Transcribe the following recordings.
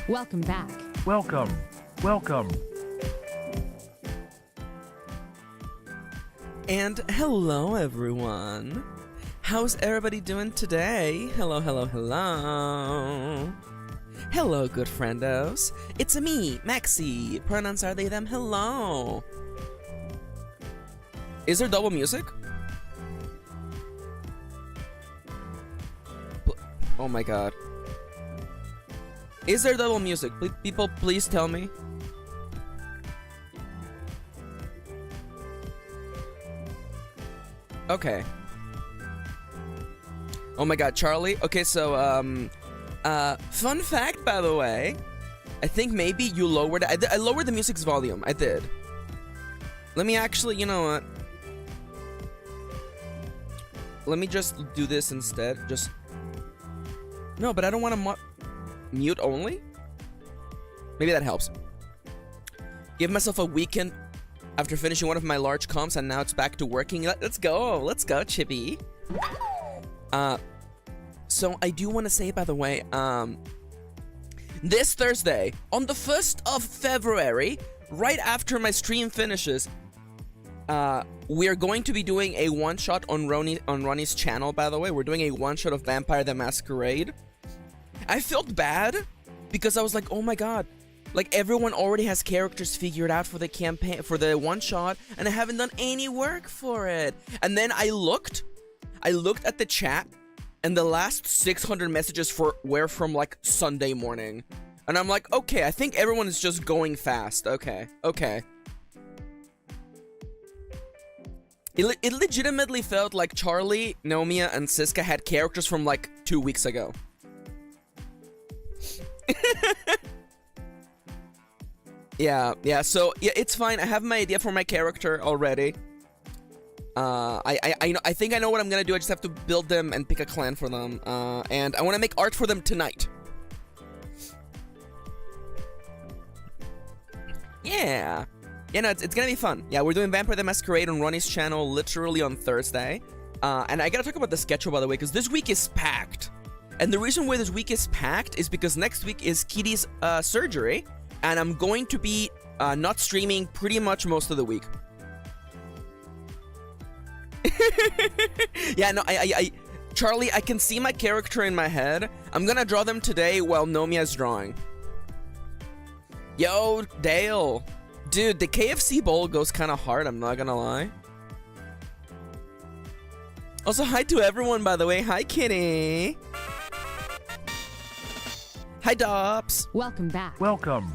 Welcome back. Welcome. Welcome. And hello, everyone. How's everybody doing today? Hello, hello, hello. Hello, good friendos. It's me, Maxi. Pronouns are they, them. Hello. Is there double music? Oh my god. Is there double music? People, please tell me. Okay. Oh my god, Charlie. Okay, so, fun fact, by the way. I think maybe you lowered it. I lowered the music's volume. I did. Let me actually, you know what? Let me just do this instead. Just... No, but I don't want to mute only? Maybe that helps. Give myself a weekend after finishing one of my large comps, and now it's back to working. Let's go. Let's go, Chippy. So I do want to say, by the way, this Thursday, on the 1st of February, right after my stream finishes, we're going to be doing a one-shot on Ronnie's channel, by the way. We're doing a one-shot of Vampire the Masquerade. I felt bad because I was like, oh my god, like everyone already has characters figured out for the campaign, for the one-shot, and I haven't done any work for it. And then I looked at the chat, and the last 600 messages were from like Sunday morning. And I'm like, okay, I think everyone is just going fast. Okay. It legitimately felt like Charlie, Nomia, and Siska had characters from like 2 weeks ago. Yeah, so yeah, it's fine. I have my idea for my character already. I think I know what I'm gonna do. I just have to build them and pick a clan for them. And I want to make art for them tonight. Yeah. Yeah, no, it's gonna be fun. Yeah, we're doing Vampire the Masquerade on Ronnie's channel literally on Thursday. And I gotta talk about the schedule, by the way, because this week is packed. And the reason why this week is packed is because next week is Kitty's surgery, and I'm going to be not streaming pretty much most of the week. Yeah, no, Charlie, I can see my character in my head. I'm gonna draw them today while Nomia's drawing. Yo, Dale. Dude, the KFC bowl goes kind of hard, I'm not gonna lie. Also, hi to everyone, by the way. Hi, Kitty. Hi, Dops. Welcome back. Welcome.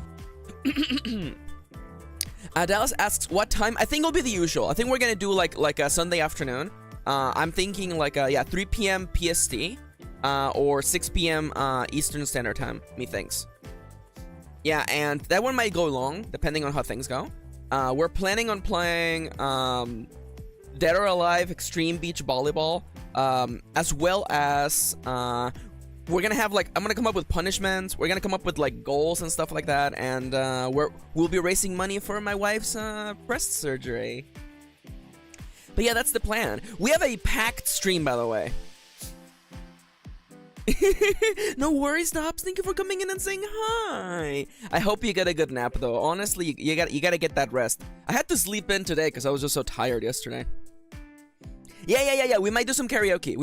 Dallas asks, what time? I think it'll be the usual. I think we're gonna do like a Sunday afternoon. I'm thinking like, 3 p.m. PST, or 6 p.m. Eastern Standard Time, methinks. Yeah, and that one might go long, depending on how things go. We're planning on playing Dead or Alive Extreme Beach Volleyball, as well as we're gonna have like, I'm gonna come up with punishments. We're gonna come up with like goals and stuff like that, and we'll be raising money for my wife's breast surgery. But yeah, that's the plan. We have a packed stream, by the way. No worries, Dobbs. Thank you for coming in and saying hi. I hope you get a good nap, though. Honestly, you gotta get that rest. I had to sleep in today because I was just so tired yesterday. Yeah. We might do some karaoke.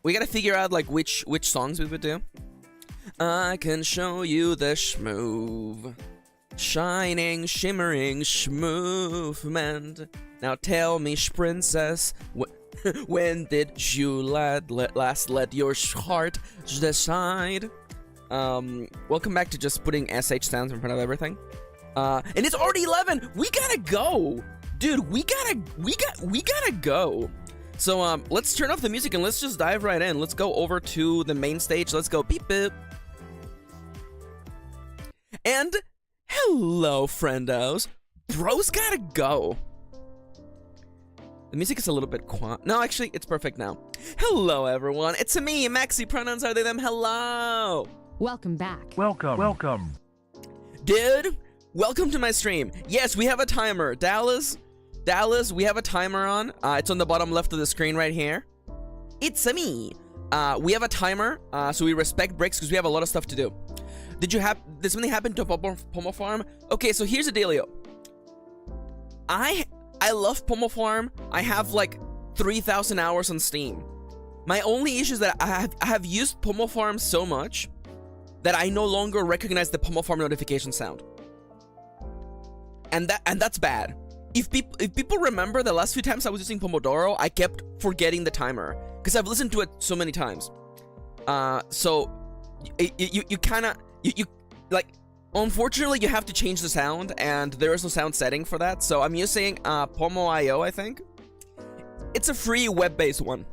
We gotta figure out like which songs we would do. I can show you the schmoove. Shining, shimmering schmoovement. Now tell me, princess, when did you last let your heart decide? Welcome back to just putting SH sounds in front of everything. And it's already 11. We gotta go, dude. We gotta go. So let's turn off the music and let's just dive right in. Let's go over to the main stage. Let's go beep beep. And hello, friendos. Bro's gotta go. The music is a little bit quiet. No, actually, it's perfect now. Hello, everyone. It's me, Maxi. Pronouns are they, them. Hello. Welcome back. Welcome. Dude, welcome to my stream. Yes, we have a timer. Dallas, we have a timer on. It's on the bottom left of the screen right here. It's me, We have a timer, so we respect breaks because we have a lot of stuff to do. Did something happen to Pomo Farm? Okay, so here's the dealio. I love Pomo Farm. I have like 3,000 hours on Steam. My only issue is that I have used Pomo Farm so much that I no longer recognize the Pomo Farm notification sound. And that's bad. If people remember the last few times I was using Pomodoro, I kept forgetting the timer because I've listened to it so many times. So you kind of like, unfortunately you have to change the sound, and there is no sound setting for that. So I'm using Pomo.io, I think. It's a free web-based one.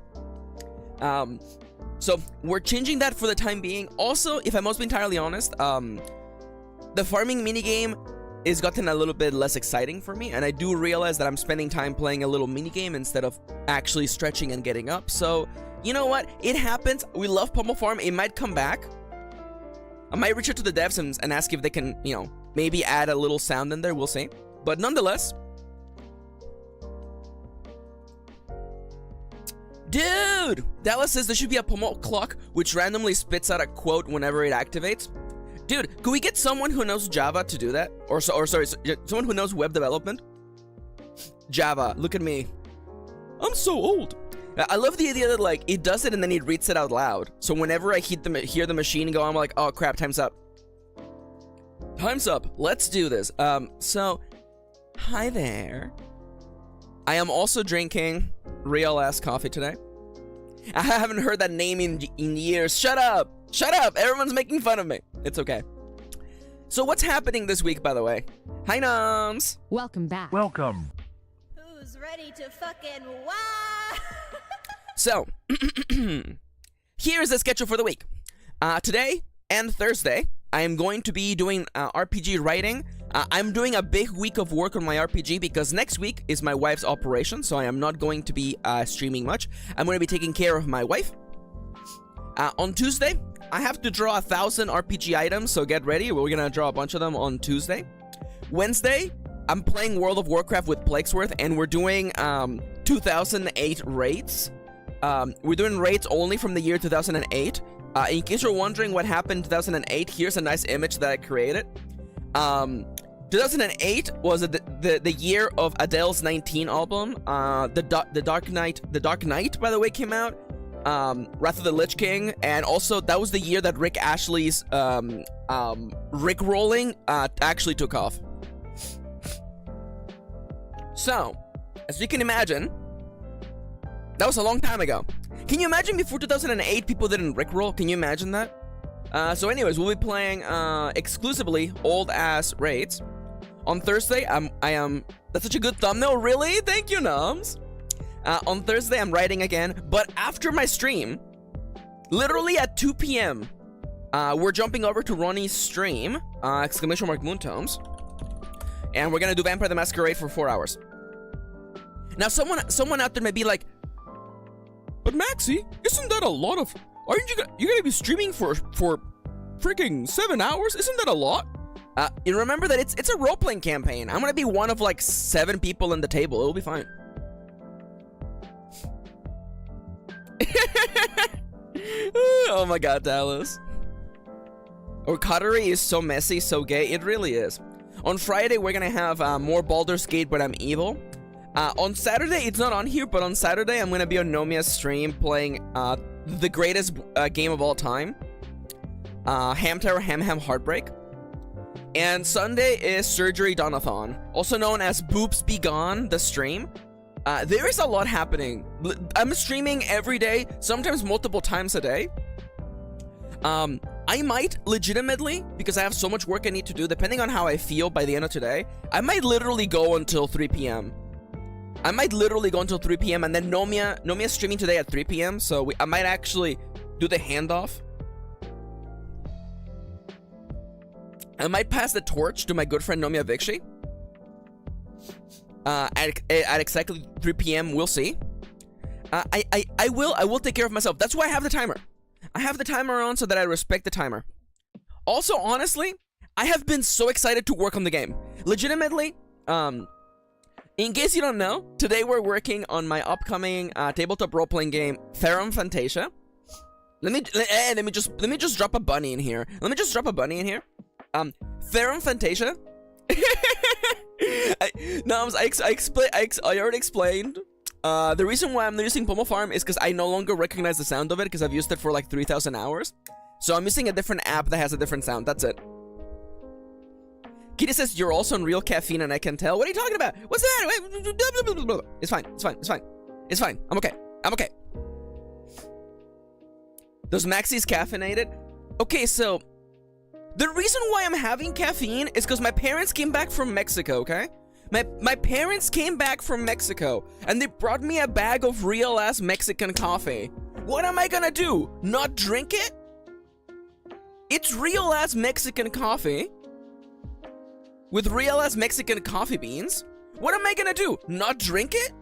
So we're changing that for the time being. Also, if I must be entirely honest, the farming minigame is gotten a little bit less exciting for me, and I do realize that I'm spending time playing a little minigame instead of actually stretching and getting up. So, you know what? It happens. We love Pomo Farm. It might come back. I might reach out to the devs and ask if they can, you know, maybe add a little sound in there. We'll see. But nonetheless... Dude! Dallas says there should be a Pomo clock which randomly spits out a quote whenever it activates. Dude, could we get someone who knows Java to do that? Or sorry, someone who knows web development? Java, look at me. I'm so old. I love the idea that, like, it does it and then it reads it out loud. So whenever I hear the machine go, I'm like, oh crap, time's up. Time's up. Let's do this. So, hi there. I am also drinking real ass coffee today. I haven't heard that name in years. Shut up! Shut up! Everyone's making fun of me. It's okay. So what's happening this week, by the way? Hi, Noms! Welcome back. Welcome. Who's ready to fucking wow? So, here's the schedule for the week. Today and Thursday, I am going to be doing RPG writing. I'm doing a big week of work on my RPG because next week is my wife's operation, so I am not going to be streaming much. I'm going to be taking care of my wife. On Tuesday, I have to draw 1,000 RPG items, so get ready. We're going to draw a bunch of them on Tuesday. Wednesday, I'm playing World of Warcraft with Plaguesworth, and we're doing 2008 raids. We're doing raids only from the year 2008. In case you're wondering what happened in 2008, here's a nice image that I created. 2008 was the year of Adele's 19 album. The Dark Knight, by the way, came out. Wrath of the Lich King, and also that was the year that Rick Ashley's Rickrolling actually took off. So, as you can imagine, that was a long time ago. Can you imagine before 2008 people didn't Rickroll? Can you imagine that? So anyways, we'll be playing exclusively old-ass raids. On Thursday, I am... That's such a good thumbnail, really? Thank you, Noms. On Thursday, I'm writing again, but after my stream, literally at 2 p.m., we're jumping over to Ronnie's stream, !Moontones, and we're gonna do Vampire the Masquerade for 4 hours. Now, someone out there may be like, but Maxi, isn't that a lot of... Aren't you gonna be streaming for freaking 7 hours? Isn't that a lot? And remember that it's a role-playing campaign. I'm gonna be one of like 7 people in the table. It'll be fine. Oh my god, Dallas. Orcottery is so messy, so gay. It really is. On Friday, we're gonna have more Baldur's Gate, but I'm evil. On Saturday, it's not on here, but on Saturday, I'm gonna be on Nomia's stream playing the greatest game of all time, Ham Terror Ham Ham Heartbreak. And Sunday is Surgery Donathon, also known as Boobs Be Gone, the stream. There is a lot happening. I'm streaming every day, sometimes multiple times a day. I might legitimately, because I have so much work I need to do, depending on how I feel by the end of today, I might literally go until 3 p.m. I might literally go until 3 p.m. and then Nomia's streaming today at 3 p.m. So I might actually do the handoff. I might pass the torch to my good friend Nomia Vikshi. At exactly 3 p.m. We'll see. I will take care of myself. That's why I have the timer. I have the timer on so that I respect the timer. Also, honestly, I have been so excited to work on the game. Legitimately, in case you don't know, today we're working on my upcoming tabletop role-playing game, Therum Fantasia. Let me just drop a bunny in here. Ferrum Fantasia. I already explained. The reason why I'm not using Pomo Farm is because I no longer recognize the sound of it because I've used it for like 3,000 hours. So I'm using a different app that has a different sound. That's it. Kitty says you're also on real caffeine and I can tell. What are you talking about? What's that? It's fine. I'm okay. Those Maxis caffeinated? Okay, so the reason why I'm having caffeine is because my parents came back from Mexico, okay? My parents came back from Mexico and they brought me a bag of real-ass Mexican coffee. What am I gonna do? Not drink it? It's real-ass Mexican coffee with real-ass Mexican coffee beans. What am I gonna do? Not drink it?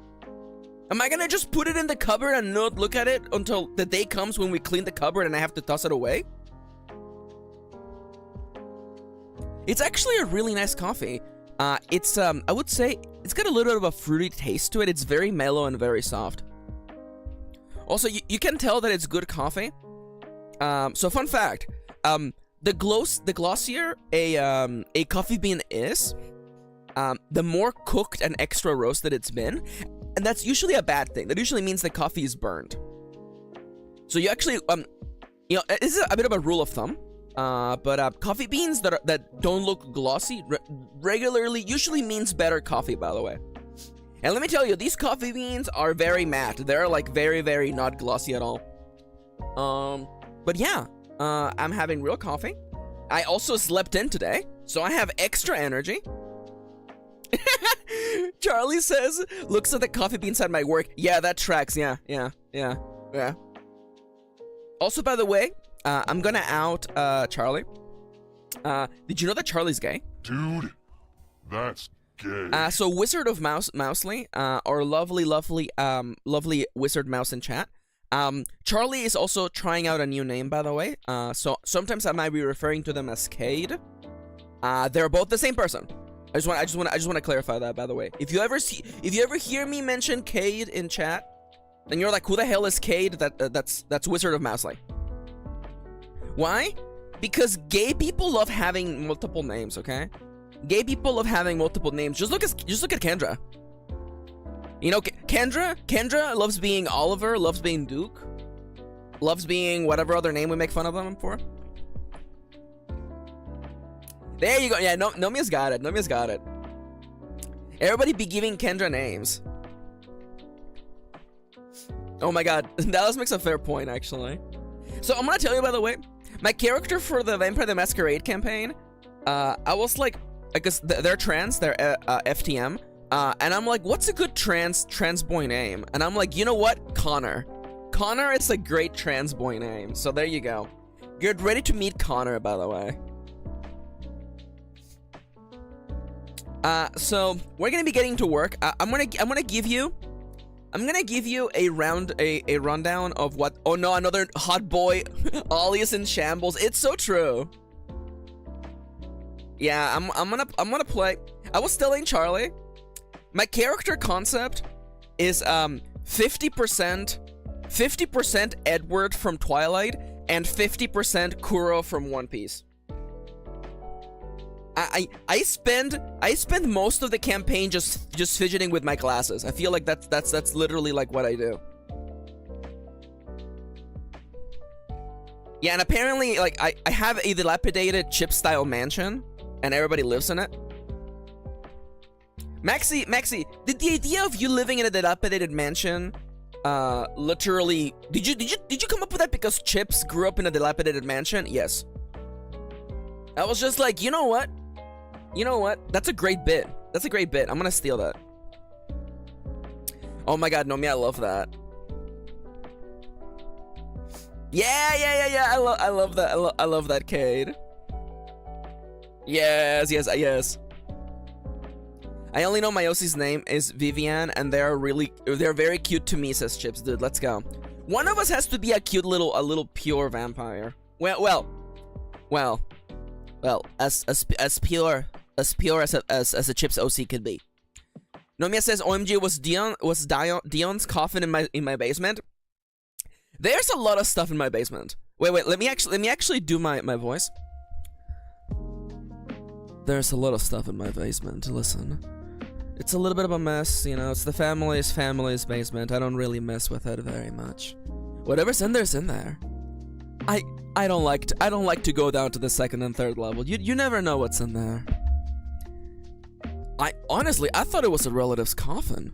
Am I gonna just put it in the cupboard and not look at it until the day comes when we clean the cupboard and I have to toss it away? It's actually a really nice coffee. It's, I would say, it's got a little bit of a fruity taste to it. It's very mellow and very soft. Also, you can tell that it's good coffee. So fun fact, the glossier a coffee bean is, the more cooked and extra roasted it's been. And that's usually a bad thing. That usually means the coffee is burned. So you actually, you know, this is a bit of a rule of thumb. But coffee beans that don't look glossy regularly usually means better coffee, by the way. And let me tell you, these coffee beans are very matte. They're like very, very not glossy at all. But yeah, I'm having real coffee. I also slept in today, so I have extra energy. Charlie says, looks at the coffee beans at my work. Yeah, that tracks. Yeah. Also, by the way, I'm gonna out Charlie. Did you know that Charlie's gay? Dude, that's gay. So Wizard of Mousely, our lovely Wizard Mouse in chat. Charlie is also trying out a new name, by the way. So sometimes I might be referring to them as Cade. They're both the same person. I just want to clarify that, by the way. If you ever hear me mention Cade in chat, then you're like, who the hell is Cade? That's Wizard of Mousely. Why? Because gay people love having multiple names, okay? Gay people love having multiple names. Just look at Kendra. You know, Kendra loves being Oliver, loves being Duke, loves being whatever other name we make fun of them for. There you go. Yeah, Nomia's got it. Everybody be giving Kendra names. Oh my god, Dallas makes a fair point, actually. So I'm gonna tell you, by the way, my character for the Vampire the Masquerade campaign, I was like, because they're trans, they're FTM, and I'm like, what's a good trans boy name? And I'm like, you know what? Connor is a great trans boy name. So there you go. Get ready to meet Connor, by the way. So we're gonna be getting to work. I'm gonna give you a rundown of what. Oh no, another hot boy. Ollie is in shambles. It's so true. Yeah, I'm gonna play. I was telling Charlie, my character concept is 50% Edward from Twilight and 50% Kuro from One Piece. I spend most of the campaign just fidgeting with my glasses. I feel like that's literally like what I do. Yeah, and apparently like I have a dilapidated chip style mansion and everybody lives in it. Maxi, did the idea of you living in a dilapidated mansion literally did you come up with that because Chips grew up in a dilapidated mansion? Yes. I was just like, you know what? That's a great bit. I'm gonna steal that. Oh my god, Nomi, I love that. Yeah. I love that. I love that, Cade. Yes. I only know my Yossi's name is Vivian, and they're very cute to me, says Chips. Dude, let's go. One of us has to be a cute little pure vampire. Well, as pure as a Chips OC could be. Nomia says OMG was Dion's coffin in my basement. There's a lot of stuff in my basement. Wait, let me actually do my voice. There's a lot of stuff in my basement. Listen. It's a little bit of a mess, you know, it's the family's basement. I don't really mess with it very much. Whatever's in there's in there. I don't like to go down to the second and third level. You never know what's in there. Honestly, I thought it was a relative's coffin.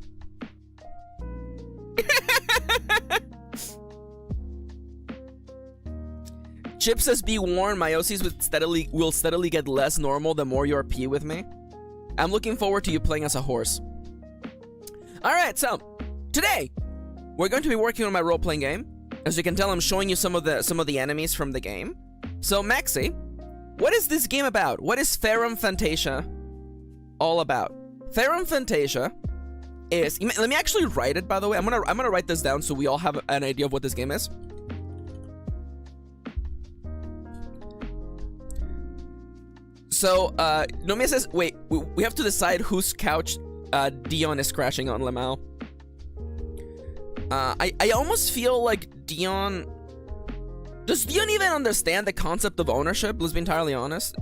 Chip says, be warned, my OCs will steadily get less normal the more you RP with me. I'm looking forward to you playing as a horse. Alright, so today we're going to be working on my role-playing game. As you can tell, I'm showing you some of the enemies from the game. So Maxi, what is this game about? What is Ferrum Fantasia all about? Ferrum Fantasia is, let me actually write it, by the way. I'm gonna write this down so we all have an idea of what this game is. So, Nomia says, wait, we have to decide whose couch Dion is crashing on, Lamau. I almost feel like Dion... Does Dion even understand the concept of ownership? Let's be entirely honest.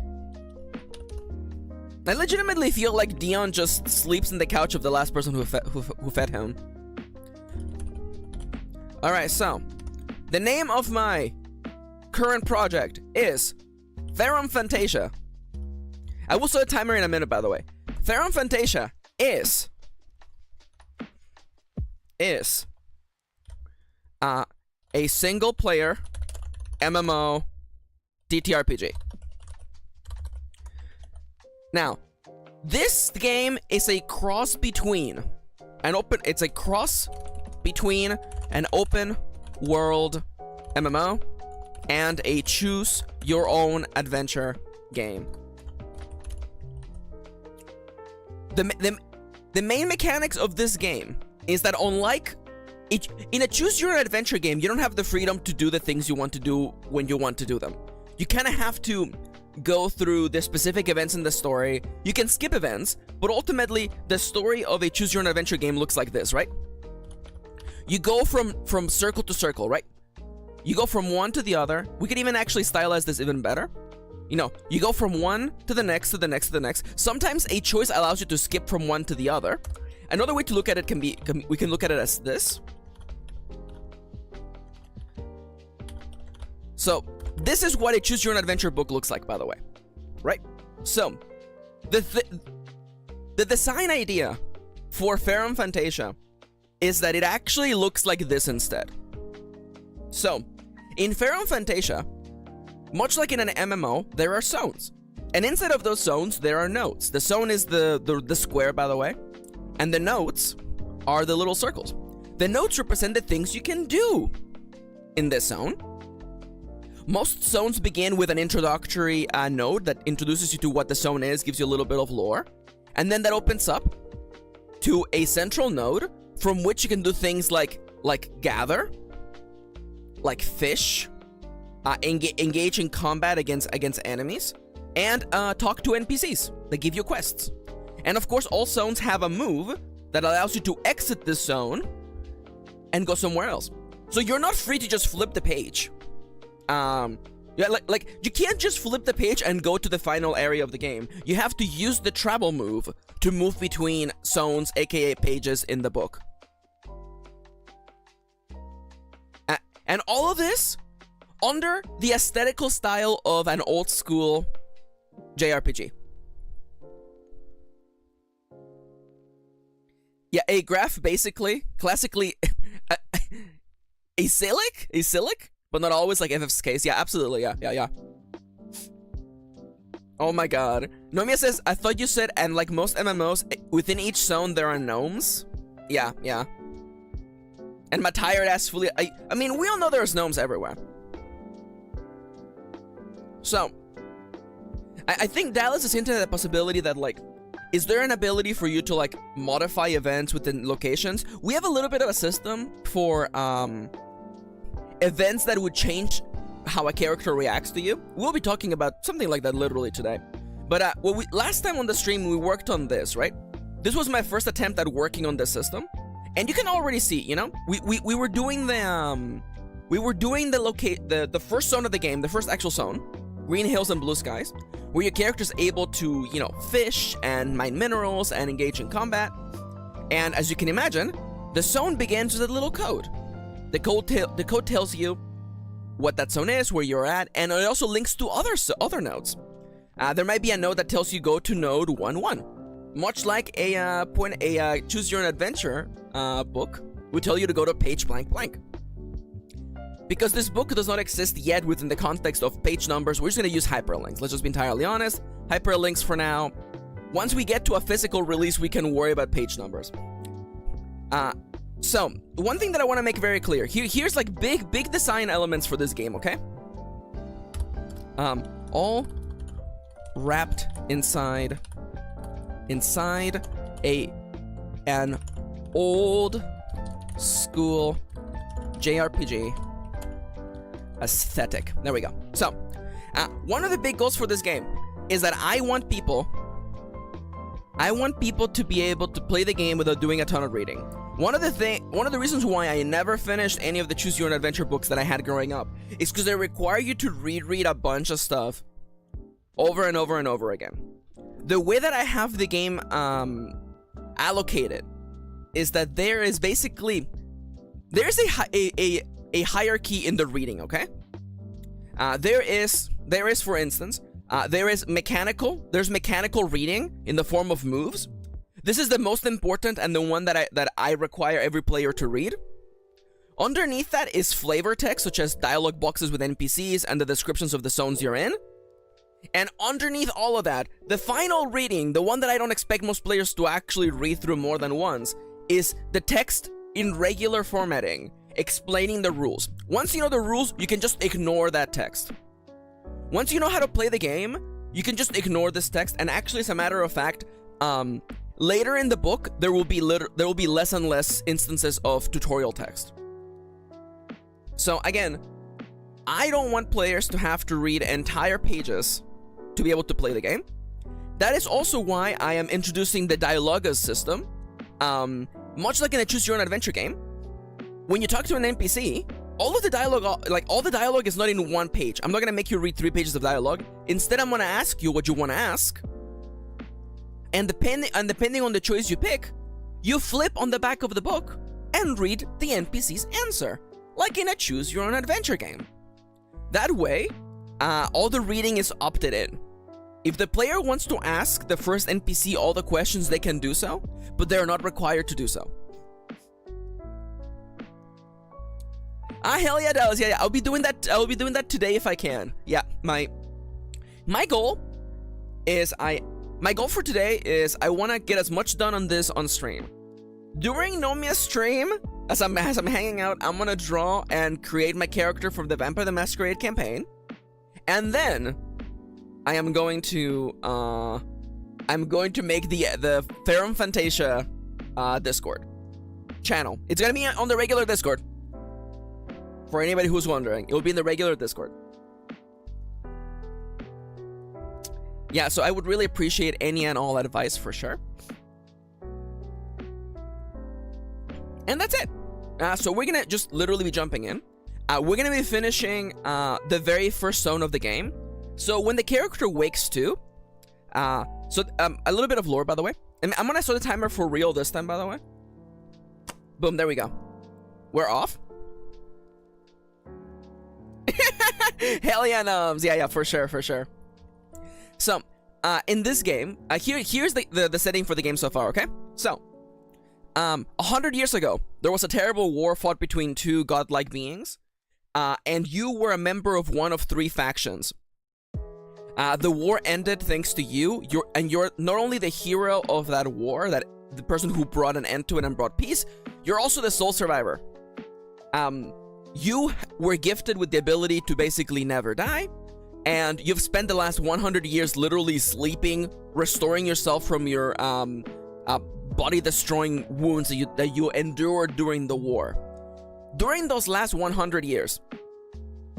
I legitimately feel like Dion just sleeps in the couch of the last person who fed him. Alright, so, the name of my current project is Ferrum Fantasia. I will set a timer in a minute, by the way. Ferrum Fantasia is a single-player MMO ttrpg. Now, this game is a cross between an open world MMO and a choose your own adventure game. The main mechanics of this game is that unlike in a choose your own adventure game, you don't have the freedom to do the things you want to do when you want to do them. You kind of have to go through the specific events in the story. You can skip events, but ultimately the story of a choose your own adventure game looks like this, right? You go from circle to circle, right? You go from one to the other. We could even actually stylize this even better. You know, you go from one to the next, to the next, to the next. Sometimes a choice allows you to skip from one to the other. Another way to look at it we can look at it as this. So, this is what a choose your own adventure book looks like, by the way. Right? So, the design idea for Ferrum Fantasia is that it actually looks like this instead. So, in Ferrum Fantasia, much like in an MMO, there are zones. And inside of those zones, there are nodes. The zone is the square, by the way. And the nodes are the little circles. The nodes represent the things you can do in this zone. Most zones begin with an introductory node that introduces you to what the zone is, gives you a little bit of lore. And then that opens up to a central node from which you can do things like gather, like fish, engage in combat against enemies, and talk to NPCs that give you quests. And of course, all zones have a move that allows you to exit this zone and go somewhere else. So you're not free to just flip the page. Yeah, like you can't just flip the page and go to the final area of the game. You have to use the travel move to move between zones, aka pages in the book. And all of this under the aesthetical style of an old school JRPG. Yeah, a graph basically, classically, a silic, but not always like FF's case. Yeah, absolutely, yeah. Oh my god. Nomia says, I thought you said, and like most MMOs, within each zone there are gnomes. Yeah. And my tired ass fully, I mean, we all know there's gnomes everywhere. So, I think Dallas is hinting at the possibility that, like, is there an ability for you to, like, modify events within locations? We have a little bit of a system for, events that would change how a character reacts to you. We'll be talking about something like that literally today. But, last time on the stream, we worked on this, right? This was my first attempt at working on this system. And you can already see, you know, we were doing the we were doing the first zone of the game, the first actual zone, Green Hills and Blue Skies, where your character's able to, you know, fish and mine minerals and engage in combat. And as you can imagine, the zone begins with a little code. The code tells you what that zone is, where you're at, and it also links to other nodes. There might be a node that tells you go to node 1-1, much like a Choose Your Own Adventure book would tell you to go to page blank blank. Because this book does not exist yet within the context of page numbers, we're just going to use hyperlinks. Let's just be entirely honest. Hyperlinks for now. Once we get to a physical release, we can worry about page numbers. So, one thing that I want to make very clear. Here's like big design elements for this game, okay? All wrapped inside an old school JRPG aesthetic. There we go. So, one of the big goals for this game is that I want people to be able to play the game without doing a ton of reading. One of the reasons why I never finished any of the Choose Your Own Adventure books that I had growing up is because they require you to reread a bunch of stuff over and over and over again. The way that I have the game allocated is that there is a hierarchy in the reading, okay? There is, for instance, there's mechanical reading in the form of moves. This is the most important and the one that I require every player to read. Underneath that is flavor text, such as dialogue boxes with NPCs and the descriptions of the zones you're in. And underneath all of that, the final reading, the one that I don't expect most players to actually read through more than once, is the text in regular formatting, explaining the rules. Once you know the rules, you can just ignore that text. Once you know how to play the game, you can just ignore this text. And actually, as a matter of fact, later in the book, there will be less and less instances of tutorial text. So again, I don't want players to have to read entire pages to be able to play the game. That is also why I am introducing the dialogas system. Much like in a Choose Your Own Adventure game, when you talk to an NPC, all the dialogue is not in one page. I'm not gonna make you read 3 pages of dialogue. Instead, I'm gonna ask you what you want to ask, and depending on the choice you pick, you flip on the back of the book and read the NPC's answer, like in a Choose Your Own Adventure game. That way, all the reading is opted in. If the player wants to ask the first NPC all the questions, they can do so, but they are not required to do so. Hell yeah, Dallas. Yeah, I'll be doing that. I'll be doing that today if I can. Yeah, my goal for today is I want to get as much done on this on stream. During Nomia's stream, as I'm hanging out, I'm gonna draw and create my character from the Vampire the Masquerade campaign, and then I am going to make the Ferrum Fantasia Discord channel. It's gonna be on the regular Discord. For anybody who's wondering, it will be in the regular Discord. Yeah, so I would really appreciate any and all advice for sure. And that's it. So we're gonna just literally be jumping in. We're gonna be finishing the very first zone of the game. So when the character wakes to, a little bit of lore, by the way. And I'm gonna set the timer for real this time, by the way. Boom, there we go. We're off. Hell yeah, Noms. Yeah, for sure. So, in this game, here's the setting for the game so far, okay? So, 100 years ago, there was a terrible war fought between 2 godlike beings, and you were a member of one of 3 factions. The war ended thanks to you. You're not only the hero of that war, that the person who brought an end to it and brought peace, you're also the sole survivor. You were gifted with the ability to basically never die, and you've spent the last 100 years literally sleeping, restoring yourself from your body-destroying wounds that you endured during the war. During those last 100 years,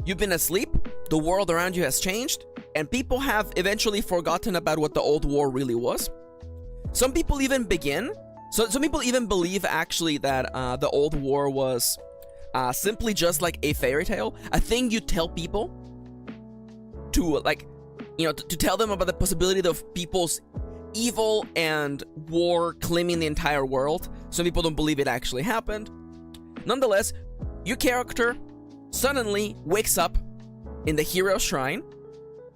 you've been asleep, the world around you has changed, and people have eventually forgotten about what the old war really was. Some people even believe actually that the old war was simply just like a fairy tale, a thing you tell people to, like, you know, to tell them about the possibility of people's evil and war claiming the entire world, so people don't believe it actually happened. Nonetheless, your character suddenly wakes up in the hero shrine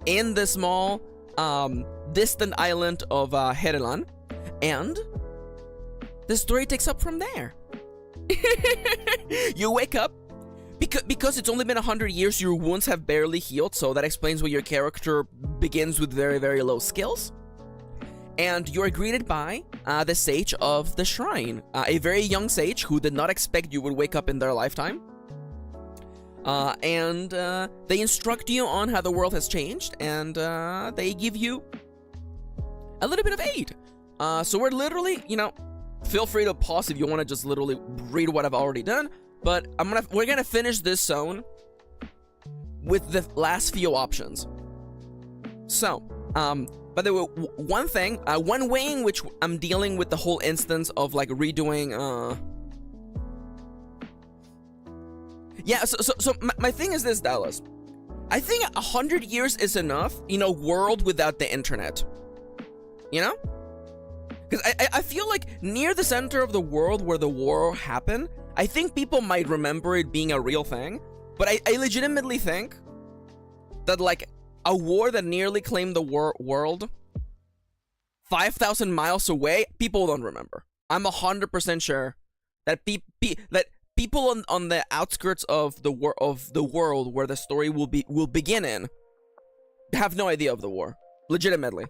in the small, distant island of Herelan, and the story takes up from there. You wake up, because it's only been 100 years, your wounds have barely healed, so that explains why your character begins with very, very low skills. And you're greeted by the sage of the shrine, a very young sage who did not expect you would wake up in their lifetime. And they instruct you on how the world has changed, and they give you a little bit of aid. So we're literally, you know, feel free to pause if you want to just literally read what I've already done, but we're gonna finish this zone with the last few options. So, by the way, one way in which I'm dealing with the whole instance of like redoing, yeah, so my thing is this, Dallas. I think 100 years is enough in a world without the internet. You know? Because I feel like near the center of the world where the war happened, I think people might remember it being a real thing. But I legitimately think that, like, a war that nearly claimed the world 5,000 miles away, people don't remember. I'm 100% sure that people on the outskirts of the world where the story will begin in have no idea of the war. Legitimately.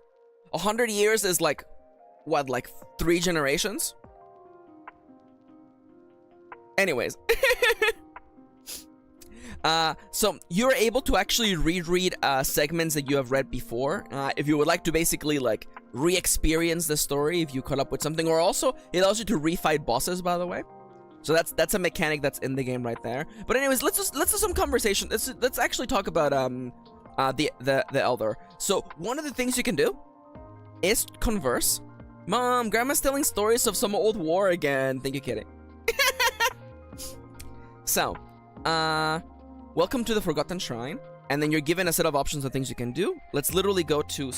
100 years is like, what, like 3 generations? Anyways. So you're able to actually reread segments that you have read before. If you would like to basically like re-experience the story, if you caught up with something, or also it allows you to refight bosses, by the way. So that's a mechanic that's in the game right there. But anyways, let's do some conversation. Let's actually talk about the elder. So one of the things you can do is converse. Mom, Grandma's telling stories of some old war again. Think you're kidding. So, welcome to the Forgotten Shrine, and then you're given a set of options of things you can do. Let's literally go to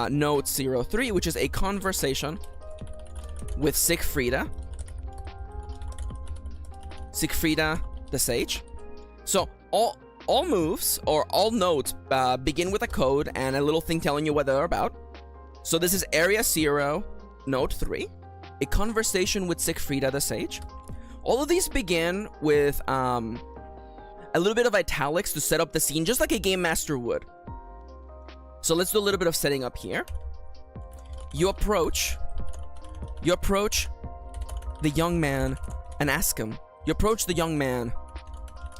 note 03, which is a conversation with Siegfrieda the Sage. So all moves or all notes begin with a code and a little thing telling you what they're about. So this is Area 0, Note 3, a conversation with Siegfrieda the Sage. All of these begin with a little bit of italics to set up the scene, just like a game master would. So let's do a little bit of setting up here. You approach the young man and ask him. You approach the young man,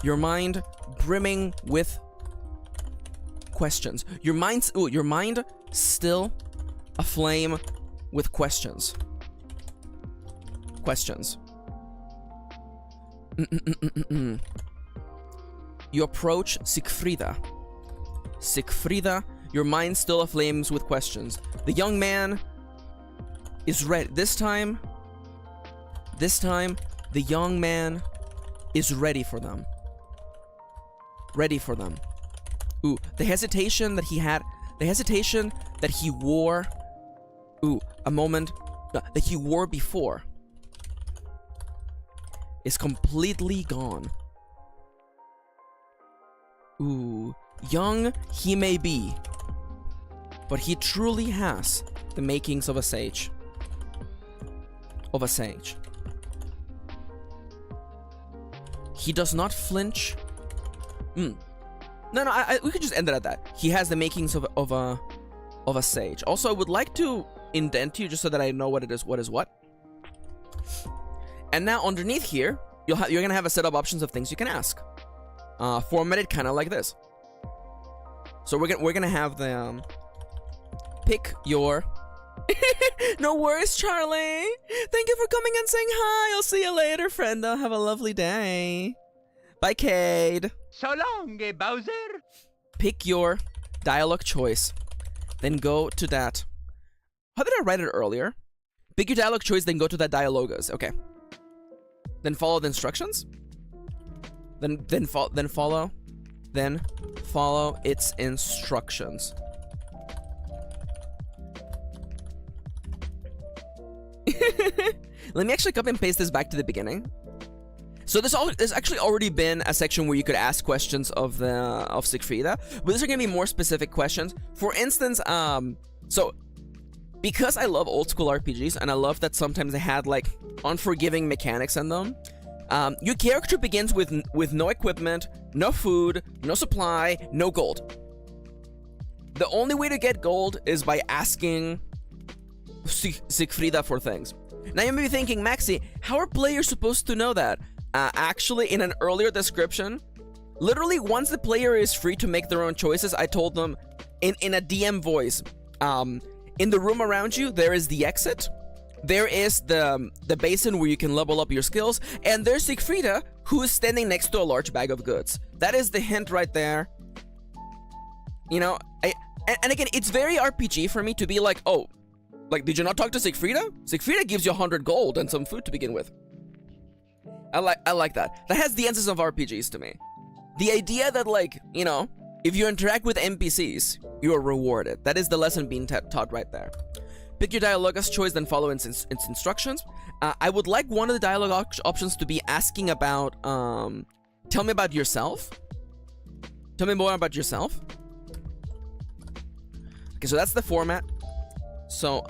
your mind brimming with questions. Your mind still aflame with questions. You approach Siegfrieda. Your mind still aflames with questions. The young man is ready. This time, the young man is ready for them. Ooh, the hesitation that he had, the hesitation that he wore, that he wore before is completely gone. Ooh, young he may be, but he truly has the makings of a sage. He does not flinch. No, we could just end it at that. He has the makings of a sage. Also, I would like to indent you just so that I know what it is. What is what? And now underneath here, you're gonna have a set of options of things you can ask. Formatted kind of like this. So we're gonna have the pick your. No worries, Charlie. Thank you for coming and saying hi. I'll see you later, friend. Have a lovely day. Bye, Cade. So long, Bowser. Pick your dialogue choice. Then go to that. How did I write it earlier? Pick your dialogue choice, then go to that dialogus. Okay. Then follow the instructions. Then follow its instructions. Let me actually copy and paste this back to the beginning. So there's actually already been a section where you could ask questions of Siegfrieda, but these are gonna be more specific questions. For instance, so because I love old school RPGs and I love that sometimes they had like unforgiving mechanics in them, your character begins with no equipment, no food, no supply, no gold. The only way to get gold is by asking Siegfrieda for things. Now you may be thinking, Maxi, how are players supposed to know that? Actually, in an earlier description, literally once the player is free to make their own choices, I told them in a DM voice, in the room around you, there is the exit, there is the basin where you can level up your skills, and there's Siegfrieda, who is standing next to a large bag of goods. That is the hint right there. You know, and again, it's very RPG for me to be like, oh, like, did you not talk to Siegfrieda? Siegfrieda gives you 100 gold and some food to begin with. I like that. That has the essence of RPGs to me. The idea that, like, you know, if you interact with NPCs, you are rewarded. That is the lesson being taught right there. Pick your dialogue as choice, then follow its instructions. I would like one of the dialogue options to be asking about, tell me about yourself. Tell me more about yourself. Okay, so that's the format. So,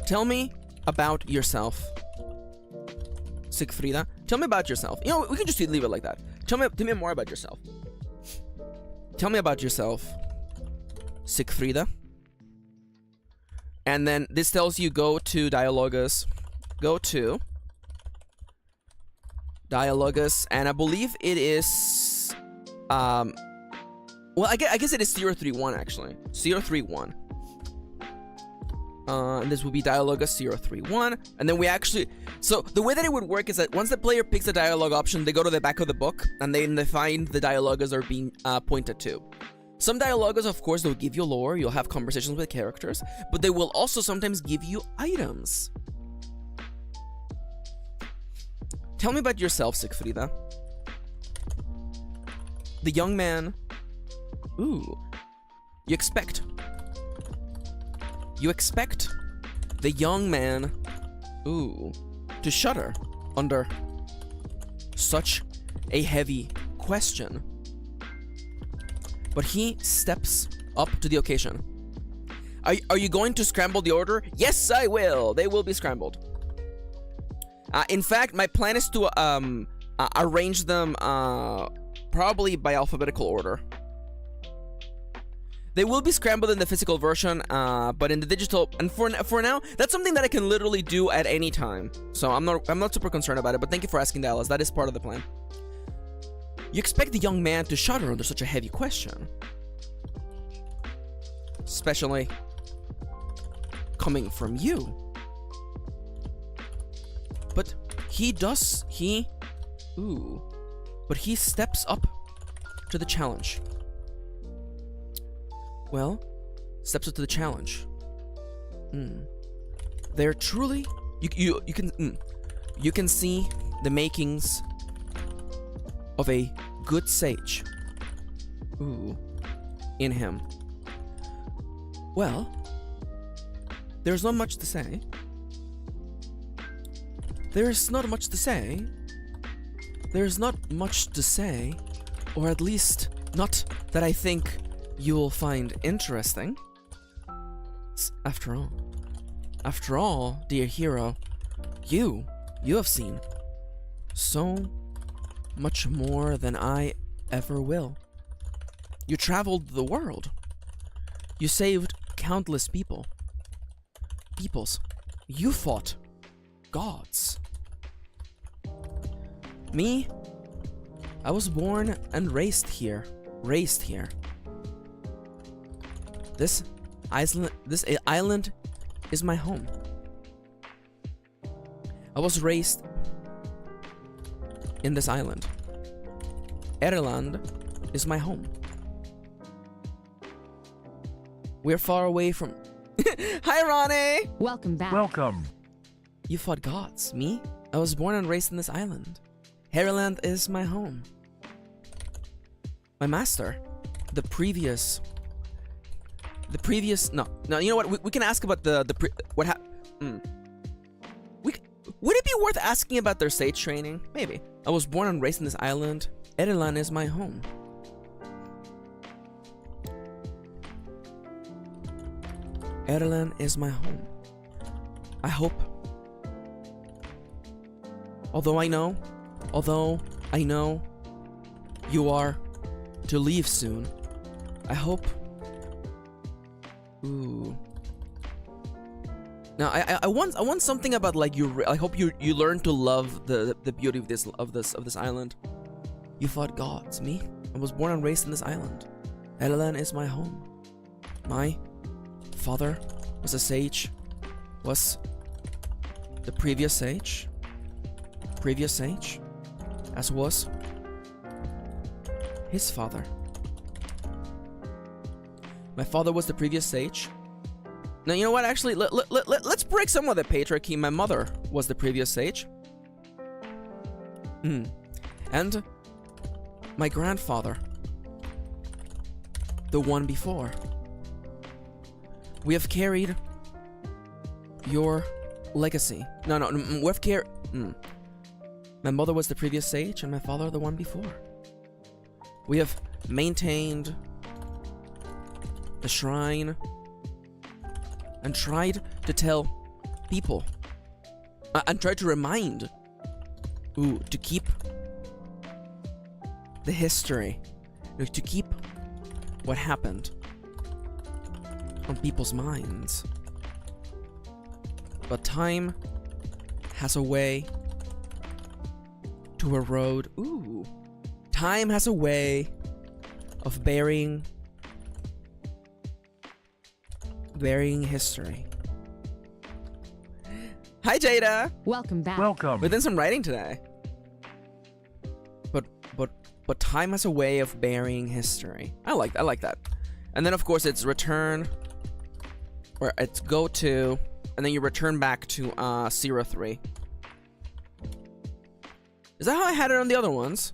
tell me about yourself, Siegfrieda. Tell me about yourself. You know, we can just leave it like that. Tell me more about yourself. Tell me about yourself, Siegfrieda. And then this tells you go to Dialogus. Go to Dialogus, and I believe it is, well, I guess it is 031 actually. 031. And this will be Dialogus 031. And then we actually... So, the way that it would work is that once the player picks a dialogue option, they go to the back of the book, and then they find the dialogues are being pointed to. Some dialogues, of course, they'll give you lore, you'll have conversations with characters, but they will also sometimes give you items. Tell me about yourself, Siegfrieda. The young man... Ooh. You expect the young man, ooh, to shudder under such a heavy question. But he steps up to the occasion. Are you going to scramble the order? Yes, I will. They will be scrambled. In fact, my plan is to arrange them probably by alphabetical order. They will be scrambled in the physical version, but in the digital, and for now, that's something that I can literally do at any time. So I'm not super concerned about it, but thank you for asking, Dallas. That is part of the plan. You expect the young man to shudder under such a heavy question. Especially coming from you. But he steps up to the challenge. Well, steps up to the challenge. They're truly... You can see the makings of a good sage. Ooh. In him. Well, there's not much to say. There's not much to say. There's not much to say, or at least not that I think you'll find interesting. After all, dear hero, you have seen so much more than I ever will. You traveled the world. You saved countless peoples. You fought gods. Me, I was born and raised here. This island is my home. I was raised in this island. Erland is my home. We're far away from... Hi, Ronnie! Welcome back. Welcome. You fought gods. Me? I was born and raised in this island. Harryland is my home. My master. The previous. No, you know what? We can ask about what happened. Would it be worth asking about their sage training? Maybe. I was born and raised in this island. Harryland is my home. Harryland is my home. I hope. Although I know you are to leave soon. I hope. Ooh. Now I want something about like you. I hope you learn to love the beauty of this island. You fought gods. Me? I was born and raised in this island. Harryland is my home. My father was a sage. Was the previous sage. As was his father. My father was the previous sage. Now, you know what? Actually, let's break some of the patriarchy. My mother was the previous sage. And my grandfather, the one before. We have carried your legacy. No, we've carried... My mother was the previous sage, and my father the one before. We have maintained the shrine and tried to tell people and tried to remind to keep the history, to keep what happened on people's minds. But time has a way to erode. Time has a way of burying history. Hi, Jada. Welcome back. Welcome. We did some writing today. But time has a way of burying history. I like that. And then of course it's return, or it's go to, and then you return back to 03. Is that how I had it on the other ones?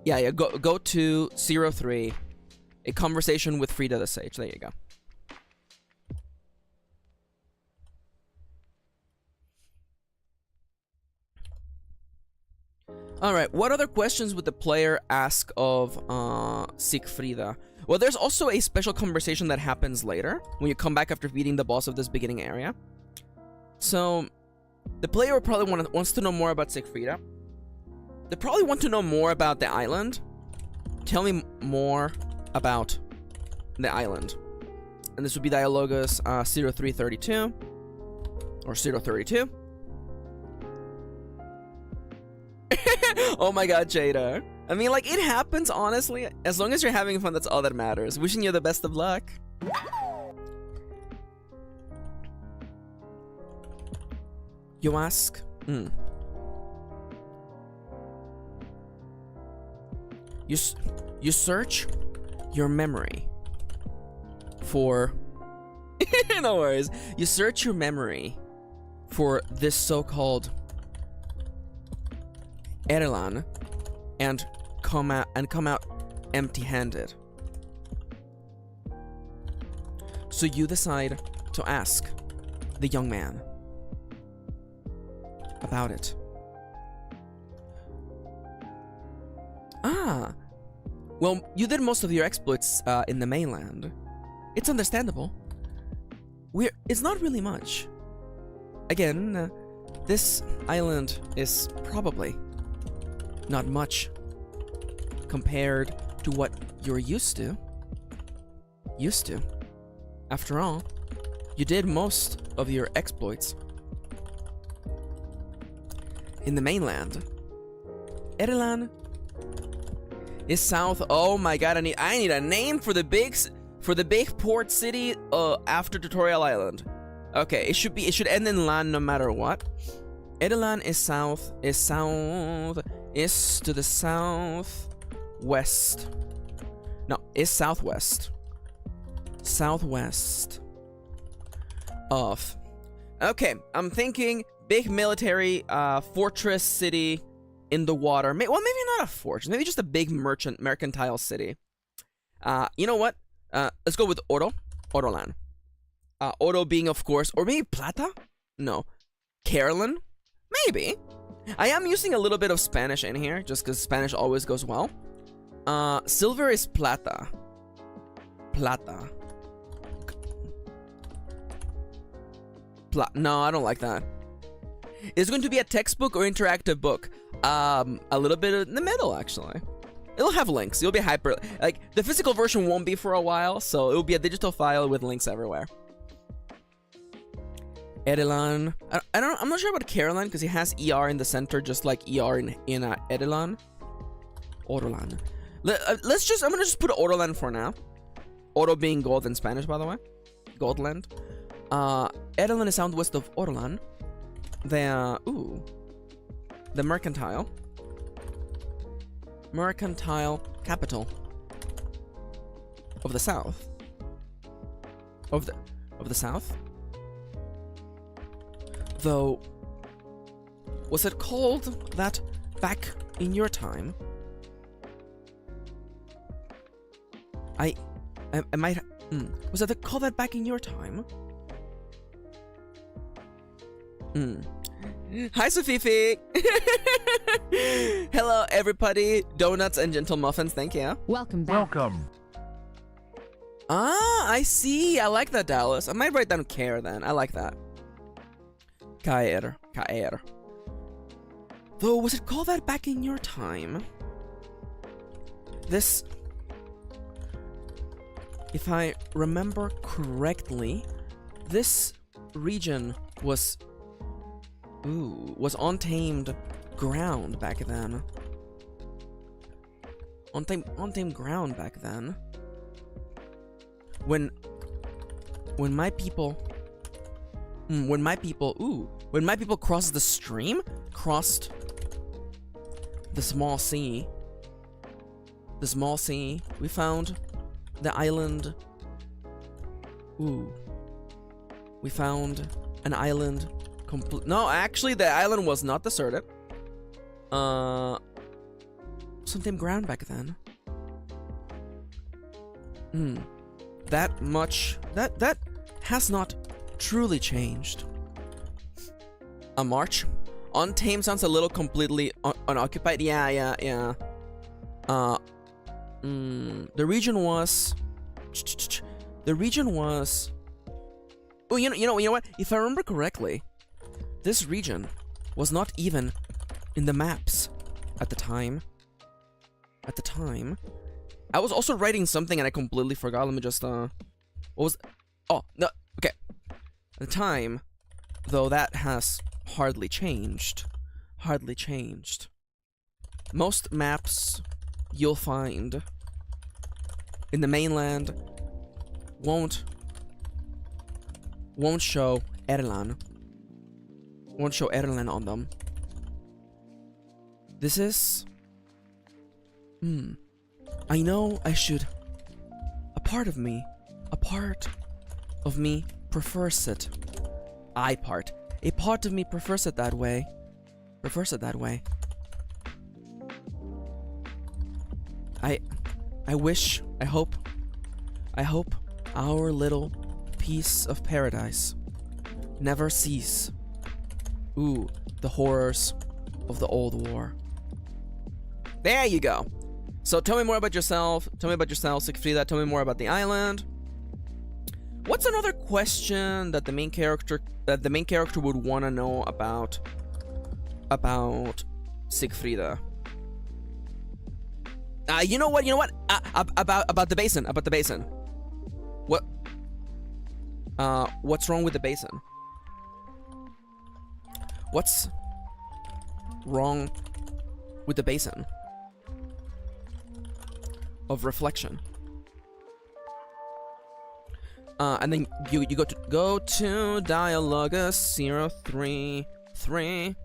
Yeah. Go to 03. A conversation with Frida the Sage. There you go. Alright, what other questions would the player ask of Sigfrida? Well, there's also a special conversation that happens later, when you come back after beating the boss of this beginning area. So, the player probably wants to know more about Sigfrida. They probably want to know more about the island. Tell me more about the island. And this would be Dialogus 0332, or 032. Oh my god, Jada. I mean, like, it happens, honestly. As long as you're having fun, that's all that matters. Wishing you the best of luck. You ask? You search your memory for... No worries. You search your memory for this so-called Erlan and come out empty-handed. So you decide to ask the young man about it. Well, you did most of your exploits in the mainland. It's understandable. It's not really much. Again, this island is probably not much compared to what you're used to. After all, you did most of your exploits in the mainland. Erlan is south. Oh my god, I need a name for the big port city after Tutorial Island. Okay, it should end in land no matter what. Erlan is to the southwest. No, is southwest of. Okay, I'm thinking big military fortress city in the water. Well, maybe not a fortress. Maybe just a big mercantile city. You know what? Let's go with Oro. Orolan. Oro being, of course, or maybe Plata? No. Carolyn? Maybe. I am using a little bit of Spanish in here, just because Spanish always goes well. Silver is Plata. Plata. No, I don't like that. Is it going to be a textbook or interactive book? A little bit in the middle, actually. It'll have links. It'll be hyper... Like, the physical version won't be for a while, so it'll be a digital file with links everywhere. Edelan. I'm not sure about Caroline, because he has ER in the center, just like ER in Edelan. Orolan. I'm gonna just put Orolan for now. Oro being gold in Spanish, by the way. Goldland. Edelan is southwest of Orolan. The mercantile capital of the south. Of the south. Though, was it called that back in your time? I might. Was it called that back in your time? Hi, Sofifi. Hello, everybody. Donuts and gentle muffins. Thank you. Welcome back. Welcome. Ah, I see. I like that, Dallas. I might write down care then. I like that. Caer. Though, was it called that back in your time? This, if I remember correctly, this region was untamed ground back then. Untamed ground back then. When my people crossed the stream, crossed the small sea, we found the island. We found an island no, actually the island was not deserted. Something ground back then. That much that has not truly changed. A march? Untamed sounds a little completely unoccupied. Yeah. The region was. Oh, you know what? If I remember correctly, this region was not even in the maps at the time. I was also writing something and I completely forgot. Let me just what was? Oh no. Okay. At the time, though, that has hardly changed. Most maps you'll find in the mainland won't show Erlan. Won't show Erlan on them. This is... I know I should... A part of me prefers it. A part of me prefers it that way. I hope our little piece of paradise never cease. The horrors of the old war. There you go. So tell me more about yourself. Siegfrieda. Tell me more about the island. What's another question that the main character would want to know about Siegfrieda? You know what? About the basin. What's wrong with the basin? What's wrong with the basin of reflection? And then you go to Dialogus 033.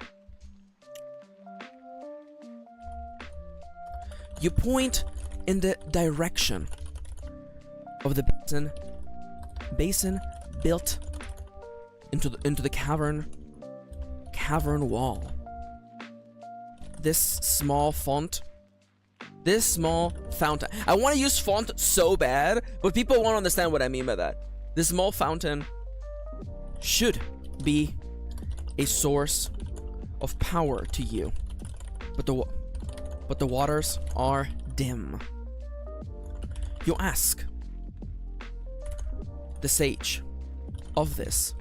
You point in the direction of the basin built into the cavern wall. this small font, this small fountain. I want to use font so bad, but people won't understand what I mean by that. This small fountain should be a source of power to you, but the waters are dim. You ask the sage of this,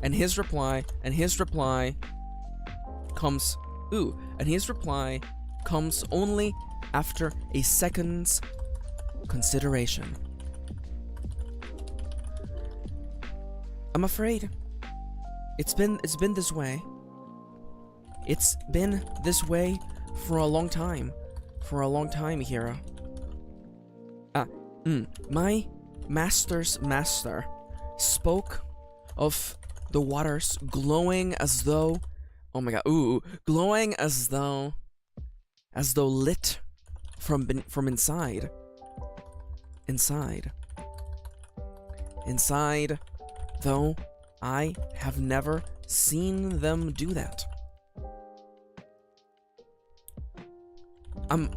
and his reply comes only after a second's consideration. I'm afraid it's been this way. It's been this way for a long time. Hero. My master's master spoke of the waters glowing as though, oh my god, glowing as though lit from inside, though I have never seen them do that. I'm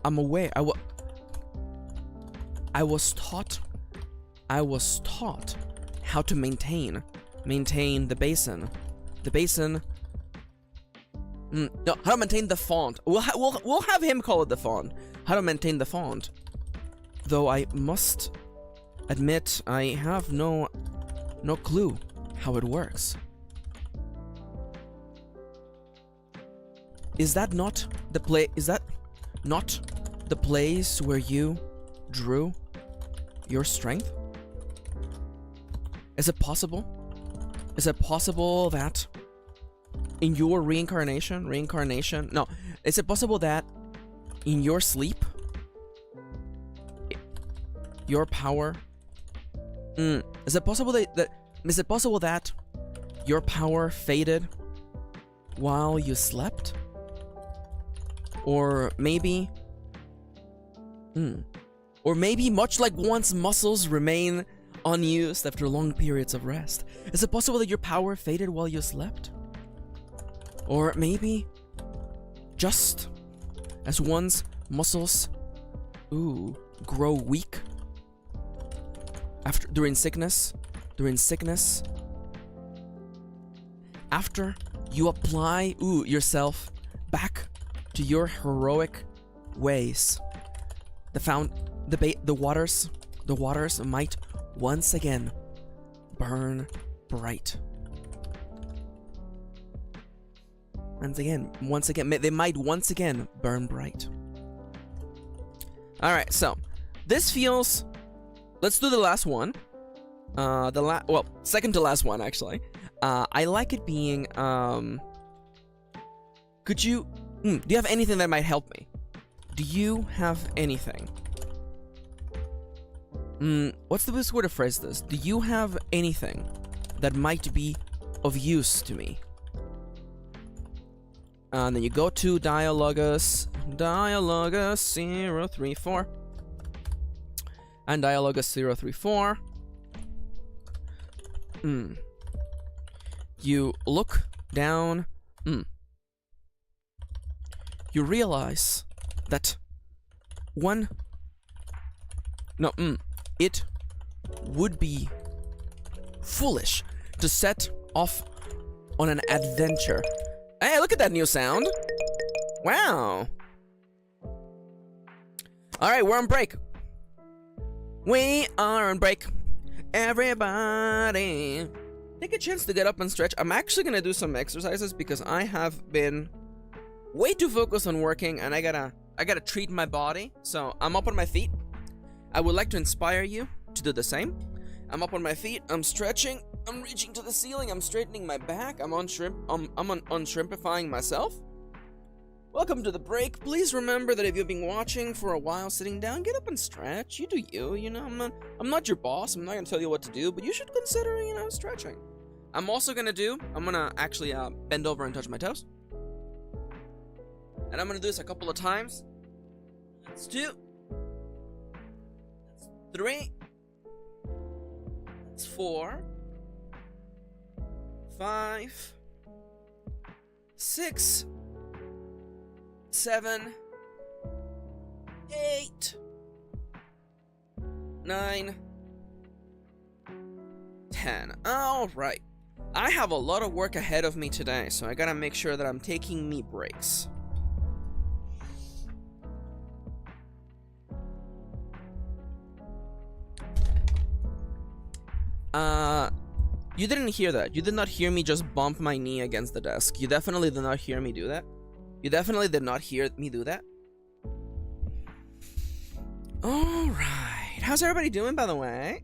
aware. I was taught how to maintain the basin. No, how to maintain the font. We'll have him call it the font. How to maintain the font. Though I must admit I have no clue how it works. Is that not the place where you drew your strength? Is it possible that in your reincarnation? No. Is it possible that in your sleep, your power? Is it possible that your power faded while you slept? Or maybe, much like one's muscles remain unused after long periods of rest, is it possible that your power faded while you slept? Or maybe, just as one's muscles, grow weak during sickness, after you apply yourself back to your heroic ways, the waters might once again burn bright. They might once again burn bright. All right, so this feels. Let's do the last one. Second to last one actually. I like it being. Could you? Do you have anything that might help me? Do you have anything? What's the best way to phrase this? Do you have anything that might be of use to me? And then you go to Dialogus 034. And Dialogus 034. You look down. You realize that it would be foolish to set off on an adventure. Hey, look at that new sound. Wow. All right, we're on break. We are on break. Everybody, take a chance to get up and stretch. I'm actually gonna do some exercises because I have been way too focused on working, and I gotta treat my body. So I'm up on my feet. I would like to inspire you to do the same. I'm up on my feet. I'm stretching. I'm reaching to the ceiling. I'm straightening my back. I'm unshrimpifying myself. Welcome to the break. Please remember that if you've been watching for a while sitting down, get up and stretch. You do you. You know, I'm not your boss. I'm not gonna tell you what to do, but you should consider, stretching. I'm gonna actually bend over and touch my toes. And I'm gonna do this a couple of times. That's 2. That's 3. That's 4. 5. 6, 7, 8, 9, 10. All right. I have a lot of work ahead of me today, so I gotta make sure that I'm taking me breaks. You didn't hear that. You did not hear me just bump my knee against the desk. You definitely did not hear me do that. You definitely did not hear me do that. Alright. How's everybody doing, by the way?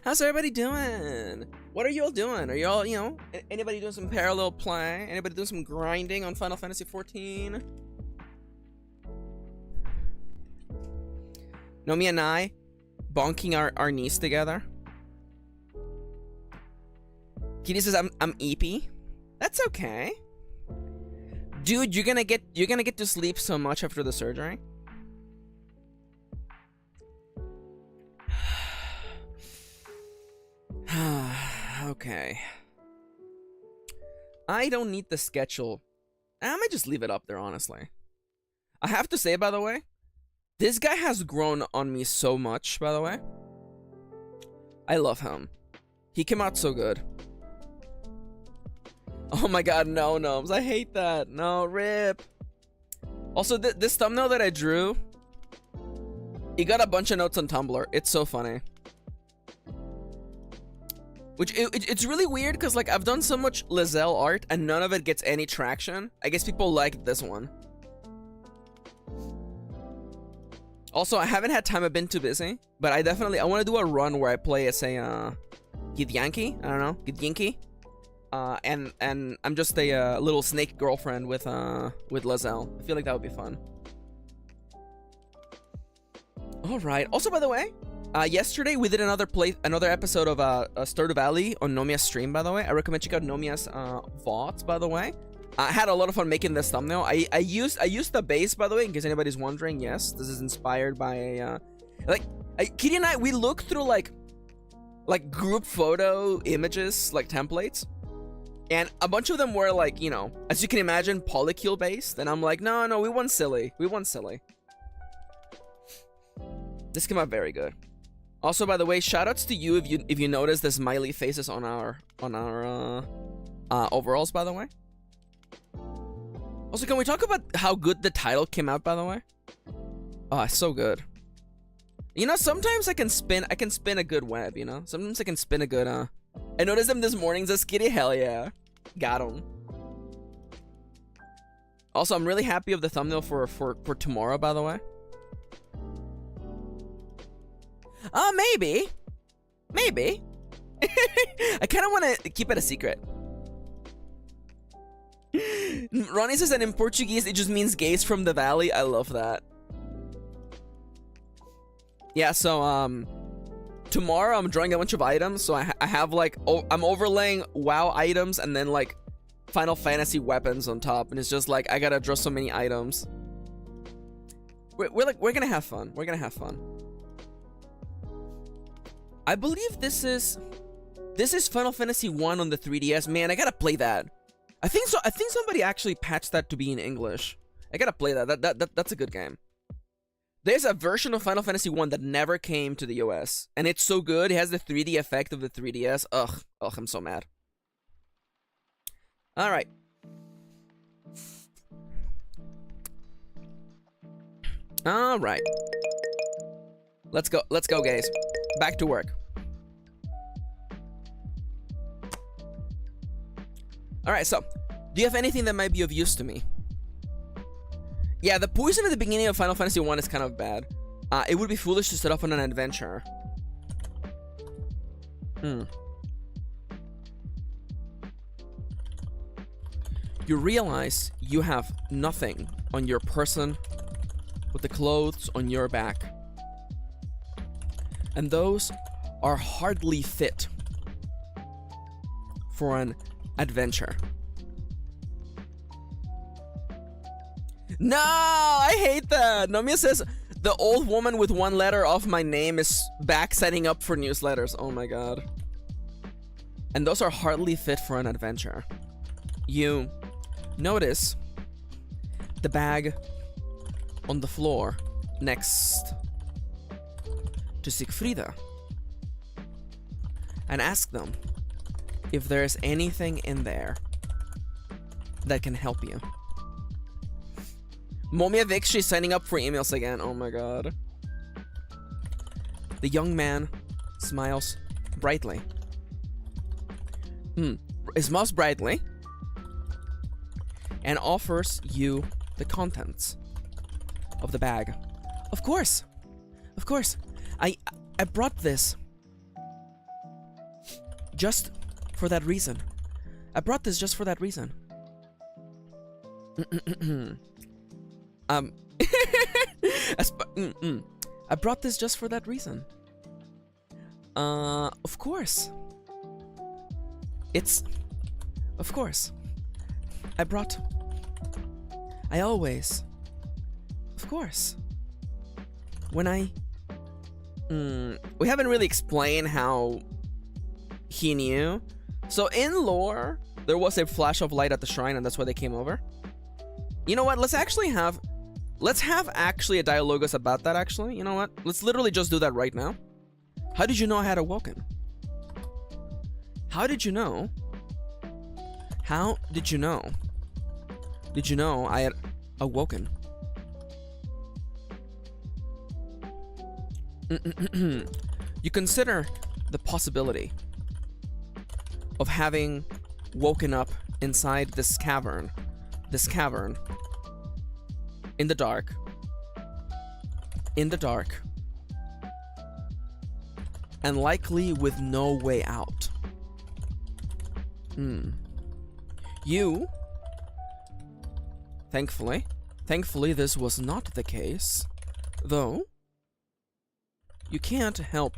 How's everybody doing? What are you all doing? Are you all, you know, anybody doing some parallel play? Anybody doing some grinding on Final Fantasy XIV? Nomi and I bonking our knees together. Kitty says I'm EP. That's okay. Dude, you're gonna get to sleep so much after the surgery. Okay. I don't need the schedule. I might just leave it up there, honestly. I have to say, by the way, this guy has grown on me so much, by the way. I love him. He came out so good. Oh my god, no, Gnomes. I hate that. No, rip. Also, this thumbnail that I drew, he got a bunch of notes on Tumblr. It's so funny. Which, it's really weird, because, like, I've done so much Lizelle art, and none of it gets any traction. I guess people like this one. Also, I haven't had time. I've been too busy. But I want to do a run where I play as a, Gidyanki? I don't know. Gidyanki? And I'm just a little snake girlfriend with Lizelle. I feel like that would be fun. Alright. Also, by the way, yesterday we did another episode of Stardew Valley on Nomiya's stream, by the way. I recommend check out Nomiya's VODs, by the way. I had a lot of fun making this thumbnail. I used the base, by the way, in case anybody's wondering. Yes, this is inspired by a Kitty and I, we looked through like group photo images, like templates. And a bunch of them were like, you know, as you can imagine, polycule based. And I'm like, no, we went silly. This came out very good. Also, by the way, shoutouts to you if you notice the smiley faces on our overalls, by the way. Also, can we talk about how good the title came out, by the way? Oh, it's so good. You know, sometimes I can spin a good web, you know? Sometimes I can spin a good, I noticed him this morning, says Kitty, hell yeah. Got him. Also, I'm really happy of the thumbnail for tomorrow, by the way. Maybe. I kind of want to keep it a secret. Ronnie says that in Portuguese, it just means gays from the valley. I love that. Yeah, so, tomorrow I'm drawing a bunch of items, so I have like I'm overlaying WoW items and then like Final Fantasy weapons on top, and it's just like I gotta draw so many items. We're gonna have fun. We're gonna have fun. I believe this is Final Fantasy 1 on the 3DS. Man, I gotta play that. I think so. I think somebody actually patched that to be in English. I gotta play that. That's a good game. There's a version of Final Fantasy 1 that never came to the US, and it's so good. It has the 3D effect of the 3DS. Ugh, I'm so mad. All right. All right. Let's go, guys. Back to work. All right. So, do you have anything that might be of use to me? Yeah, the poison at the beginning of Final Fantasy 1 is kind of bad. It would be foolish to set off on an adventure. You realize you have nothing on your person but the clothes on your back. And those are hardly fit for an adventure. No, I hate that. Nomiya says the old woman with one letter off my name is back setting up for newsletters. Oh my god. And those are hardly fit for an adventure. You notice the bag on the floor next to Sigfrida and ask them if there's anything in there that can help you. Momia Vic, she's signing up for emails again. Oh my god. The young man smiles brightly. He smiles brightly and offers you the contents of the bag. Of course. Of course. I brought this just for that reason. I brought this just for that reason. I brought this just for that reason. Of course. Of course. I always. Of course. When we haven't really explained how he knew. So in lore, there was a flash of light at the shrine, and that's why they came over. You know what? Let's have actually a dialogus about that, actually. You know what? Let's literally just do that right now. How did you know I had awoken? How did you know? How did you know? Did you know I had awoken? You consider the possibility of having woken up inside this cavern in the dark, and likely with no way out. You, thankfully this was not the case, though you can't help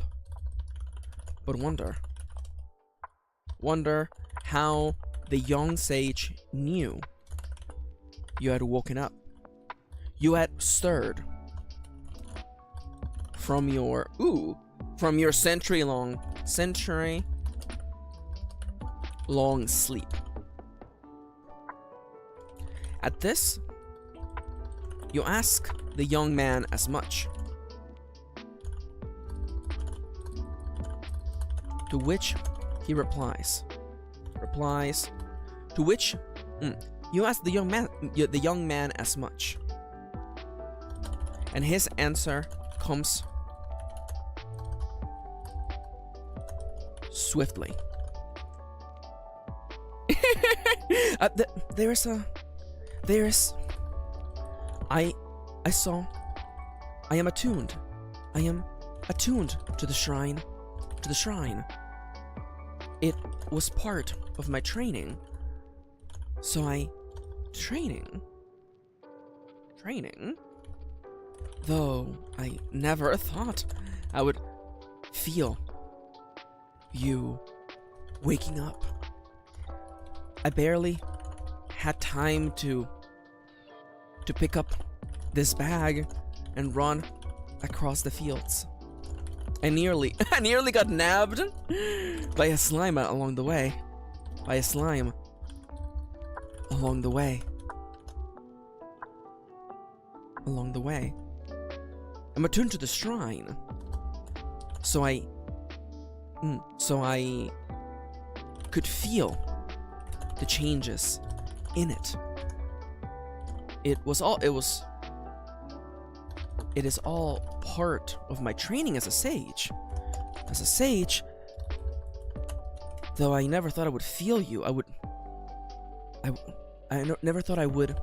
but wonder how the young sage knew you had woken up. You had stirred from your century-long sleep. At this, you ask the young man as much, to which he replies. To which you ask the young man as much, and his answer comes swiftly. I am attuned to the shrine. It was part of my training. So training? Though I never thought I would feel you waking up. I barely had time to pick up this bag and run across the fields. I nearly got nabbed by a slime along the way. I'm attuned to the shrine, so I could feel the changes in it. It is all part of my training as a sage. Though I never thought I would feel you. Never thought I would.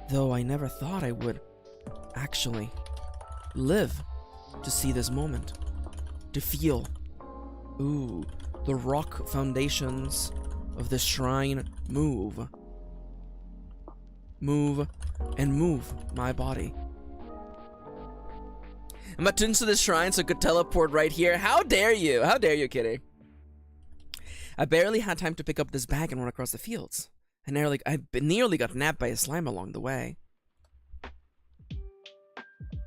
Though I never thought I would actually live to see this moment, to feel, the rock foundations of this shrine move my body. I'm attuned to this shrine so I could teleport right here. How dare you? How dare you, Kitty? I barely had time to pick up this bag and run across the fields. I nearly got nabbed by a slime along the way.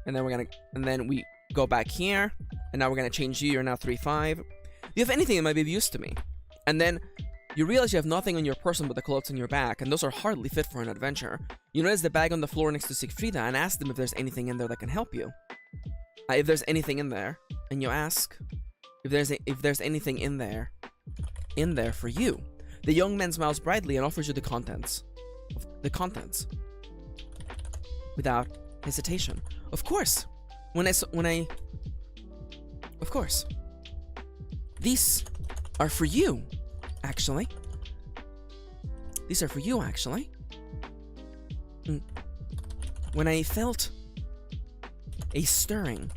And then we go back here, and now we're gonna change you. You're now 3-5. Do you have anything that might be of use to me? And then You realize you have nothing on your person but the clothes on your back, and those are hardly fit for an adventure. You notice the bag on the floor next to Siegfrieda and ask them if there's anything in there that can help you. If there's anything in there, and you ask if there's anything in there for you. The young man smiles brightly and offers you the contents. Without hesitation. Of course. Of course. These are for you, actually. These are for you, actually. When I felt a stirring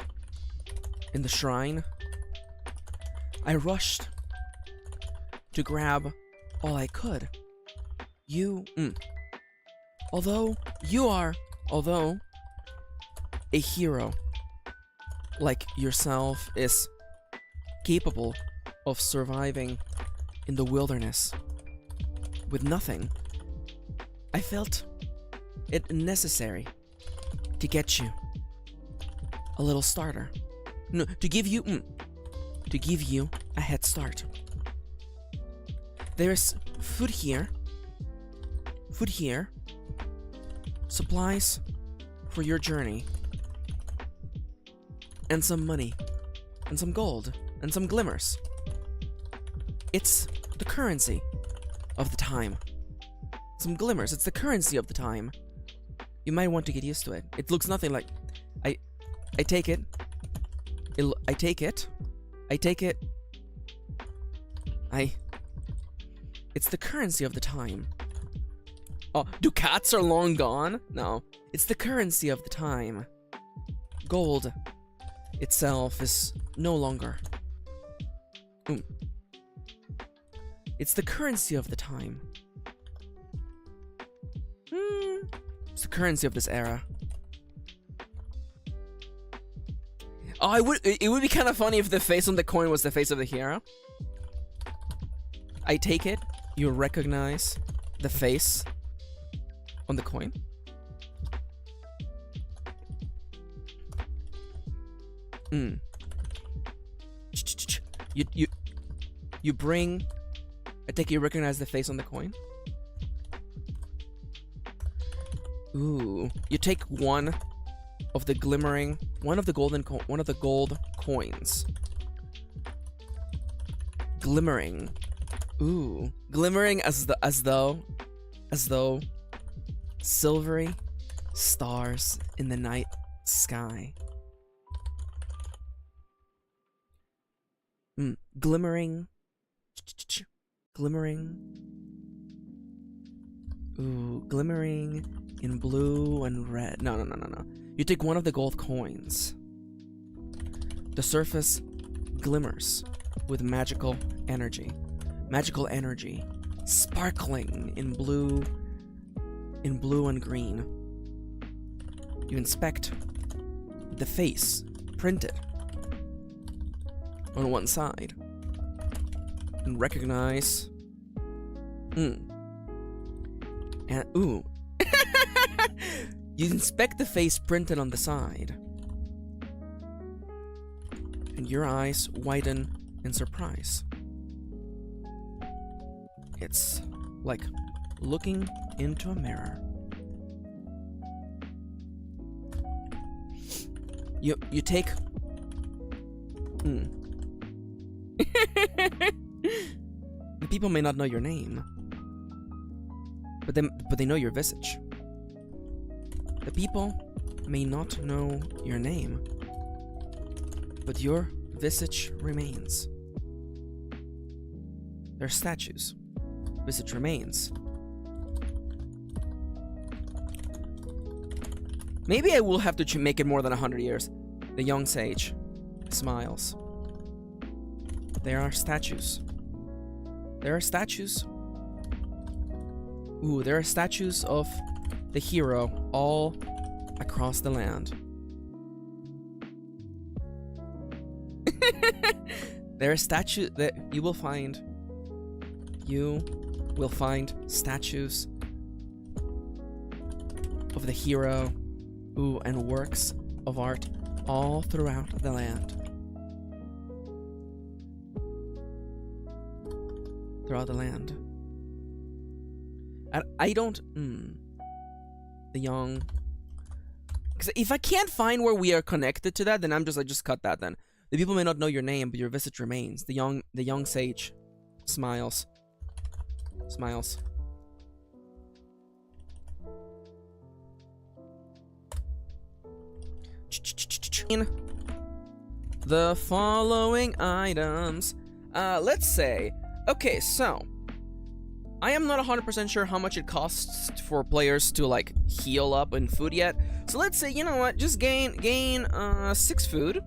in the shrine, I rushed to grab all I could. Although a hero like yourself is capable of surviving in the wilderness with nothing, I felt it necessary to get you a little starter. No, to give you a head start. There's food here, supplies for your journey, and some money, and some gold, and some glimmers. It's the currency of the time. Some glimmers, it's the currency of the time. You might want to get used to it. It looks nothing like... I take it. It's the currency of the time. Oh, ducats are long gone? No. It's the currency of the time. Gold itself is no longer. It's the currency of the time. It's the currency of this era. Oh, it would be kind of funny if the face on the coin was the face of the hero. I take it you recognize the face on the coin. You bring... I think you recognize the face on the coin. Ooh. You take one of the gold coins. Glimmering. Ooh. Glimmering as though silvery stars in the night sky. Glimmering. Glimmering. Ooh, glimmering in blue and red. No. You take one of the gold coins. The surface glimmers with magical energy. Magical energy. Sparkling in blue and green. You inspect the face printed on one side and recognize and ooh you inspect the face printed on the side and your eyes widen in surprise. It's like looking into a mirror. You take The people may not know your name, but they know your visage. The people may not know your name, but your visage remains. They're statues. Visage remains. Maybe I will have to make it more than 100 years. The young sage smiles. There are statues. There are statues. Ooh, there are statues of the hero all across the land. There are statues that you will find. You will find statues of the hero, ooh, and works of art all throughout the land. Throughout the land. I don't... The young... Because if I can't find where we are connected to that, then I'm just like, just cut that then. The people may not know your name, but your visage remains. The young sage smiles. Smiles. The following items. Let's say, okay, so I am not 100% sure how much it costs for players to like heal up in food yet. So let's say, you know what, just gain 6 food.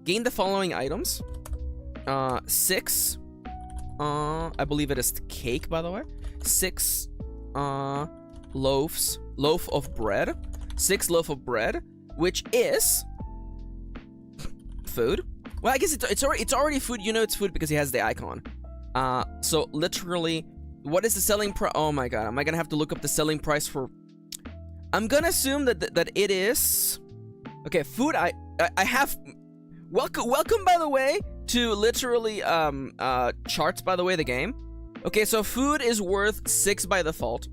Gain the following items. 6 I believe it is cake, by the way. 6 loaf of bread. 6 loaf of bread, which is food. Well, I guess it's already food. You know it's food because he has the icon. So literally, what is the selling price? Oh my god, am I gonna have to look up the selling price for? I'm gonna assume that it is. Okay, food. I have. Welcome by the way to literally charts, by the way, the game. Okay, so food is worth 6 by default.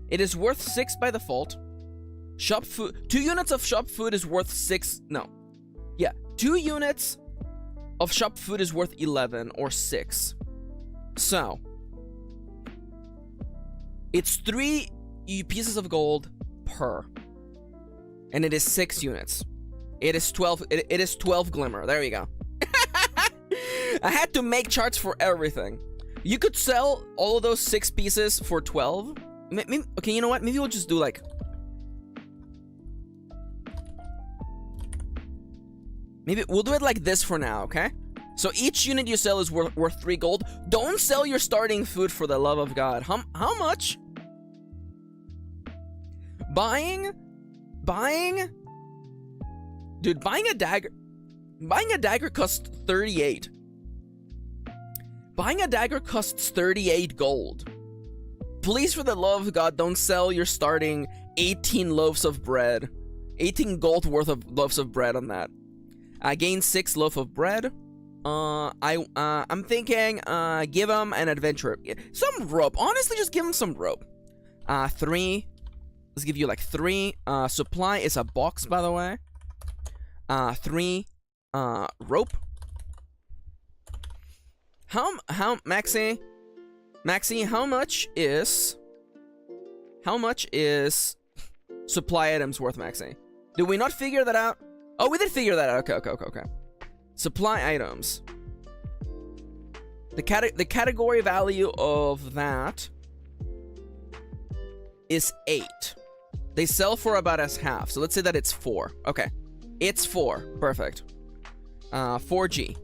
It is worth 6 by default. Shop food, 2 units of shop food is worth 6. No, yeah, 2 units of shop food is worth 11 or 6. So it's 3 pieces of gold per, and it is 6 units. It is 12. It is 12 glimmer. There you go. I had to make charts for everything. You could sell all of those 6 pieces for 12. Okay, you know what? Maybe we'll just do like. Maybe we'll do it like this for now, okay? So each unit you sell is worth 3 gold. Don't sell your starting food, for the love of God. How much? Buying? Dude, buying a dagger costs 38. Buying a dagger costs 38 gold. Please, for the love of God, don't sell your starting 18 loaves of bread. 18 gold worth of loaves of bread on that. I gain 6 loaf of bread. I'm thinking, give him an adventure. Some rope. Honestly, just give him some rope. 3. Let's give you like 3. Supply is a box, by the way. 3. Rope. How Maxi, how much is supply items worth, Maxi? Did we not figure that out? Oh, we did figure that out. Okay. Supply items. The category value of that is 8. They sell for about as half. So let's say that it's 4. Okay. It's 4. Perfect. 4G.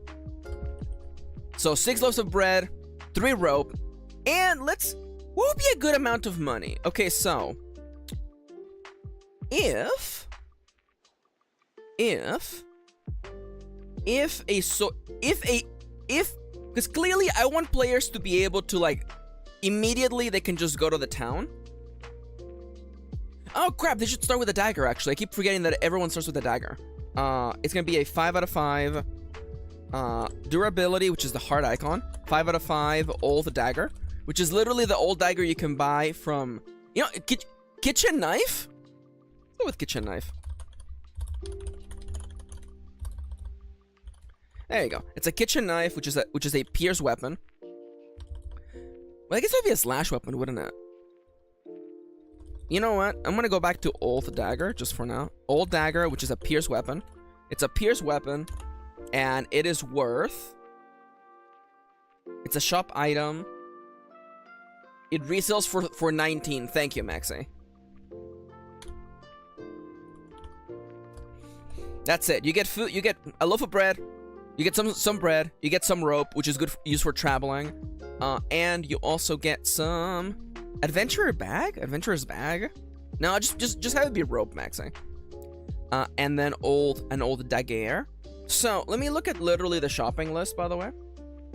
So 6 loaves of bread, 3 rope, and what would be a good amount of money? Okay, so if because clearly I want players to be able to like immediately they can just go to the town. Oh crap, they should start with a dagger. Actually, I keep forgetting that everyone starts with a dagger. It's gonna be a 5 out of 5 durability, which is the heart icon. 5 out of 5 old dagger, which is literally the old dagger you can buy from, you know, kitchen knife. Let's go with kitchen knife. There you go. It's a kitchen knife, which is a pierce weapon. Well, I guess it would be a slash weapon, wouldn't it? You know what? I'm gonna go back to old dagger just for now. Old dagger, which is a pierce weapon. It's a pierce weapon, and it is worth. It's a shop item. It resells for 19. Thank you, Maxi. That's it. You get food. You get a loaf of bread. You get some bread. You get some rope, which is good used for traveling. And you also get some adventurer's bag. No, just have it be rope, Maxi. And then an old dagger. So let me look at literally the shopping list, by the way.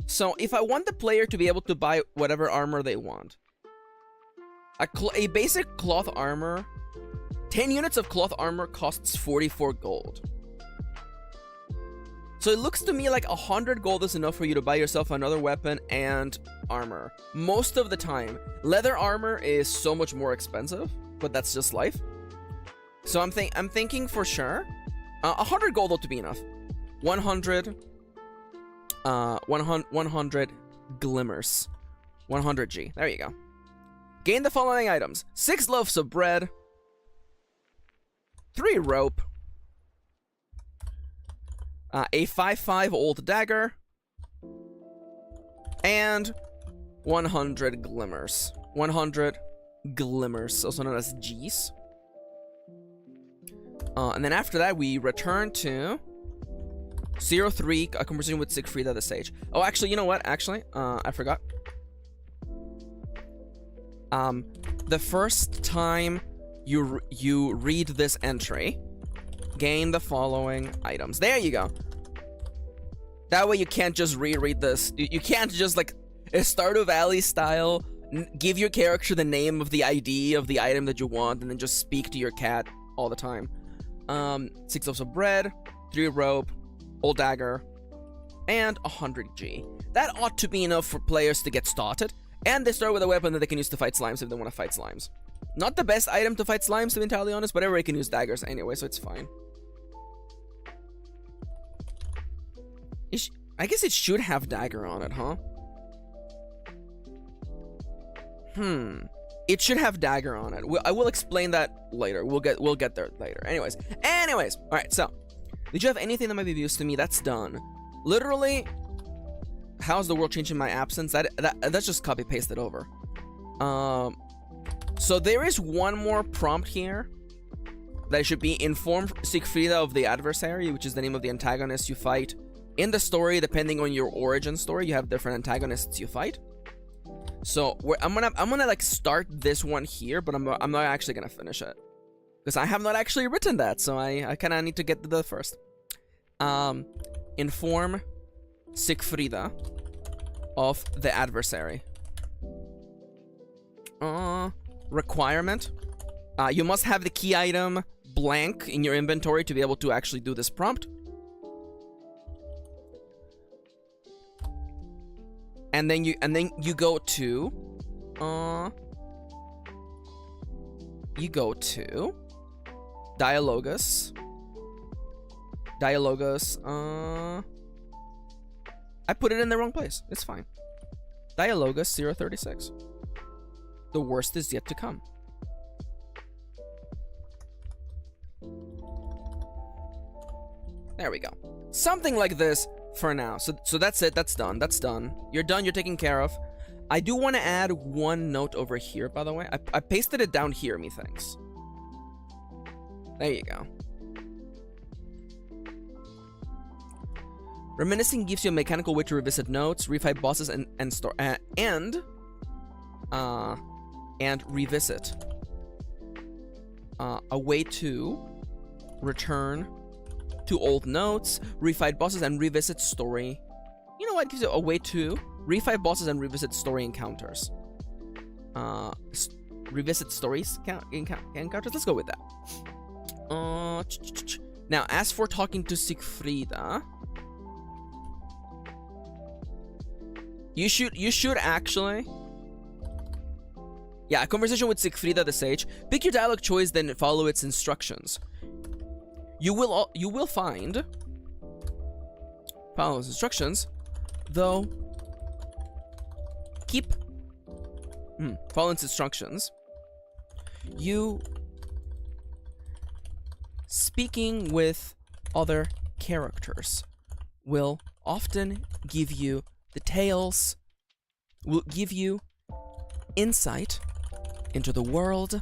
So if I want the player to be able to buy whatever armor they want, a basic cloth armor, 10 units of cloth armor costs 44 gold. So it looks to me like 100 gold is enough for you to buy yourself another weapon and armor. Most of the time. Leather armor is so much more expensive, but that's just life. So I'm thinking for sure. 100 gold ought to be enough. 100 glimmers. 100G. There you go. Gain the following items. 6 loaves of bread. 3 rope. A 5/5 old dagger. And 100 glimmers. 100 glimmers, also known as G's. And then after that, we return to 03, a conversation with Siegfrieda the Sage. Oh, actually, you know what? Actually, I forgot. The first time you read this entry, gain the following items. There you go. That way you can't just reread this. You can't just, like, a Stardew Valley style, give your character the name of the ID of the item that you want, and then just speak to your cat all the time. 6 loaves of bread, 3 rope, old dagger, and 100G. That ought to be enough for players to get started, and they start with a weapon that they can use to fight slimes if they want to fight slimes. Not the best item to fight slimes, to be entirely honest, but everybody can use daggers anyway, so it's fine. I guess it should have dagger on it, huh? It should have dagger on it. I will explain that later. We'll get there later. Anyways. All right. So, did you have anything that might be of use to me? That's done. Literally, how's the world changing my absence? That's just copy pasted over. So there is one more prompt here that should be inform Siegfrieda of the adversary, which is the name of the antagonist you fight in the story. Depending on your origin story, you have different antagonists you fight. So I'm gonna like start this one here, but I'm not actually gonna finish it because I have not actually written that, so I kind of need to get to the first. Inform Siegfrieda of the adversary. Requirement. You must have the key item blank in your inventory to be able to actually do this prompt. And then you go to Dialogus. I put it in the wrong place. It's fine. Dialogus 036. The worst is yet to come. There we go. Something like this for now. So that's it. That's done. That's done. You're done. You're taken care of. I do want to add one note over here, by the way. I pasted it down here, methinks. There you go. Reminiscing gives you a mechanical way to revisit notes, refight bosses, and revisit. A way to return to old notes, refight bosses, and revisit story. You know what? It gives you a way to refight bosses and revisit story encounters. Revisit stories encounters. Let's go with that. Now, as for talking to Siegfrieda, you should actually. Yeah, a conversation with Siegfrieda the Sage. Pick your dialogue choice, then follow its instructions. You will find. Follow its instructions, though. Keep. Follow its instructions. You. Speaking with other characters will often give you details. Will give you insight into the world,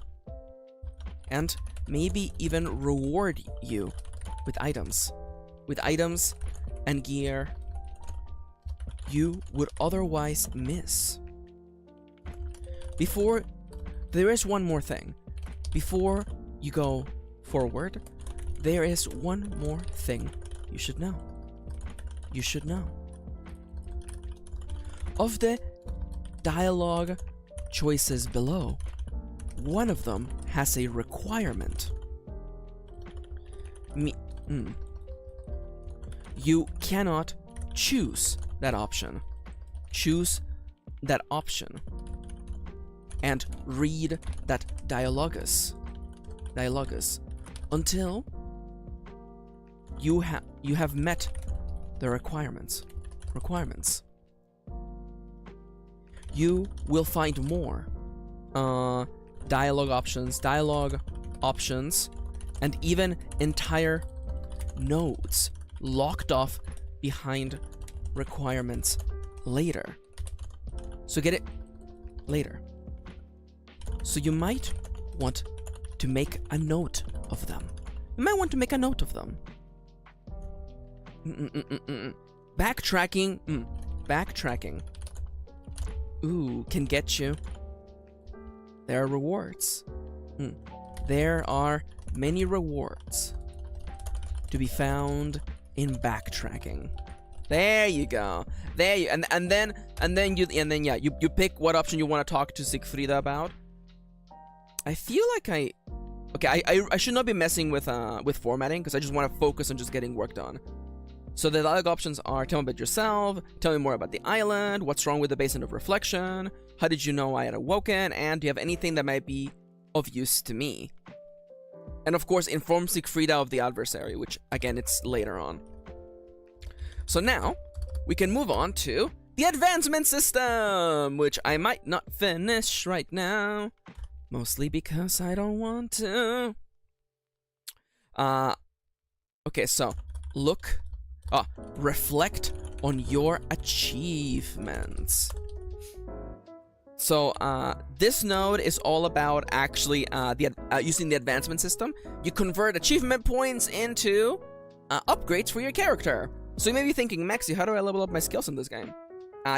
and maybe even reward you with items and gear you would otherwise miss. There is one more thing. Before you go forward, there is one more thing you should know. You should know. Of the dialogue choices below, one of them has a You cannot choose that option. Choose that option and read that dialogus until you have met the requirements. You will find more dialogue options, and even entire nodes locked off behind requirements later. So get it later. So you might want to make a note of them. Backtracking. Ooh, can get you. There are rewards. There are many rewards to be found in backtracking. There you go. And then you pick what option you want to talk to Siegfrieda about. I feel like I should not be messing with formatting, because I just want to focus on just getting work done. So the dialogue options are: tell me about yourself, tell me more about the island, what's wrong with the basin of reflection, how did you know I had awoken, and do you have anything that might be of use to me? And of course, inform Siegfrieda of the adversary, which again, it's later on. So now, we can move on to the advancement system, which I might not finish right now, mostly because I don't want to. Okay, so reflect on your achievements. So this node is all about actually using the advancement system. You convert achievement points into upgrades for your character. So you may be thinking, Maxi, how do I level up my skills in this game?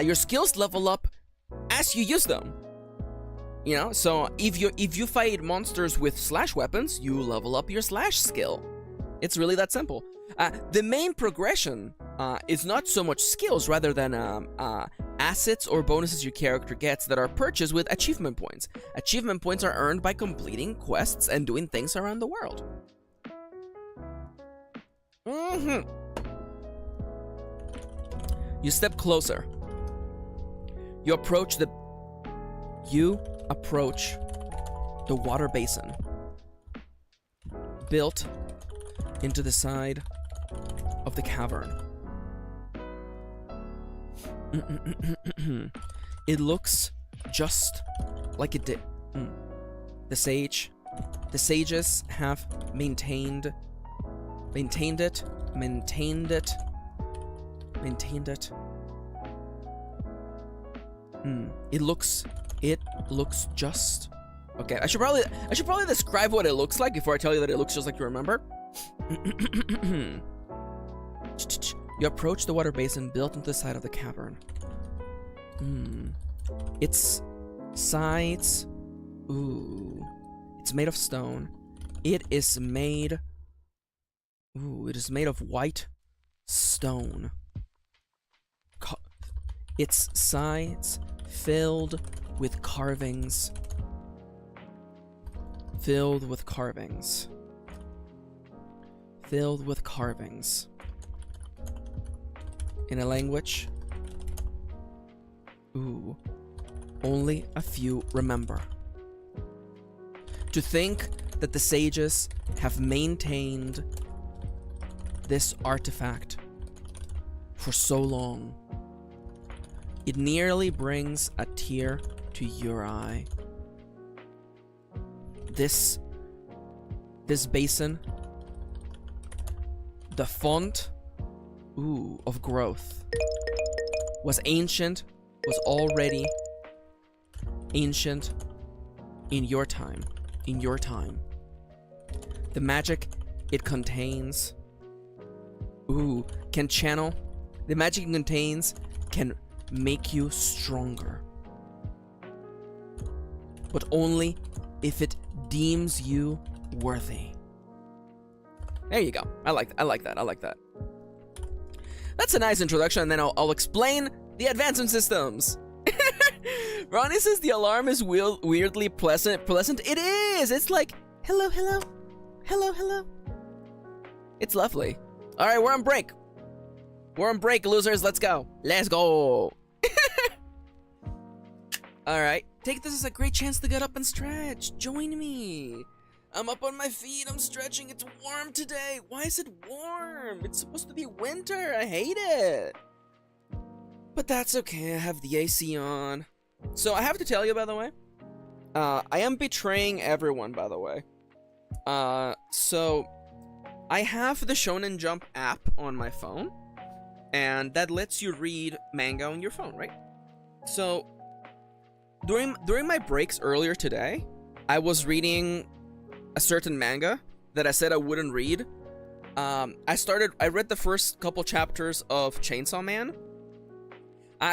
Your skills level up as you use them. You know, so if you fight monsters with slash weapons, you level up your slash skill. It's really that simple. The main progression is not so much skills, rather than assets or bonuses your character gets that are purchased with achievement points. Achievement points are earned by completing quests and doing things around the world. You step closer. You approach the water basin built into the side of the cavern. It looks just like it did. The sages have maintained it. It looks just okay. I should probably describe what it looks like before I tell you that it looks just like you remember. You approach the water basin built into the side of the cavern. Its sides, it's made of stone. It is made of white stone. Its sides filled with carvings. In a language only a few remember. To think that the sages have maintained this artifact for so long, it nearly brings a tear to your eye. This basin, the font of growth, was already ancient in your time. The magic it contains can channel. The magic it contains can make you stronger, but only if it deems you worthy. There you go. I like that. That's a nice introduction, and then I'll explain the advancement systems. Ronnie says the alarm is weirdly pleasant. It is. It's like hello. It's lovely. All right, we're on break. We're on break, losers. Let's go. Let's go. Alright. Take this as a great chance to get up and stretch. Join me. I'm up on my feet. I'm stretching. It's warm today. Why is it warm? It's supposed to be winter. I hate it. But that's okay. I have the AC on. So I have to tell you, by the way, I am betraying everyone, by the way. So I have the Shonen Jump app on my phone, and that lets you read manga on your phone, right? So during my breaks earlier today, I was reading a certain manga that I said I wouldn't read. I read the first couple chapters of Chainsaw Man.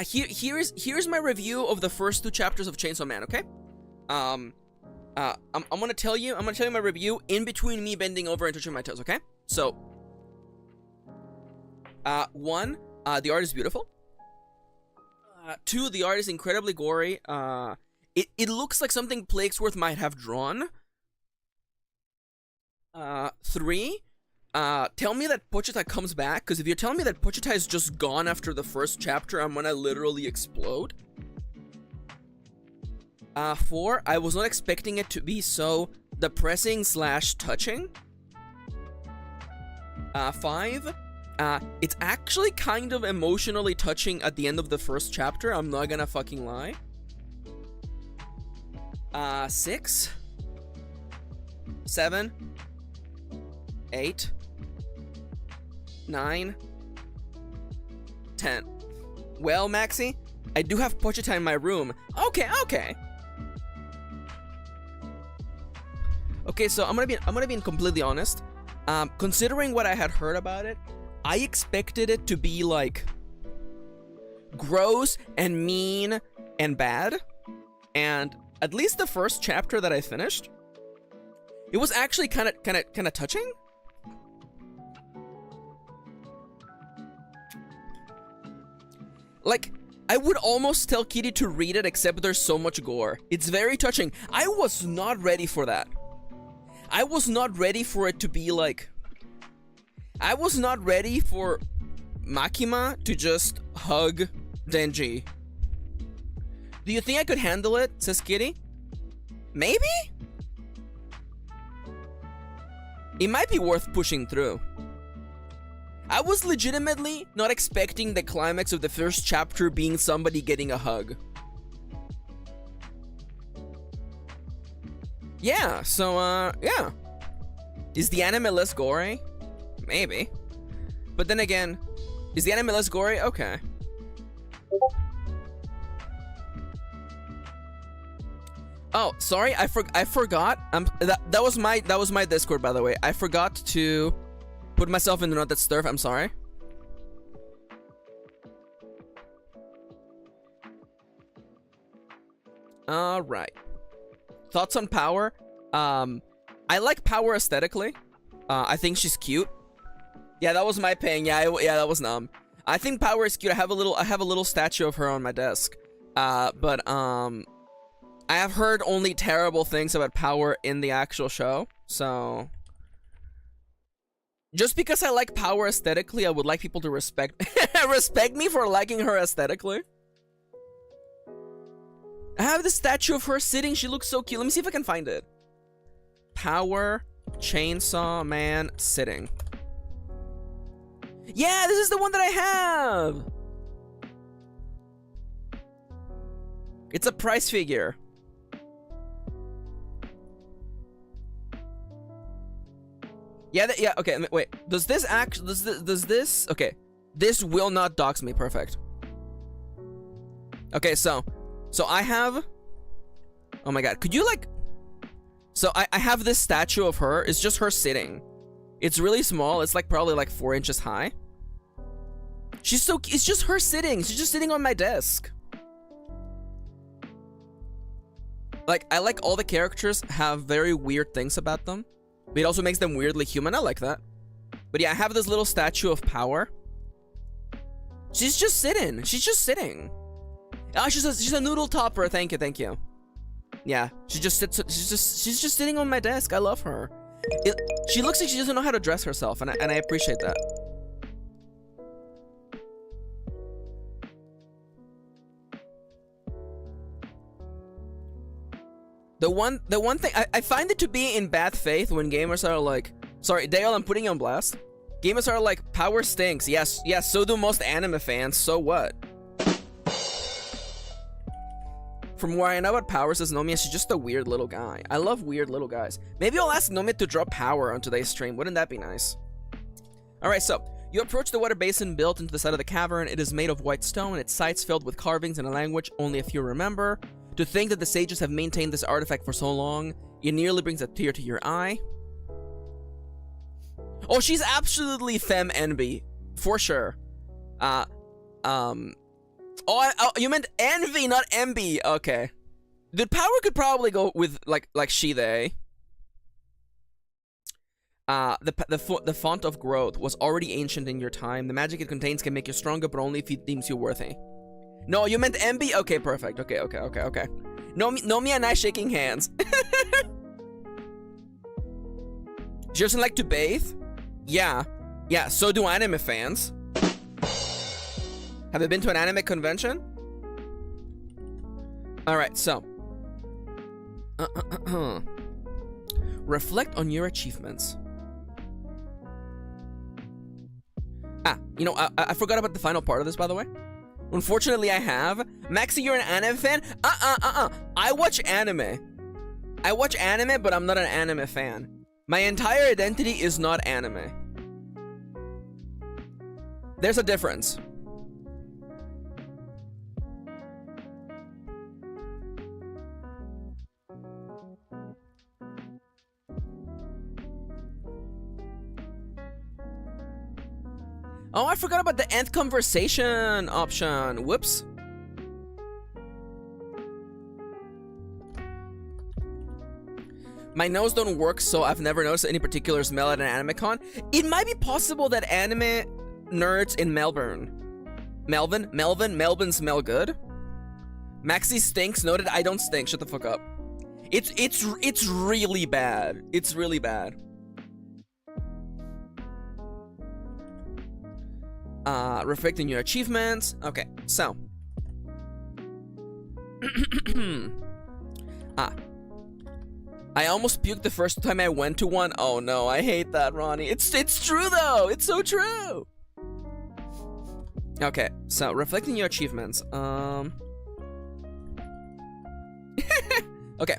Here's my review of the first 2 chapters of Chainsaw Man, okay? I'm gonna tell you my review in between me bending over and touching my toes, okay? So, 1, the art is beautiful. 2, the art is incredibly gory. It looks like something Plaguesworth might have drawn. 3, tell me that Pochita comes back, because if you're telling me that Pochita is just gone after the first chapter, I'm gonna literally explode. 4, I was not expecting it to be so depressing / touching. 5, it's actually kind of emotionally touching at the end of the first chapter, I'm not gonna fucking lie. 6, 7, 8, 9, 10. Well, Maxi, I do have Pochita in my room. Okay. Okay, so I'm gonna be completely honest. Considering what I had heard about it, I expected it to be like gross and mean and bad. And at least the first chapter that I finished, it was actually kind of touching. Like, I would almost tell Kitty to read it, except there's so much gore. It's very touching. I was not ready for that. I was not ready for it to be like... I was not ready for Makima to just hug Denji. Do you think I could handle it? Says Kitty. Maybe? It might be worth pushing through. I was legitimately not expecting the climax of the first chapter being somebody getting a hug. Yeah, so, yeah. Is the anime less gory? Maybe. But then again, is the anime less gory? Okay. Oh, sorry, I forgot. That was my Discord, by the way. I forgot to put myself in the Not That Sturf. I'm sorry. All right. Thoughts on Power? I like Power aesthetically. I think she's cute. Yeah, that was my ping. Yeah, that was numb. I think Power is cute. I have a little statue of her on my desk. But I have heard only terrible things about Power in the actual show. So just because I like Power aesthetically, I would like people to respect me for liking her aesthetically. I have the statue of her sitting. She looks so cute. Let me see if I can find it. Power Chainsaw Man sitting. Yeah, this is the one that I have. It's a price figure. Yeah, yeah. Okay, wait. Does this actually? Does this? Okay, this will not dox me. Perfect. Okay, so I have. Oh my god, could you like? So I have this statue of her. It's just her sitting. It's really small. It's like probably like 4 inches high. It's just her sitting. She's just sitting on my desk. Like, I like all the characters have very weird things about them. But it also makes them weirdly human. I like that. But yeah, I have this little statue of Power. She's just sitting. She's just sitting. Ah, she's a noodle topper. Thank you. Yeah, she just sits. She's just sitting on my desk. I love her. She looks like she doesn't know how to dress herself, and I appreciate that. The one thing I find it to be in bad faith when gamers are like, sorry, Dale, I'm putting you on blast. Gamers are like, power stinks. Yes, so do most anime fans. So what? From what I know about Power, says Nomiya, she's just a weird little guy. I love weird little guys. Maybe I'll ask Nomiya to drop Power on today's stream. Wouldn't that be nice? Alright, so you approach the water basin built into the side of the cavern. It is made of white stone, its sides filled with carvings in a language only a few remember. To think that the sages have maintained this artifact for so long, it nearly brings a tear to your eye. Oh, she's absolutely femme envy, for sure. Oh, you meant envy, not envy. Okay. The Power could probably go with like she they. The font of growth was already ancient in your time. The magic it contains can make you stronger, but only if it deems you worthy. No, you meant envy? Okay, perfect. Okay. Nomiya and I shaking hands. She doesn't like to bathe? Yeah, so do anime fans. Have you been to an anime convention? Alright, so. Reflect on your achievements. You know, I forgot about the final part of this, by the way. Unfortunately, I have. Maxi, you're an anime fan? I watch anime. I watch anime, but I'm not an anime fan. My entire identity is not anime. There's a difference. Oh, I forgot about the end conversation option. Whoops. My nose don't work, so I've never noticed any particular smell at an anime con. It might be possible that anime nerds in Melbourne smell good. Maxi stinks. Noted. I don't stink. Shut the fuck up. It's really bad. It's really bad. Reflecting your achievements. Okay, so. I almost puked the first time I went to one. Oh no, I hate that, Ronnie. It's true though. It's so true. Okay, so reflecting your achievements. Okay.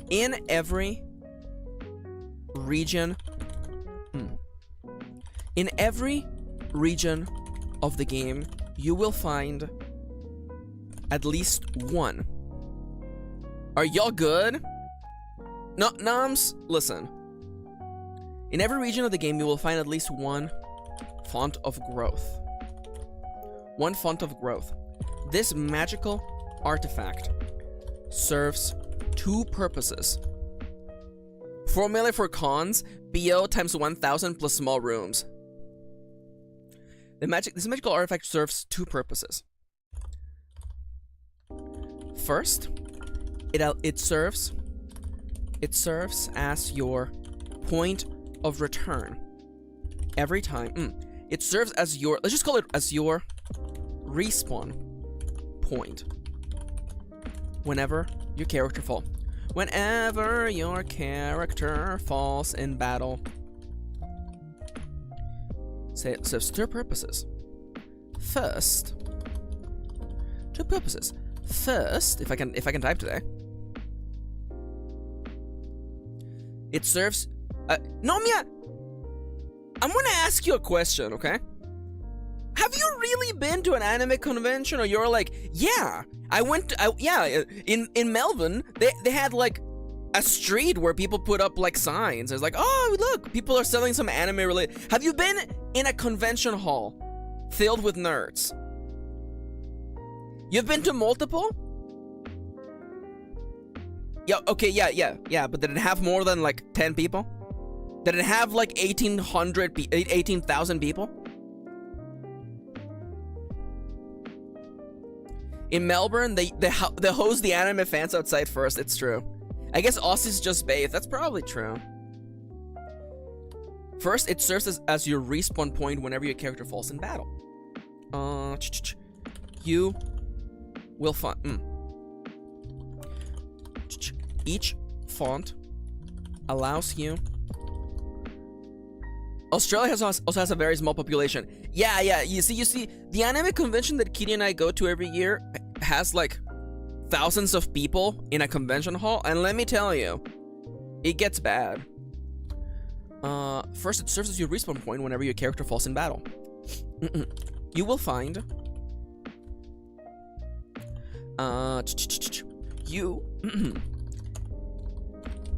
In every region. In every region of the game, you will find at least one. Are y'all good? No, Noms, listen. In every region of the game, you will find at least one font of growth. One font of growth. This magical artifact serves two purposes. Formula for cons, BO times 1000 plus small rooms. This magical artifact serves two purposes. First, it serves as your point of return every time. It serves as your, let's just call it as your respawn point whenever your character falls. Whenever your character falls in battle. So two purposes. First, two purposes. First, if I can type today. It serves. Nomiya, I'm gonna ask you a question, okay? Have you really been to an anime convention, or you're like, yeah, I went. Yeah, in Melbourne, they had like a street where people put up like signs. It's like, oh look, people are selling some anime related. Have you been in a convention hall filled with nerds? You've been to multiple? Yeah, okay, yeah, but did it have more than like 10 people? Did it have like 18,000 people? In Melbourne, they host the anime fans outside first, it's true. I guess Aussies just bathe, that's probably true. First, it serves as your respawn point whenever your character falls in battle. You will find... Each font allows you. Australia also has a very small population. Yeah. You see, the anime convention that Kitty and I go to every year has like thousands of people in a convention hall, and let me tell you, it gets bad. First, it serves as your respawn point whenever your character falls in battle. You will find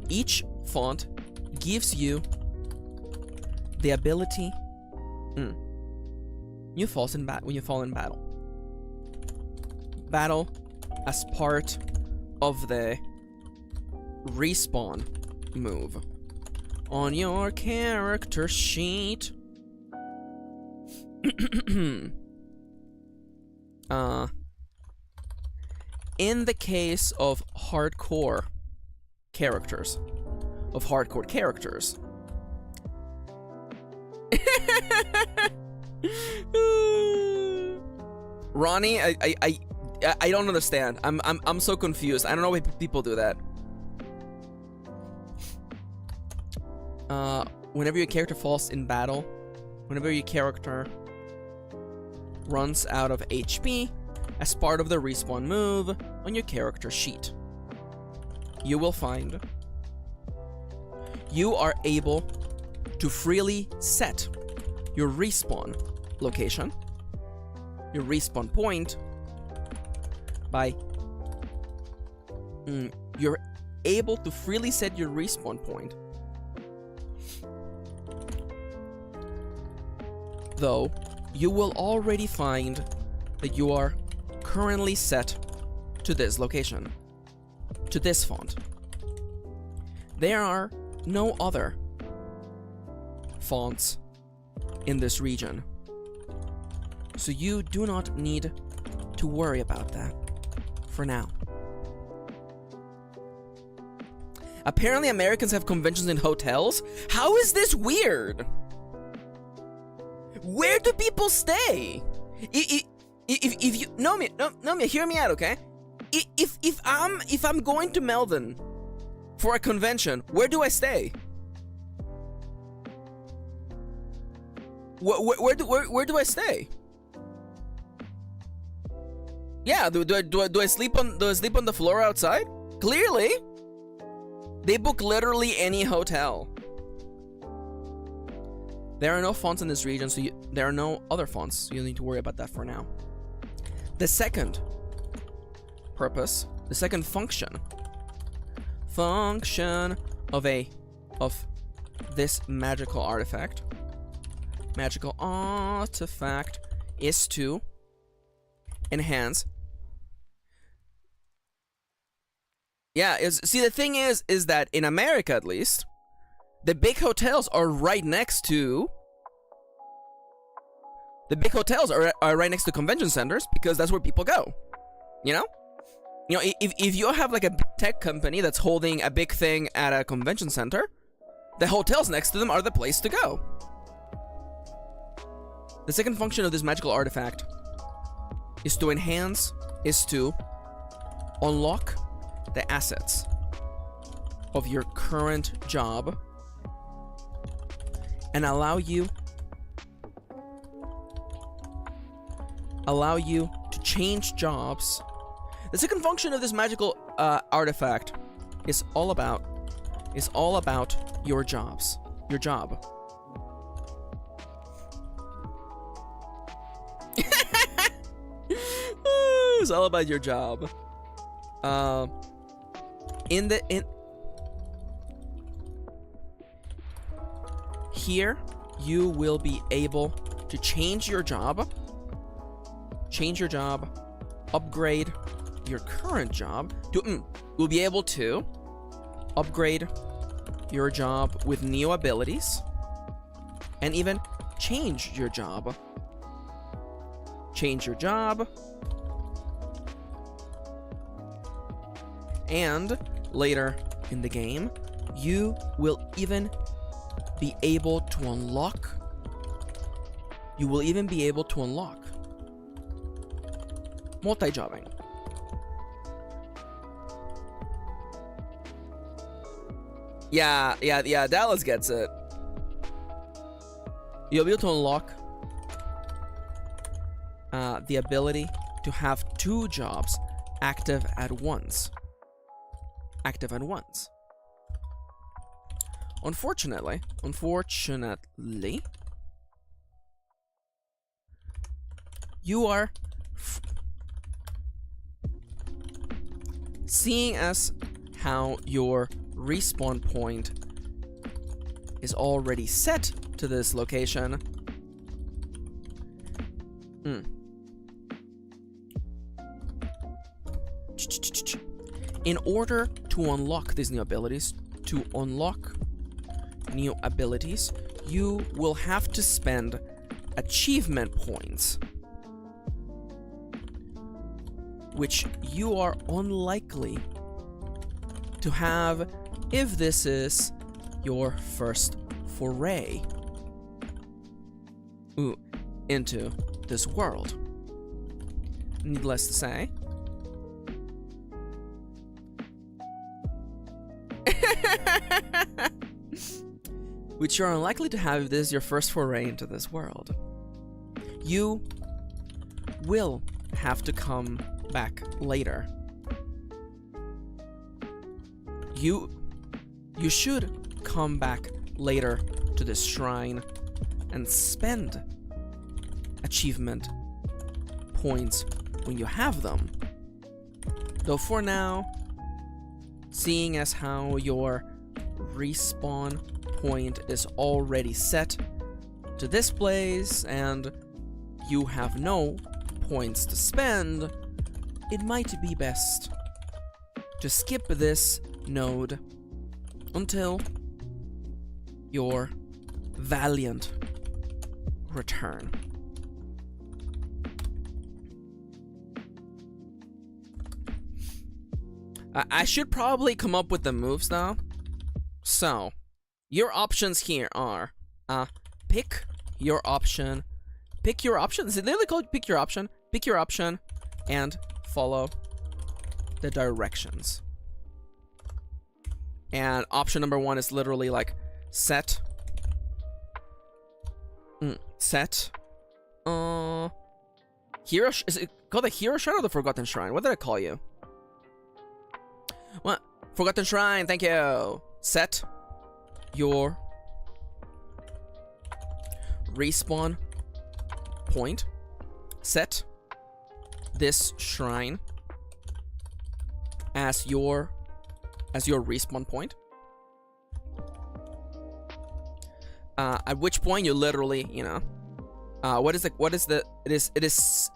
each font gives you the ability when you fall in battle. Battle as part of the respawn move on your character sheet. In the case of hardcore characters, Ronnie, I don't understand. I'm so confused. I don't know why people do that. Whenever your character falls in battle, whenever your character runs out of HP as part of the respawn move on your character sheet, you will find you are able to freely set your respawn location, your respawn point, by you're able to freely set your respawn point, though you will already find that you are currently set to this location, to this font. There are no other fonts in this region, so you do not need to worry about that for now. Apparently Americans have conventions in hotels? How is this weird? Where do people stay? If you Nomia, hear me out, okay? If I'm going to Melbourne for a convention, where do I stay? Where do I stay? Yeah, do I sleep on the floor outside? Clearly, they book literally any hotel. There are no fonts in this region, so there are no other fonts, so you don't need to worry about that for now. The second purpose, the second function of this magical artifact is to enhance. Yeah, see, the thing is that in America, at least, the big hotels are right next to right next to convention centers, because that's where people go. You know, if you have like a tech company that's holding a big thing at a convention center, the hotels next to them are the place to go. The second function of this magical artifact is to unlock the assets of your current job and allow you to change jobs. The second function of this magical artifact is all about your jobs. Your job. It's all about your job. Here, you will be able to change your job, upgrade your current job. You'll be able to upgrade your job with new abilities, and even change your job. And later in the game, you will even be able to unlock. Multi-jobbing. Yeah, Dallas gets it. You'll be able to unlock the ability to have 2 jobs active at once. Unfortunately, you are seeing as how your respawn point is already set to this location. In order to unlock these new abilities, you will have to spend achievement points, which you are unlikely to have if this is your first foray into this world. Needless to say, which you're unlikely to have if this is your first foray into this world. You will have to come back later. You should come back later to this shrine and spend achievement points when you have them. Though for now, seeing as how your respawn point is already set to this place and you have no points to spend, it might be best to skip this node until your valiant return. I should probably come up with the moves now. So, your options here are pick your option. Is it literally called pick your option? Pick your option and follow the directions. And option number 1 is literally like set. Hero. Is it called the Hero Shrine or the Forgotten Shrine? What did I call you? What? Forgotten Shrine. Thank you. Set your respawn point. Set this shrine as your respawn point. At which point you literally, it is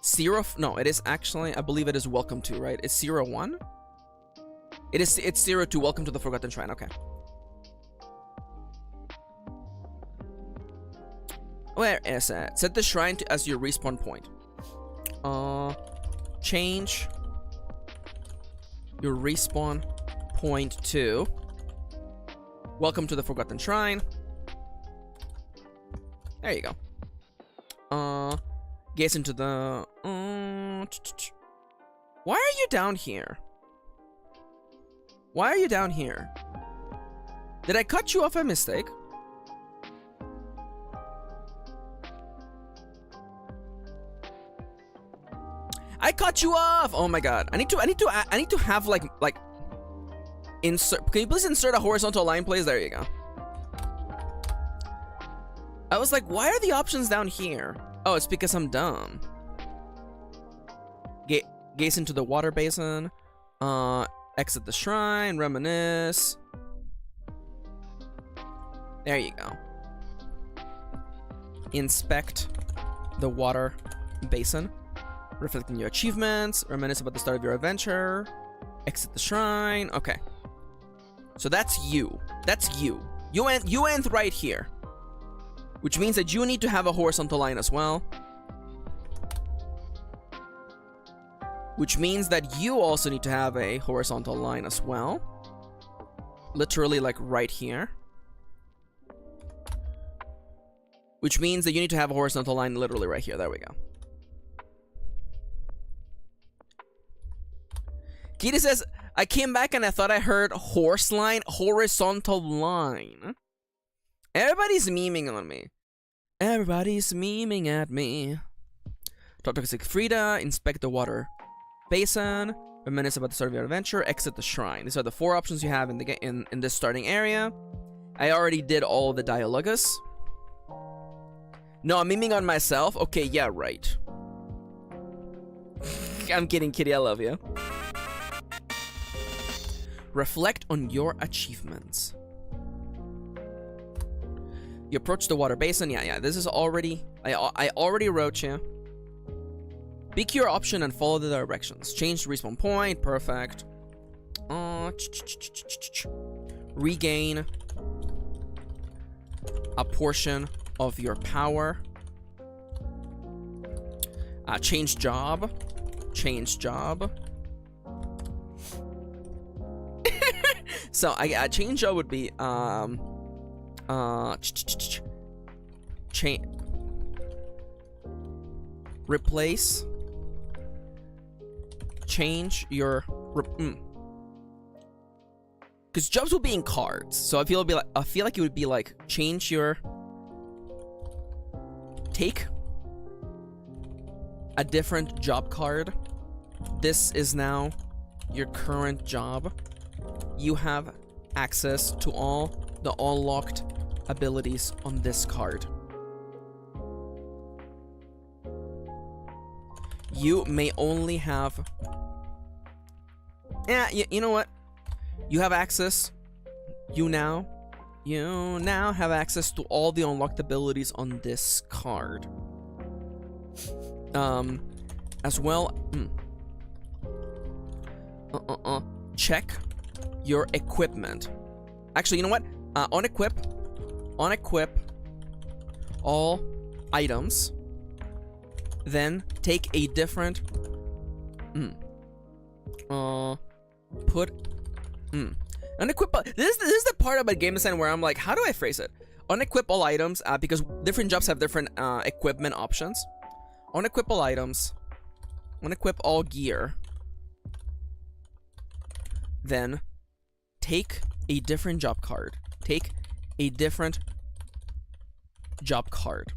0. No, it is actually, I believe it is welcome to, right? It's 0-1. It's 0-2. Welcome to the Forgotten Shrine. Okay. Where is it? Set the shrine as your respawn point. Change your respawn point to welcome to the Forgotten Shrine. There you go. Gaze into the. Why are you down here? Why are you down here? Did I cut you off by mistake? I cut you off. Oh my god. I need to have like insert. Can you please insert a horizontal line, please? There you go. I was like, why are the options down here? Oh, it's because I'm dumb. Gaze into the water basin. Exit the shrine. Reminisce. There you go. Inspect the water basin. Reflect on your achievements. Reminisce about the start of your adventure. Exit the shrine. Okay. So that's you. That's you. You end right here. Which means that you need to have a horizontal line as well. Which means that you also need to have a horizontal line as well. Literally like right here. Which means that you need to have a horizontal line literally right here. There we go. Kitty says, I came back and I thought I heard horse line, horizontal line. Everybody's memeing on me. Everybody's memeing at me. Talk to Frida, inspect the water basin, reminisce about the start of your adventure, exit the shrine. These are the 4 options you have in the in this starting area. I already did all of the dialogus. No, I'm memeing on myself? Okay, yeah, right. I'm kidding, kitty, I love you. Reflect on your achievements. You approach the water basin. Yeah, this is already... I already wrote you. Pick your option and follow the directions. Change the respawn point. Perfect. Regain a portion of your power. Change job. Change job. So I change job would be replace, change your because jobs will be in cards, so I feel like it would be like change your, take a different job card. This is now your current job. You have access to all the unlocked abilities on this card. You may only have... Yeah, you know what? You have access. You now have access to all the unlocked abilities on this card. As well... Check your equipment. Actually, you know what? Unequip all items. Then take a different unequip. This is the part about game design where I'm like, how do I phrase it? Unequip all items, because different jobs have different equipment options. Unequip all items. Unequip all gear. Then take a different job card. Take a different job card.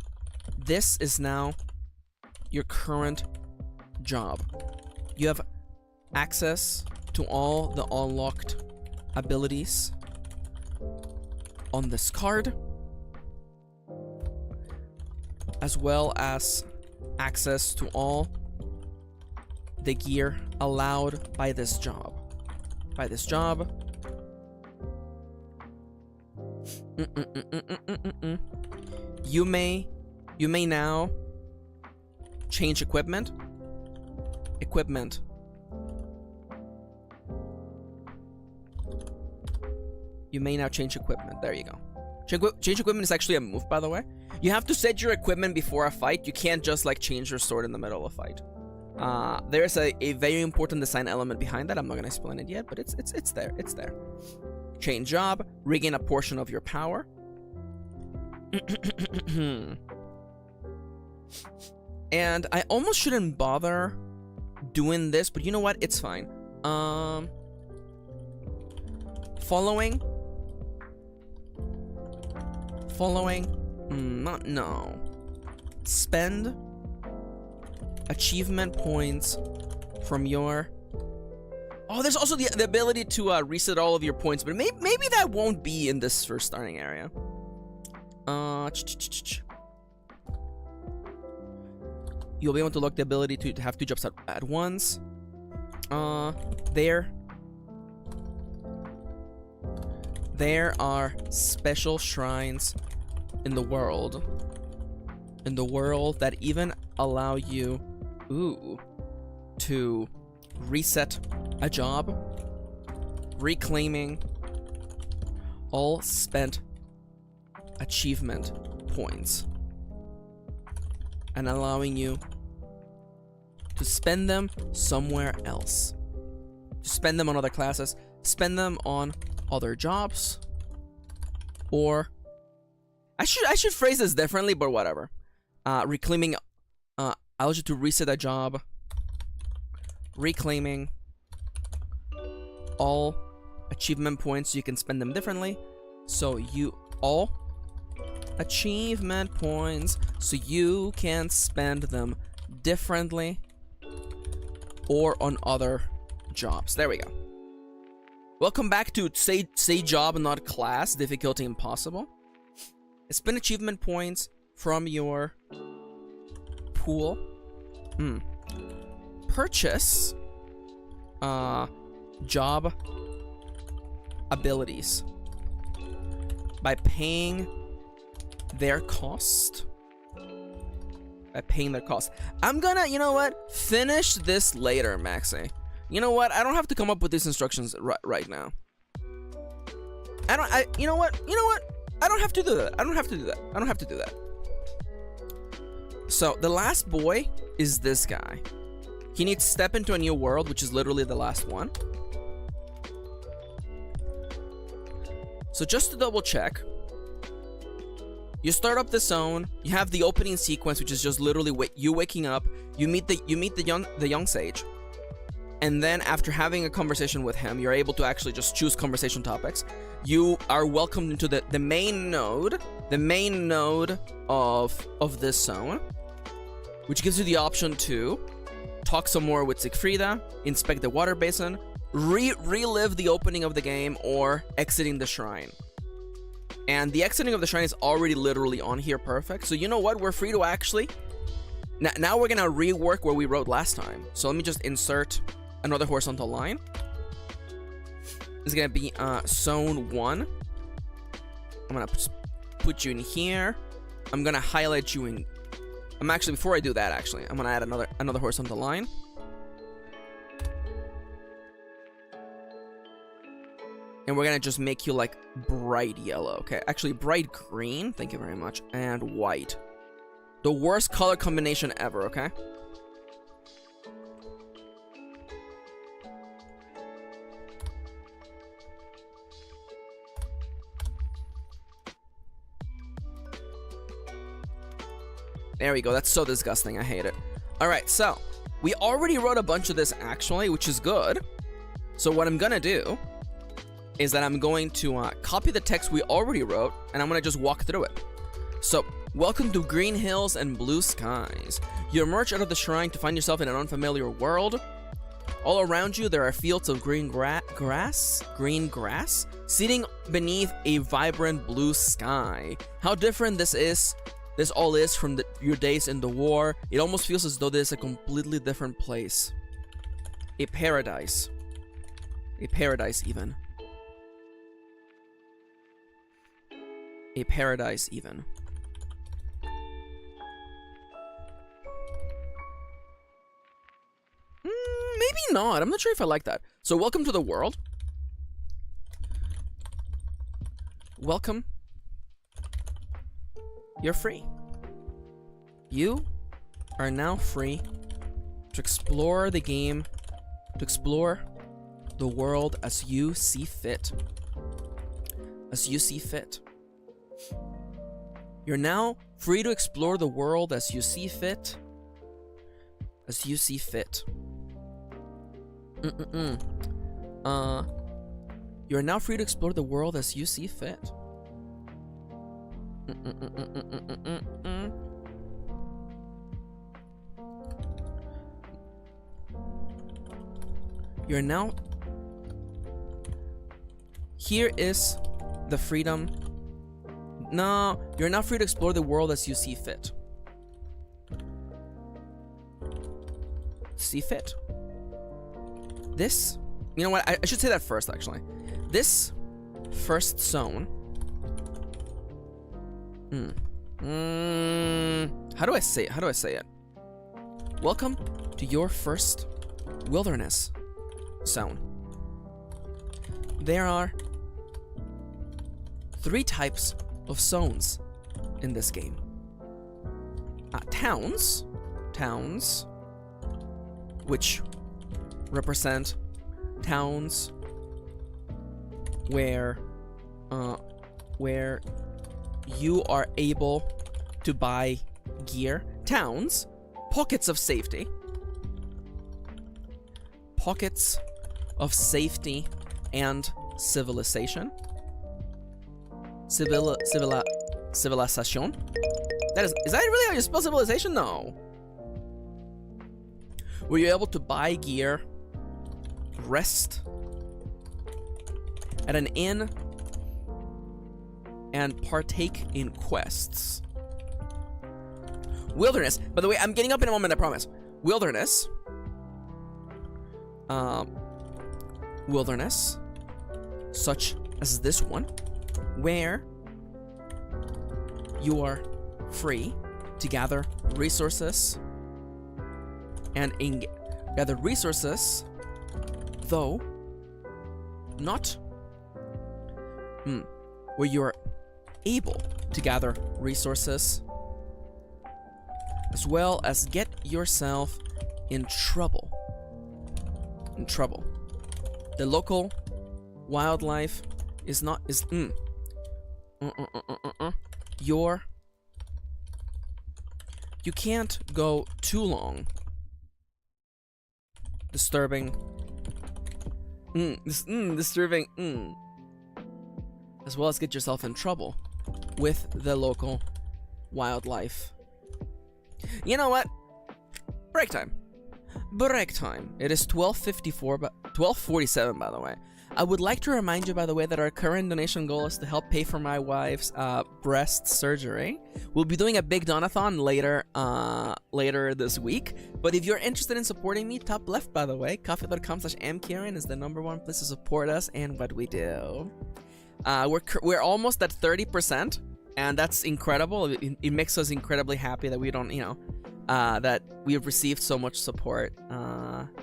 This is now your current job. You have access to all the unlocked abilities on this card, as well as access to all the gear allowed by this job. You may now change equipment. You may now change equipment. There you go. Change equipment is actually a move, by the way. You have to set your equipment before a fight. You can't just like change your sword in the middle of a fight. There's a very important design element behind that. I'm not gonna explain it yet, but it's there. It's there. Change job. Regain a portion of your power. And I almost shouldn't bother doing this, but you know what? It's fine. Following. No. Spend achievement points from your... Oh, there's also the ability to reset all of your points, but maybe that won't be in this first starting area. You'll be able to lock the ability to have 2 jobs at once. There are special shrines in the world that even allow you to reset a job, reclaiming all spent achievement points and allowing you to spend them somewhere else. To spend them on other classes, spend them on other jobs, or I should phrase this differently, but whatever. Reclaiming allows you to reset a job, reclaiming all achievement points, you can spend them differently. So you all achievement points, so you can spend them differently or on other jobs. There we go. Welcome back to say job, not class. Difficulty impossible. Spend achievement points from your pool. Purchase job abilities by paying their cost. I'm gonna, you know what? Finish this later, Maxi. You know what? I don't have to come up with these instructions right now. You know what? I don't have to do that. I don't have to do that. So the last boy is this guy. He needs to step into a new world, which is literally the last one. So just to double check, you start up the zone. You have the opening sequence, which is just literally you waking up. You meet the young sage, and then after having a conversation with him, you're able to actually just choose conversation topics. You are welcomed into the main node, of this zone, which gives you the option to talk some more with Siegfrieda, inspect the water basin, relive the opening of the game, or exiting the shrine. And the exiting of the shrine is already literally on here, perfect. So you know what? We're free to actually... Now we're gonna rework where we wrote last time. So let me just insert another horizontal line. It's gonna be zone 1. I'm gonna put you in here. I'm gonna highlight you in... before I do that, actually, I'm gonna add another horizontal line. And we're gonna just make you like bright yellow, okay? Actually, bright green, thank you very much, and white. The worst color combination ever, okay? There we go, that's so disgusting, I hate it. Alright, so, we already wrote a bunch of this actually, which is good. So what I'm gonna do is that I'm going to copy the text we already wrote, and I'm gonna just walk through it. So, welcome to green hills and blue skies. You emerge out of the shrine to find yourself in an unfamiliar world. All around you, there are fields of green grass, sitting beneath a vibrant blue sky. How different this all is from your days in the war. It almost feels as though this is a completely different place. A paradise. A paradise, even. A paradise, even. Maybe not. I'm not sure if I like that. So, welcome to the world. Welcome. You're free. You are now free to explore the game, to explore the world as you see fit. As you see fit. You're now free to explore the world as you see fit. As you see fit. You're now free to explore the world as you see fit. You're now... Here is the freedom. No, you're now free to explore the world as you see fit. See fit. This... You know what? I should say that first, actually. This first zone... How do I say it? Welcome to your first wilderness zone. There are 3 types of zones in this game. Towns, which represent towns where you are able to buy gear. Towns, pockets of safety. Pockets of safety and civilization. Civilization. That is that really how you spell civilization? No. Were you able to buy gear, rest at an inn, and partake in quests? Wilderness. By the way, I'm getting up in a moment, I promise. Wilderness. Wilderness. Such as this one, where you are free to gather resources and gather resources, though not where you are able to gather resources as well as get yourself in trouble. The local wildlife is not you can't go too long disturbing as well as get yourself in trouble with the local wildlife. You know what? Break time. It is 12:54, but 12:47 by the way. I would like to remind you, by the way, that our current donation goal is to help pay for my wife's breast surgery. We'll be doing a big donathon later this week. But if you're interested in supporting me, top left, by the way, coffee.com/mkirin is the #1 place to support us and what we do. We're almost at 30%, and that's incredible. It makes us incredibly happy that we don't, that we have received so much support.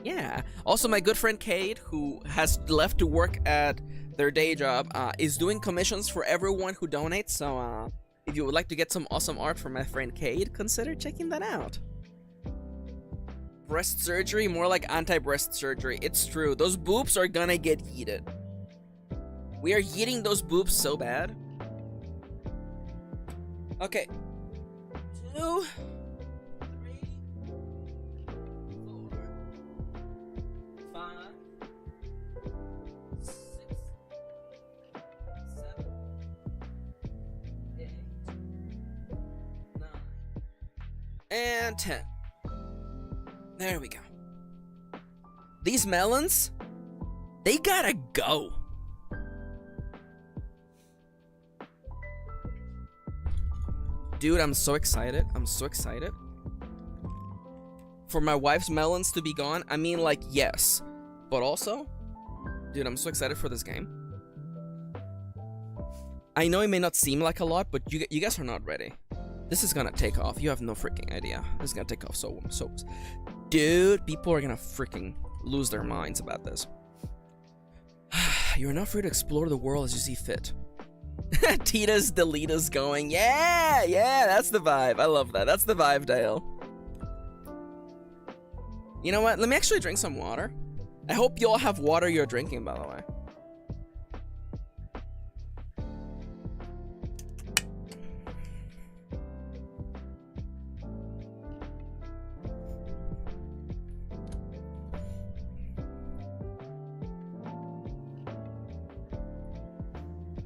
Yeah. Also, my good friend Cade, who has left to work at their day job, is doing commissions for everyone who donates. So, if you would like to get some awesome art from my friend Cade, consider checking that out. Breast surgery, more like anti-breast surgery. It's true. Those boobs are gonna get yeeted. We are yeeting those boobs so bad. Okay. 2, 3, 4, 5, 6, 7, 8, 9, and 10. There we go. These melons, they gotta go. Dude, I'm so excited. For my wife's melons to be gone. I mean, like, yes. But also, dude, I'm so excited for this game. I know it may not seem like a lot, but you guys are not ready. This is gonna take off. You have no freaking idea. This is gonna take off so. Dude, people are gonna freaking lose their minds about this. You're not free to explore the world as you see fit. Tita's Delita's going. Yeah, that's the vibe. I love that. That's the vibe, Dale. You know what? Let me actually drink some water. I hope you all have water you're drinking, by the way.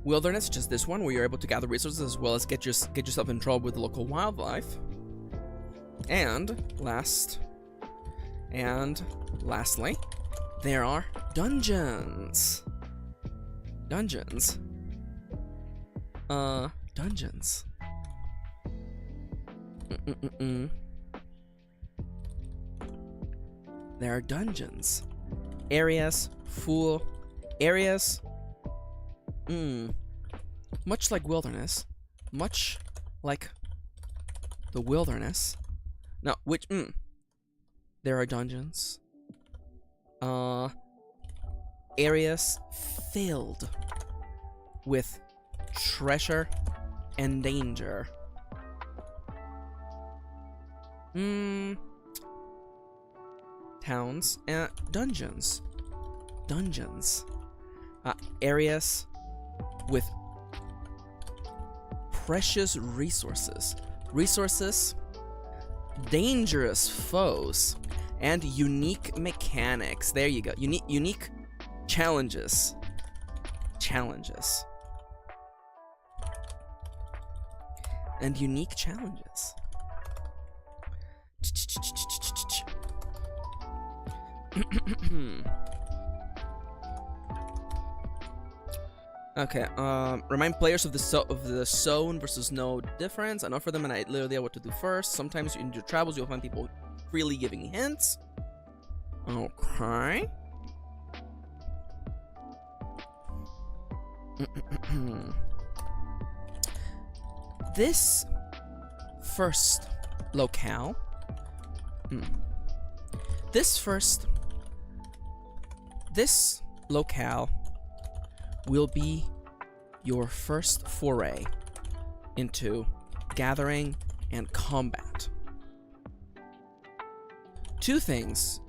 Wilderness, just this one, where you're able to gather resources as well as get yourself in trouble with the local wildlife. And lastly, there are dungeons. Dungeons. There are dungeons. Areas. Much like wilderness. Much like the wilderness. Now, there are dungeons. Areas filled with treasure and danger. Towns and dungeons. Areas with precious resources, dangerous foes, and unique mechanics. There you go. Unique challenges challenges. And unique challenges. Okay, remind players of the zone versus node difference and offer them an idea what to do first. Sometimes in your travels you'll find people freely giving hints. Okay. This first locale. This locale will be your first foray into gathering and combat. Two things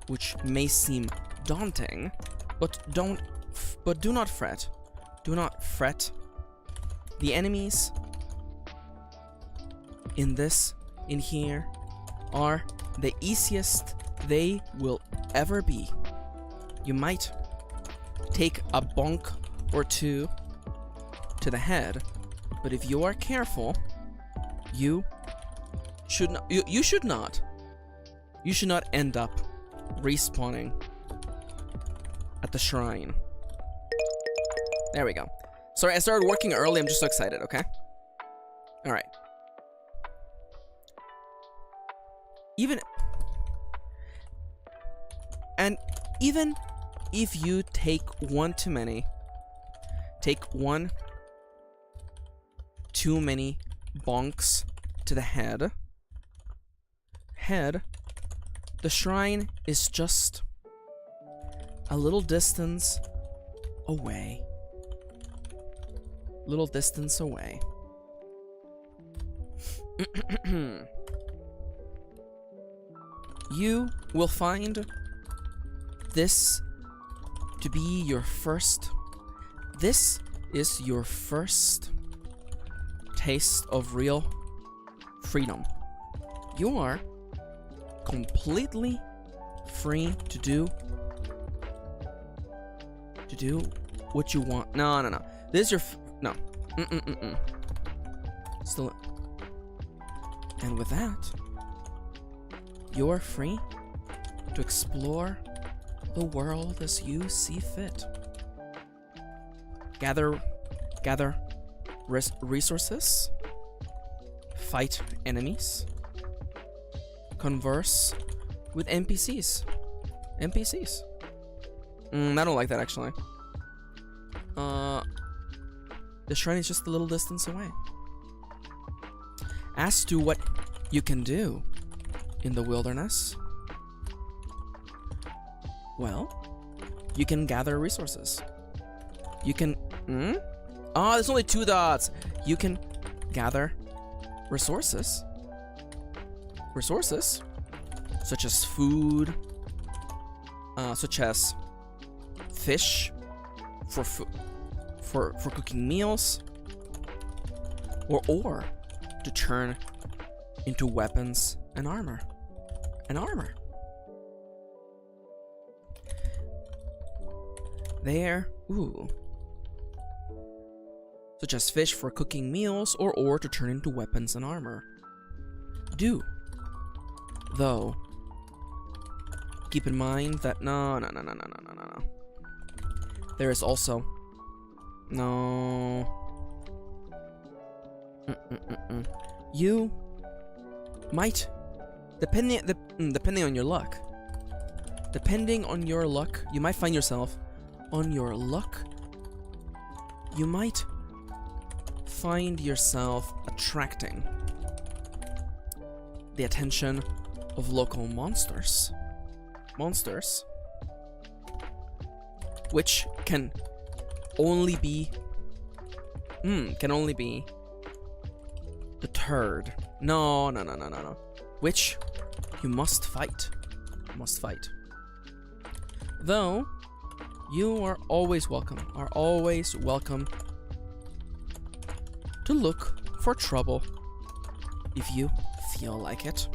which may seem daunting, but do not fret. Do not fret. The enemies in here are the easiest they will ever be. You might take a bonk or two to the head, but if you are careful, you should not end up respawning at the shrine. There we go. Sorry, I started working early. I'm just so excited, okay? Alright. Even if you take one too many bonks to the head, the shrine is just a little distance away. You will find this to be your first. This is your first taste of real freedom. You are completely free to do what you want. No. This is your no. Still. And with that, you're free to explore the world as you see fit. Gather resources, fight enemies, converse with NPCs. I don't like that actually. The shrine is just a little distance away. As to what you can do in the wilderness, well, you can gather resources. You can... Oh, there's only 2 dots. You can gather resources. Such as food, such as fish for cooking meals, or ore to turn into weapons and armor. There, such as fish for cooking meals or ore to turn into weapons and armor. Though, keep in mind that no. There is also no. You might, depending on your luck. Depending on your luck, you might find yourself on your luck. You might find yourself attracting the attention of local monsters, which can only be deterred. No. Which you must fight. Though you are always welcome to look for trouble if you feel like it.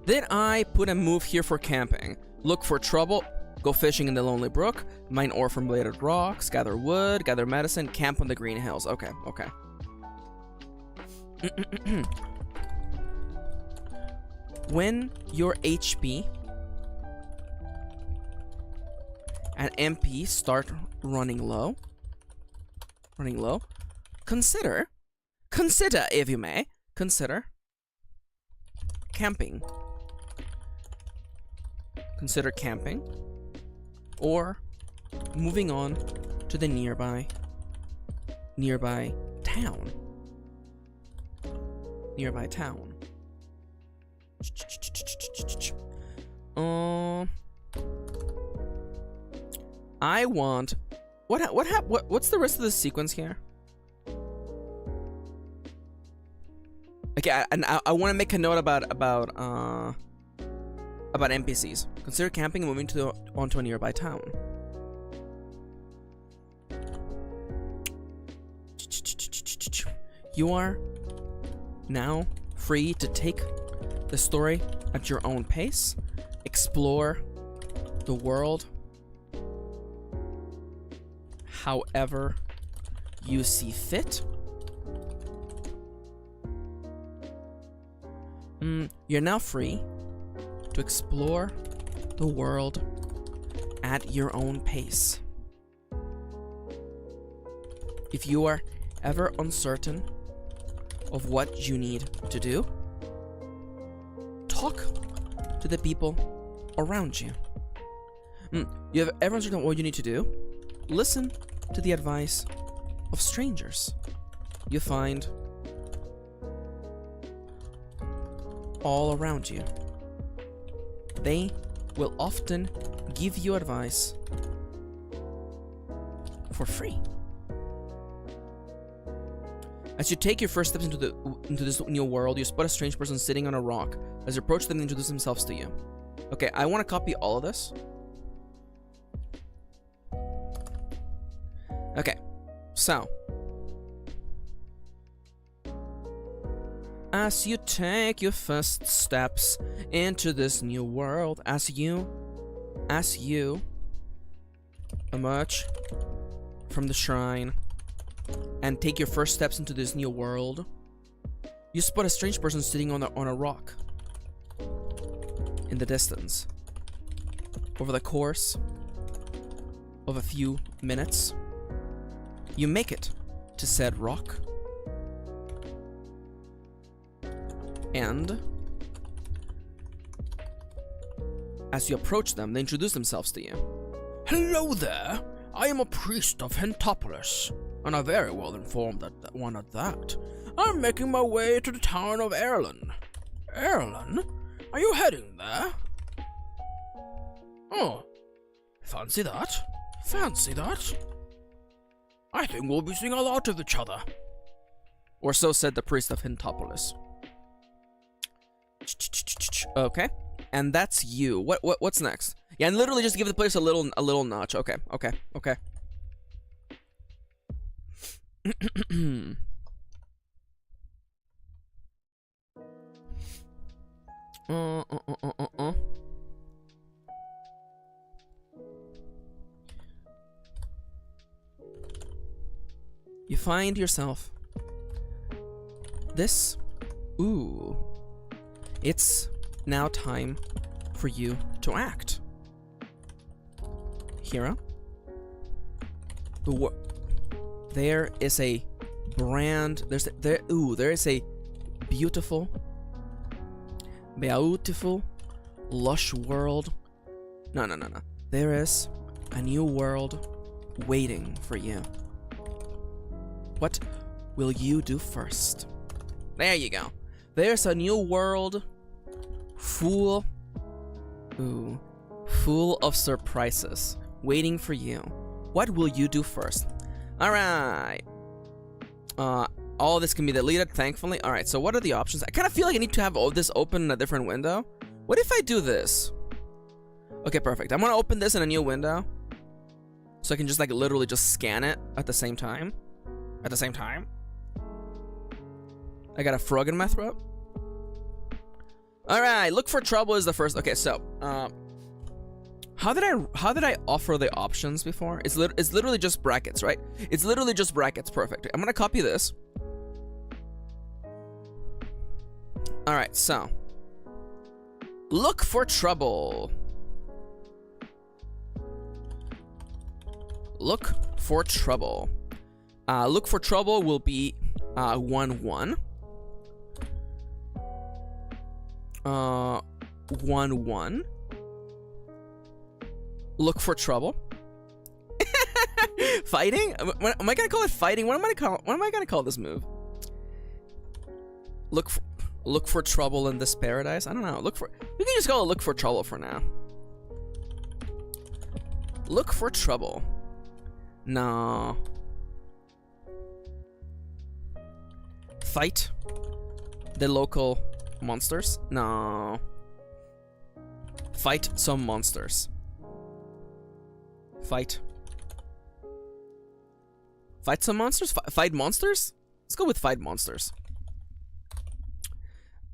Did I put a move here for camping? Look for trouble, go fishing in the lonely brook, mine ore from bladed rocks, gather wood, gather medicine, camp on the green hills. Okay, okay. When your HP and MP start running low, consider if you may, consider camping. Consider camping or moving on to the nearby town. Nearby town. I want what's the rest of the sequence here? Okay, and I want to make a note about NPCs. Consider camping and moving onto a nearby town. You are now free to take the story at your own pace, explore the world however you see fit. You're now free to explore the world at your own pace. If you are ever uncertain of what you need to do, talk to the people around you. You have ever uncertain what you need to do, listen to the advice of strangers you find all around you. They will often give you advice for free. As you take your first steps into this new world, you spot a strange person sitting on a rock. As you approach them, they introduce themselves to you. Okay, I want to copy all of this. Okay, so as you take your first steps into this new world, as you emerge from the shrine and take your first steps into this new world, you spot a strange person sitting on a rock in the distance. Over the course of a few minutes, you make it to said rock, and as you approach them, they introduce themselves to you. Hello there, I am a priest of Hentopolis, and a very well informed one at that. I'm making my way to the town of Erlen. Erlen? Are you heading there? Oh, fancy that? Fancy that? I think we'll be seeing a lot of each other. Or so said the priest of Hentopolis. Okay, and that's you. What's next? Yeah, and literally just give the place a little notch. Okay. You find yourself this. Ooh. It's now time for you to act. Hero. There is a brand. There is a beautiful, lush world. No. There is a new world waiting for you. What will you do first? There you go. There's a new world full of surprises waiting for you. What will you do first? Alright. All this can be deleted, thankfully. Alright, so what are the options? I kind of feel like I need to have all this open in a different window. What if I do this? Okay, perfect. I'm gonna open this in a new window, so I can just like literally just scan it at the same time. I got a frog in my throat. All right, look for trouble is the first. Okay, so how did I offer the options before? It's literally just brackets, right? It's literally just brackets. Perfect. I'm gonna copy this. All right, so look for trouble. Look for trouble. Look for trouble will be 1-1. 1-1. Look for trouble. Fighting? Am I gonna call it fighting? What am I gonna call this move? Look for trouble in this paradise. I don't know. We can just call it look for trouble for now. Look for trouble. No. Fight the local monsters? No. Fight some monsters. Fight some monsters? Fight monsters? Let's go with fight monsters.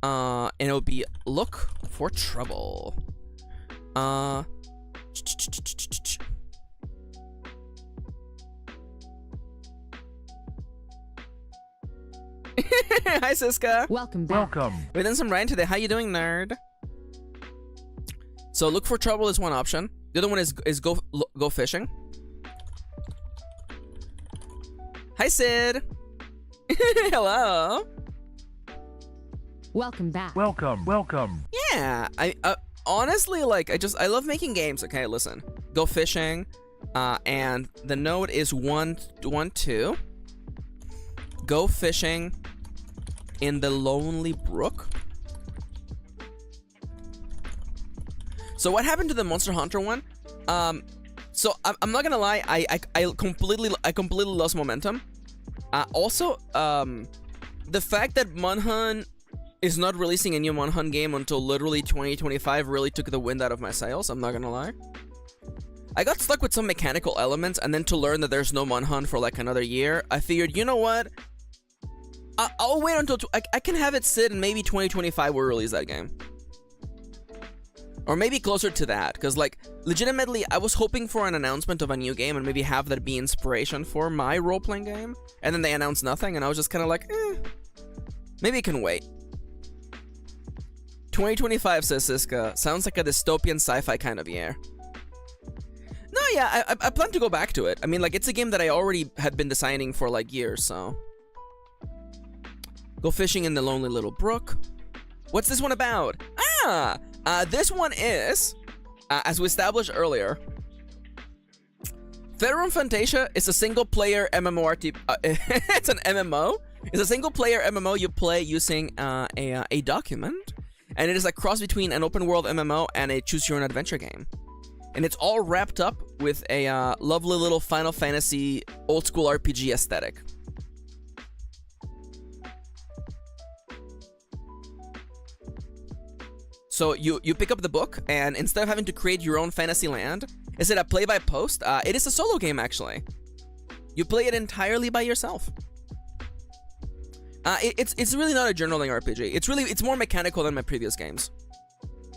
And it'll be look for trouble. Hi, Siska. Welcome back. Welcome. We're doing some Ryan today. How you doing, nerd? So look for trouble is one option. The other one is go fishing. Hi, Sid. Hello. Welcome back. Welcome. Welcome. Yeah, I honestly like. I love making games. Okay, listen. Go fishing, and the node is 1-2. Go fishing in the lonely brook. So what happened to the Monster Hunter one? So I'm not gonna lie, I completely lost momentum. Also, the fact that Monhun is not releasing a new Monhun game until literally 2025 really took the wind out of my sails. I'm not gonna lie. I got stuck with some mechanical elements, and then to learn that there's no Monhun for like another year, I figured, you know what? I'll wait until I can have it sit, and maybe 2025 will release that game. Or maybe closer to that, because like legitimately I was hoping for an announcement of a new game and maybe have that be inspiration for my role-playing game, and then they announced nothing, and I was just kind of like, maybe it can wait. 2025, says Siska. Sounds like a dystopian sci-fi kind of year. No, yeah, I plan to go back to it. I mean, like, it's a game that I already had been designing for like years, so. Go fishing in the lonely little brook. What's this one about? This one is, as we established earlier, Veteran Fantasia is a single-player MMORPG. It's an MMO. It's a single-player MMO you play using a document, and it is a cross between an open-world MMO and a choose-your-own-adventure game. And it's all wrapped up with a lovely little Final Fantasy old-school RPG aesthetic. So you pick up the book, and instead of having to create your own fantasy land, instead of play-by-post, it is a solo game, actually. You play it entirely by yourself. It's really not a journaling RPG. It's more mechanical than my previous games.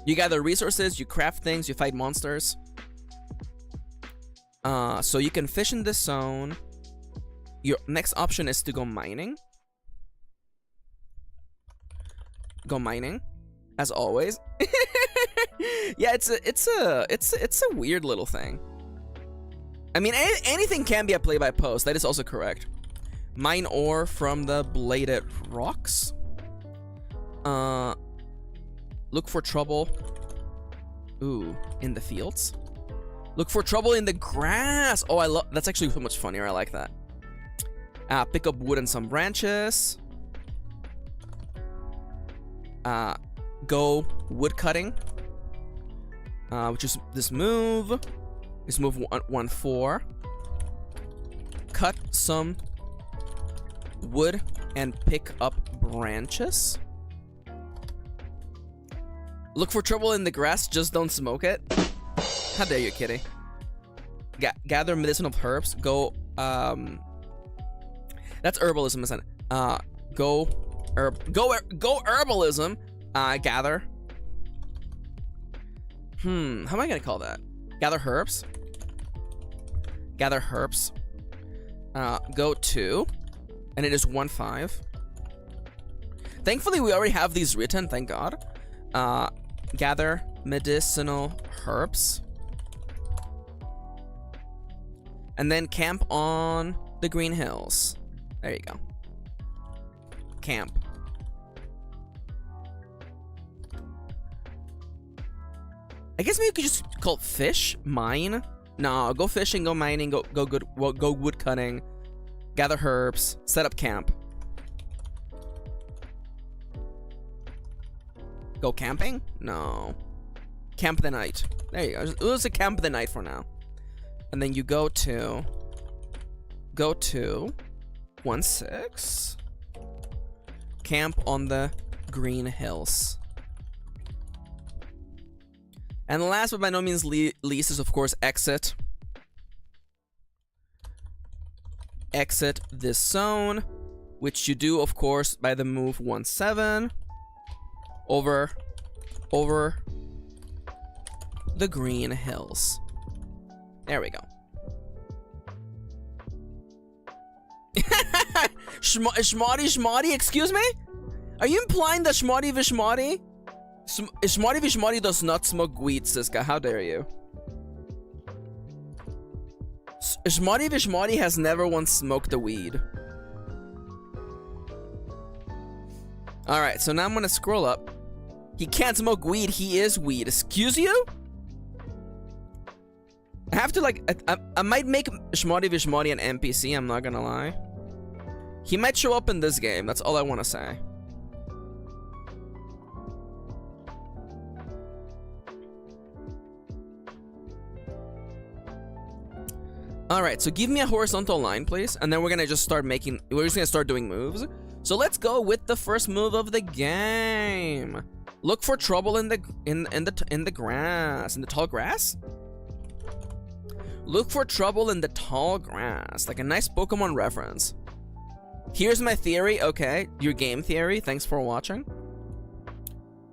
You gather resources, you craft things, you fight monsters. So you can fish in this zone. Your next option is to go mining. Go mining, as always. Yeah, it's a weird little thing. I mean, anything can be a play-by-post. That is also correct. Mine ore from the bladed rocks. Look for trouble. Ooh, in the fields. Look for trouble in the grass. Oh, I love. That's actually so much funnier. I like that. Pick up wood and some branches. Go wood cutting. Which is this move. This move 1-4. Cut some wood and pick up branches. Look for trouble in the grass, just don't smoke it. How dare you, kitty. Gather medicinal herbs. Go, that's herbalism, isn't it? Go herbalism. Gather How am I gonna call that? Gather herbs. Gather herbs. Go to, and it is 1-5. Thankfully, we already have these written. Thank God. Gather medicinal herbs, and then camp on the green hills. There you go. Camp. I guess maybe you could just call it fish, mine. No, go fishing, go mining, go wood cutting, gather herbs, set up camp. Go camping? No. Camp the night. There you go. It was a camp the night for now. And then you go to 1-6. Camp on the green hills. And last but by no means least is of course exit. Exit this zone, which you do of course by the move 1-7 over the green hills. There we go. Schmotty, excuse me? Are you implying that Schmotty Vishmotty? Schmotty Vishmotty does not smoke weed, Siska. How dare you? Schmotty Vishmotty has never once smoked a weed. Alright, so now I'm gonna scroll up. He can't smoke weed, he is weed. Excuse you? I have to like, I might make Schmotty Vishmotty an NPC, I'm not gonna lie. He might show up in this game, that's all I wanna say. Alright, so give me a horizontal line, please, and then we're gonna just start doing moves. So let's go with the first move of the game. Look for trouble in the grass. In the tall grass? Look for trouble in the tall grass. Like a nice Pokemon reference. Here's my theory, okay. Your game theory, thanks for watching.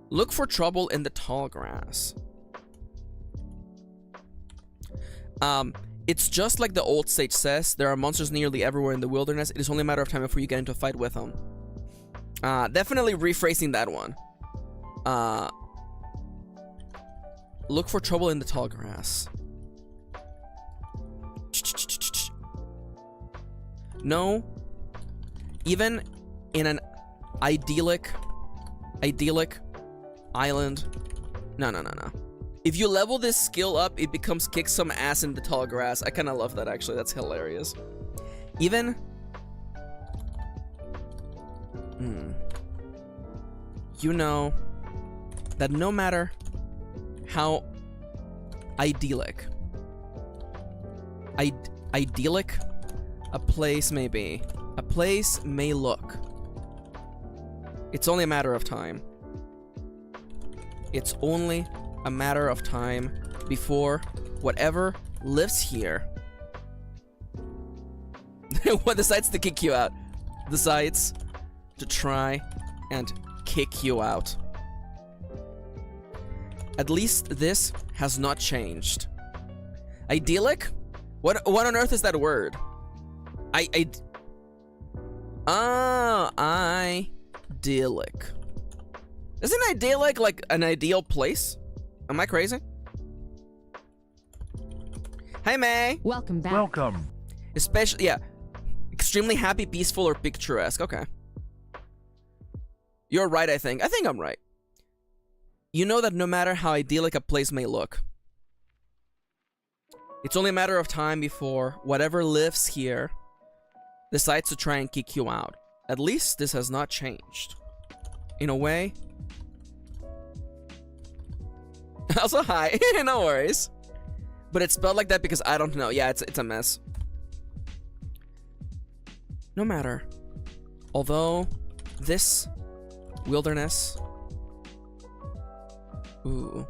Look for trouble in the tall grass. It's just like the old sage says, there are monsters nearly everywhere in the wilderness. It is only a matter of time before you get into a fight with them. Definitely rephrasing that one. Look for trouble in the tall grass. No. Even in an idyllic island. No. If you level this skill up, it becomes kick some ass in the tall grass. I kind of love that, actually. That's hilarious. Even... You know that no matter how idyllic a place may be, a place may look, it's only a matter of time. It's only a matter of time before whatever lives here what decides to kick you out, decides to try and kick you out. At least this has not changed. Idyllic? What on earth is that word? Idyllic. Isn't idyllic like an ideal place? Am I crazy? Hi, May. Welcome back. Welcome. Especially, yeah. Extremely happy, peaceful, or picturesque. Okay. You're right, I think. I think I'm right. You know that no matter how idyllic a place may look, it's only a matter of time before whatever lives here decides to try and kick you out. At least this has not changed. In a way. Also, hi. No worries. But it's spelled like that because I don't know. Yeah, it's a mess. No matter. Although this wilderness... Ooh.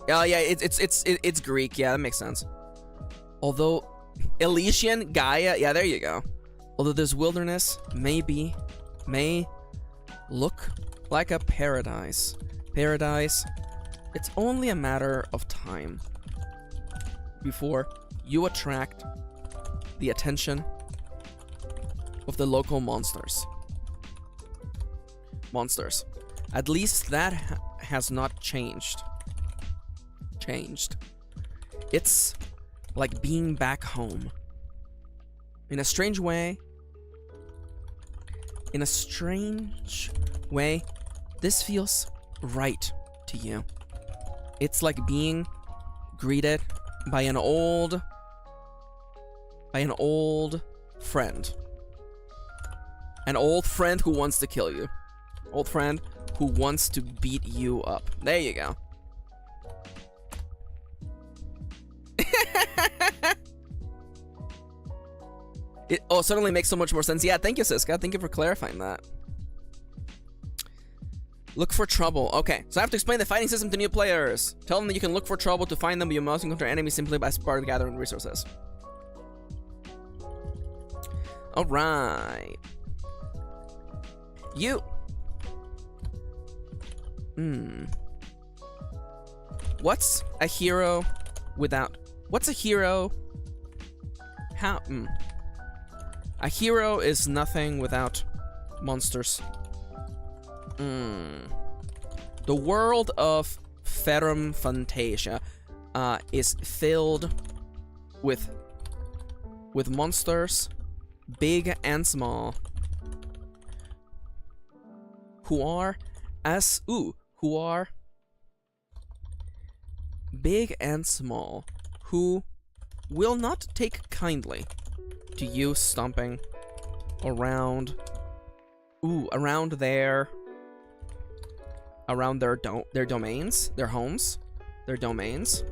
Oh, yeah, it's Greek. Yeah, that makes sense. Although Elysian, Gaia, yeah, there you go. Although this wilderness may look like a paradise. Paradise It's only a matter of time before you attract the attention of the local monsters. At least that has not changed. It's like being back home. In a strange way, this feels right to you. It's like being greeted by an old friend. An old friend who wants to kill you. Old friend who wants to beat you up. There you go. It suddenly makes so much more sense. Yeah, thank you, Siska. Thank you for clarifying that. Look for trouble. Okay, so I have to explain the fighting system to new players. Tell them that you can look for trouble to find them, but you must encounter enemies simply by gathering resources. Alright. You. What's a hero without... What's a hero? How... A hero is nothing without monsters. The world of Ferrum Fantasia is filled with monsters, big and small, who are big and small, who will not take kindly to you stomping around their domains, their homes, their domains.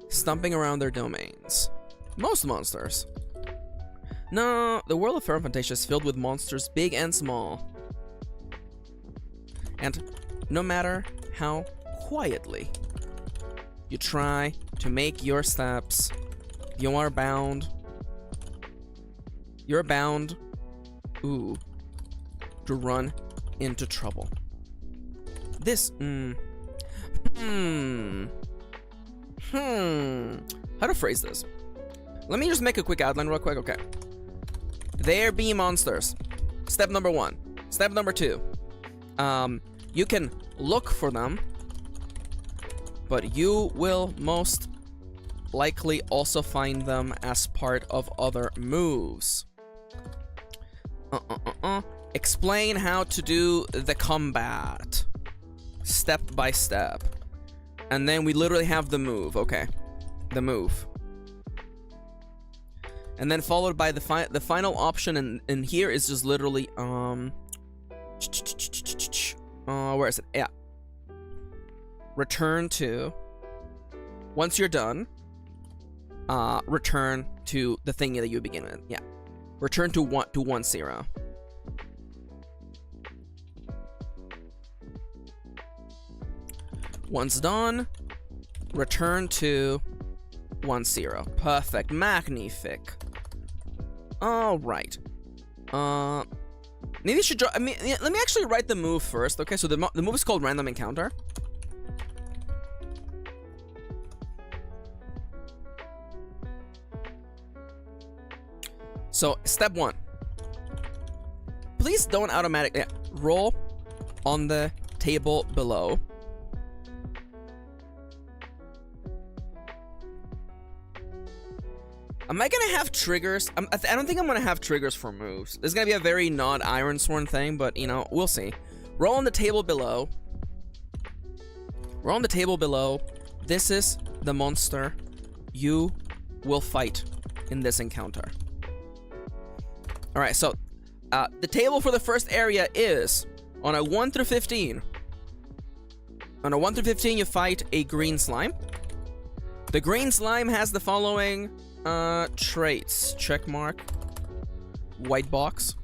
Stomping around their domains. Most monsters. No, the world of Ferrum Fantasia is filled with monsters big and small. And no matter how quietly you try to make your steps, you're bound to run into trouble. This, how to phrase this? Let me just make a quick outline real quick, okay. There be monsters. Step number 1. Step number 2. You can look for them, but you will most likely also find them as part of other moves. Explain how to do the combat. Step by step. And then we literally have the move, okay. The move. And then followed by the final option in here is just literally, where is it? Yeah. Return to, once you're done, return to the thing that you begin with. Yeah. Return to 1-0. Once done, return to 1-0. Perfect. Magnific. Alright. Maybe you should draw. I mean, let me actually write the move first. Okay, so the move is called Random Encounter. So, step 1. Please don't automatically roll on the table below. Am I gonna have triggers? I don't think I'm gonna have triggers for moves. This is gonna be a very not Ironsworn thing, but you know, we'll see. Roll on the table below. Roll on the table below. This is the monster you will fight in this encounter. Alright, so the table for the first area is on a 1 through 15. On a 1 through 15, you fight a green slime. The green slime has the following traits. Check mark. White box.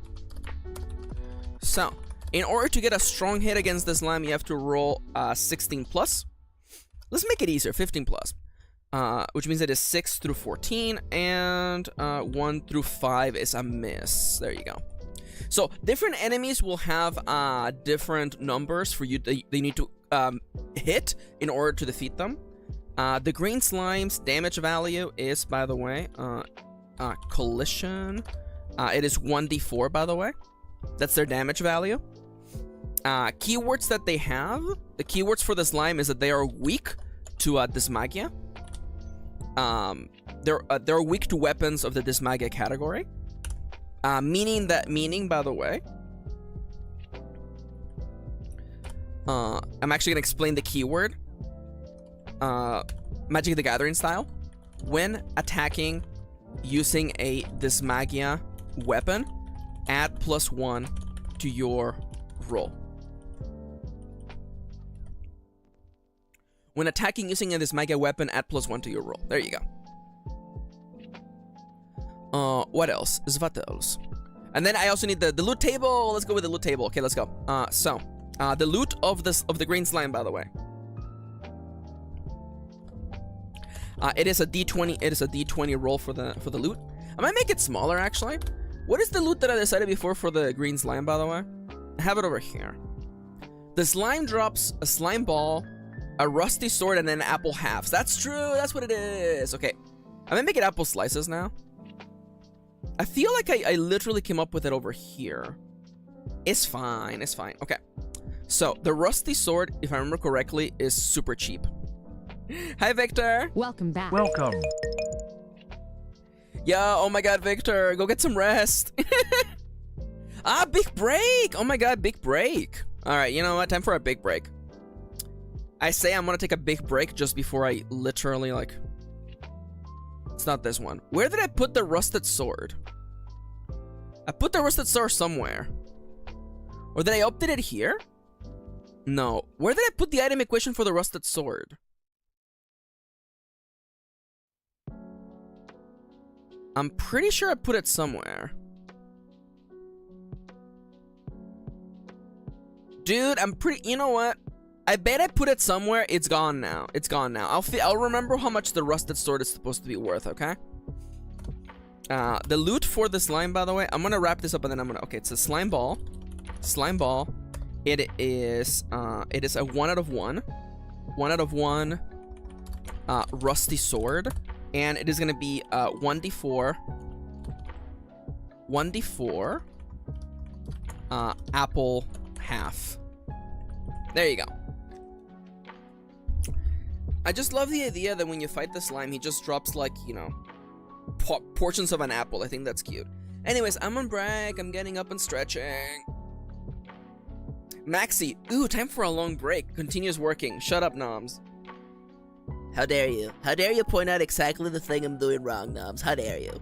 So, in order to get a strong hit against this slime, you have to roll 16 plus. Let's make it easier, 15 plus. Which means it is 6 through 14, and 1 through 5 is a miss. There you go. So different enemies will have different numbers for you. They need to hit in order to defeat them. The green slime's damage value is, by the way, collision. It is 1d4, by the way. That's their damage value. Keywords that they have. The keywords for the slime is that they are weak to Dysmagia. They're weak to weapons of the Dysmagia category. Meaning, by the way, I'm actually gonna explain the keyword. Magic the Gathering style. When attacking using a Dysmagia weapon, add +1 to your roll. When attacking using a Dysmagia weapon, add +1 to your roll. There you go. What else? What else? And then I also need the loot table. Let's go with the loot table. Okay, let's go. The loot of the green slime, by the way. It is a D20. It is a D20 roll for the loot. I might make it smaller, actually. What is the loot that I decided before for the green slime, by the way? I have it over here. The slime drops a slime ball, a rusty sword, and then apple halves. That's true. That's what it is. Okay, I'm gonna make it apple slices now. I feel like I literally came up with it over here. It's fine. It's fine. Okay. So the rusty sword, if I remember correctly, is super cheap. Hi, Victor. Welcome back. Welcome. Yeah, oh my god, Victor, go get some rest. Big break. Oh my god, big break. All right, you know what? Time for a big break. I say I'm gonna take a big break just before I literally, like... It's not this one. Where did I put the rusted sword? I put the rusted sword somewhere. Or did I update it here? No. Where did I put the item equation for the rusted sword? I'm pretty sure I put it somewhere. Dude, I'm pretty... You know what? I bet I put it somewhere. It's gone now. It's gone now. I'll remember how much the rusted sword is supposed to be worth, okay? The loot for the slime, by the way, I'm gonna wrap this up and then I'm gonna... Okay, it's a slime ball. Slime ball. It is a 1 out of 1. 1 out of 1 rusty sword. And it is gonna be 1d4. 1d4 apple half. There you go. I just love the idea that when you fight the slime, he just drops, like, you know, portions of an apple. I think that's cute. Anyways, I'm on break. I'm getting up and stretching. Maxi, ooh, time for a long break. Continues working. Shut up, Noms. How dare you? How dare you point out exactly the thing I'm doing wrong, Noms? How dare you?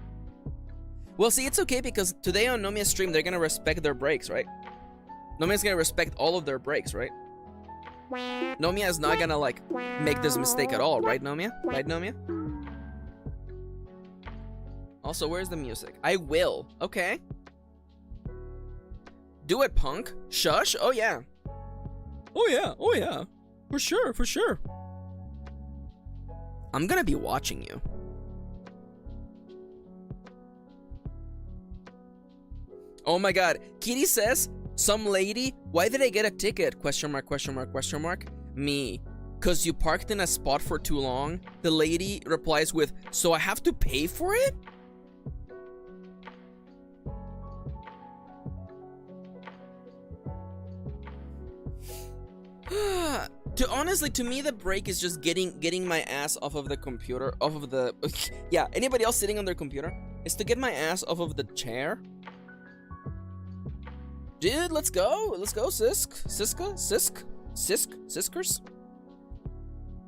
Well, see, it's okay because today on Nomia's stream, they're gonna respect their breaks, right? Nomia's gonna respect all of their breaks, right? Nomia is not gonna, like, make this mistake at all, right, Nomia? Right, Nomia? Also, where's the music? I will. Okay. Do it, punk. Shush. Oh, yeah. Oh, yeah. Oh, yeah. For sure. For sure. I'm gonna be watching you. Oh, my God. Kitty says... Some lady, why did I get a ticket? Question mark, question mark, question mark. Me. Cause you parked in a spot for too long. The lady replies with, so I have to pay for it? Honestly, to me, the break is just getting my ass off of the computer, off of the... Yeah, anybody else sitting on their computer? Is to get my ass off of the chair. Dude, let's go. Let's go, Siskers.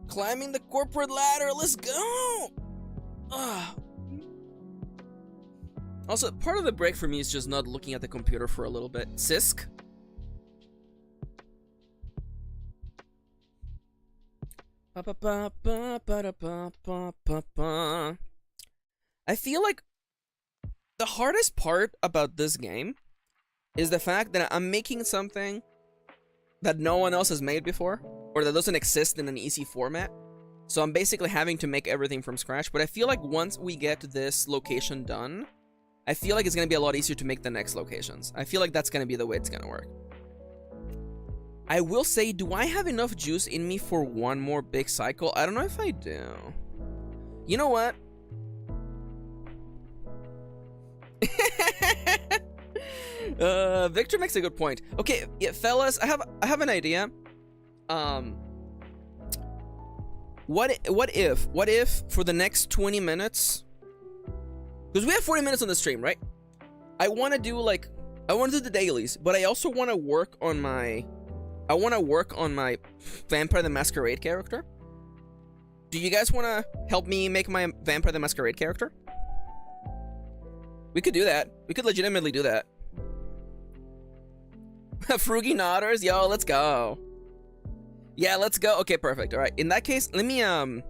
Climbing the corporate ladder. Let's go. Also, part of the break for me is just not looking at the computer for a little bit. Sisk. I feel like the hardest part about this game is the fact that I'm making something that no one else has made before, or that doesn't exist in an easy format. So I'm basically having to make everything from scratch. But I feel like once we get this location done, I feel like it's gonna be a lot easier to make the next locations. I feel like that's gonna be the way it's gonna work. I will say, do I have enough juice in me for one more big cycle? I don't know if I do. You know what? Victor makes a good point. Okay, yeah, fellas, I have an idea. What if for the next 20 minutes, because we have 40 minutes on the stream, right? I want to do the dailies, but I also want to work on my Vampire the Masquerade character. Do you guys want to help me make my Vampire the Masquerade character? We could do that. We could legitimately do that. Froogie Nodders, yo, let's go. Yeah, let's go. Okay, perfect. All right. In that case, let me yo,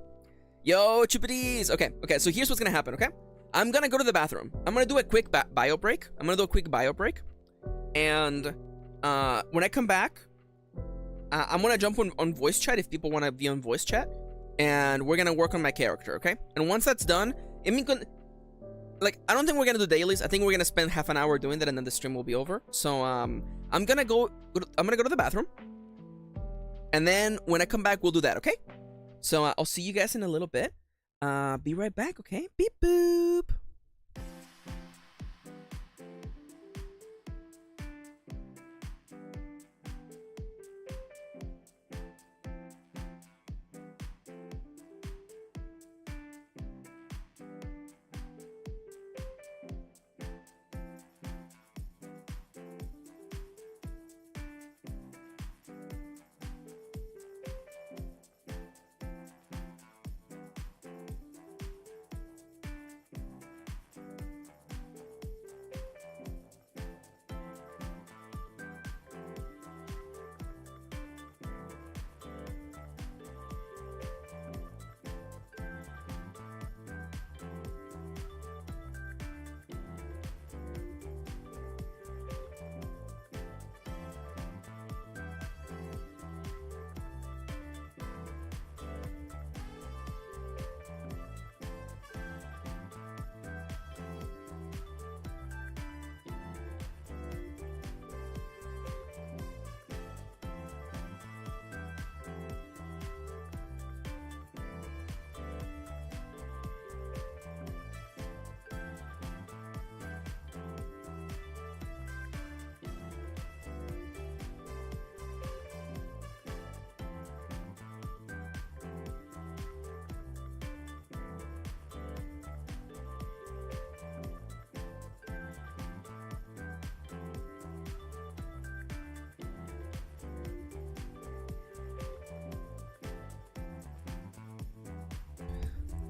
chuppities. Okay. So here's what's gonna happen. Okay, I'm gonna go to the bathroom. I'm gonna do a quick bio break. And when I come back, I'm gonna jump on voice chat if people want to be on voice chat, and we're gonna work on my character. Okay. And once that's done, I don't think we're gonna do dailies. I think we're gonna spend half an hour doing that, and then the stream will be over. So I'm gonna go to the bathroom, and then when I come back, we'll do that. Okay? So I'll see you guys in a little bit. Be right back. Okay? Beep boop.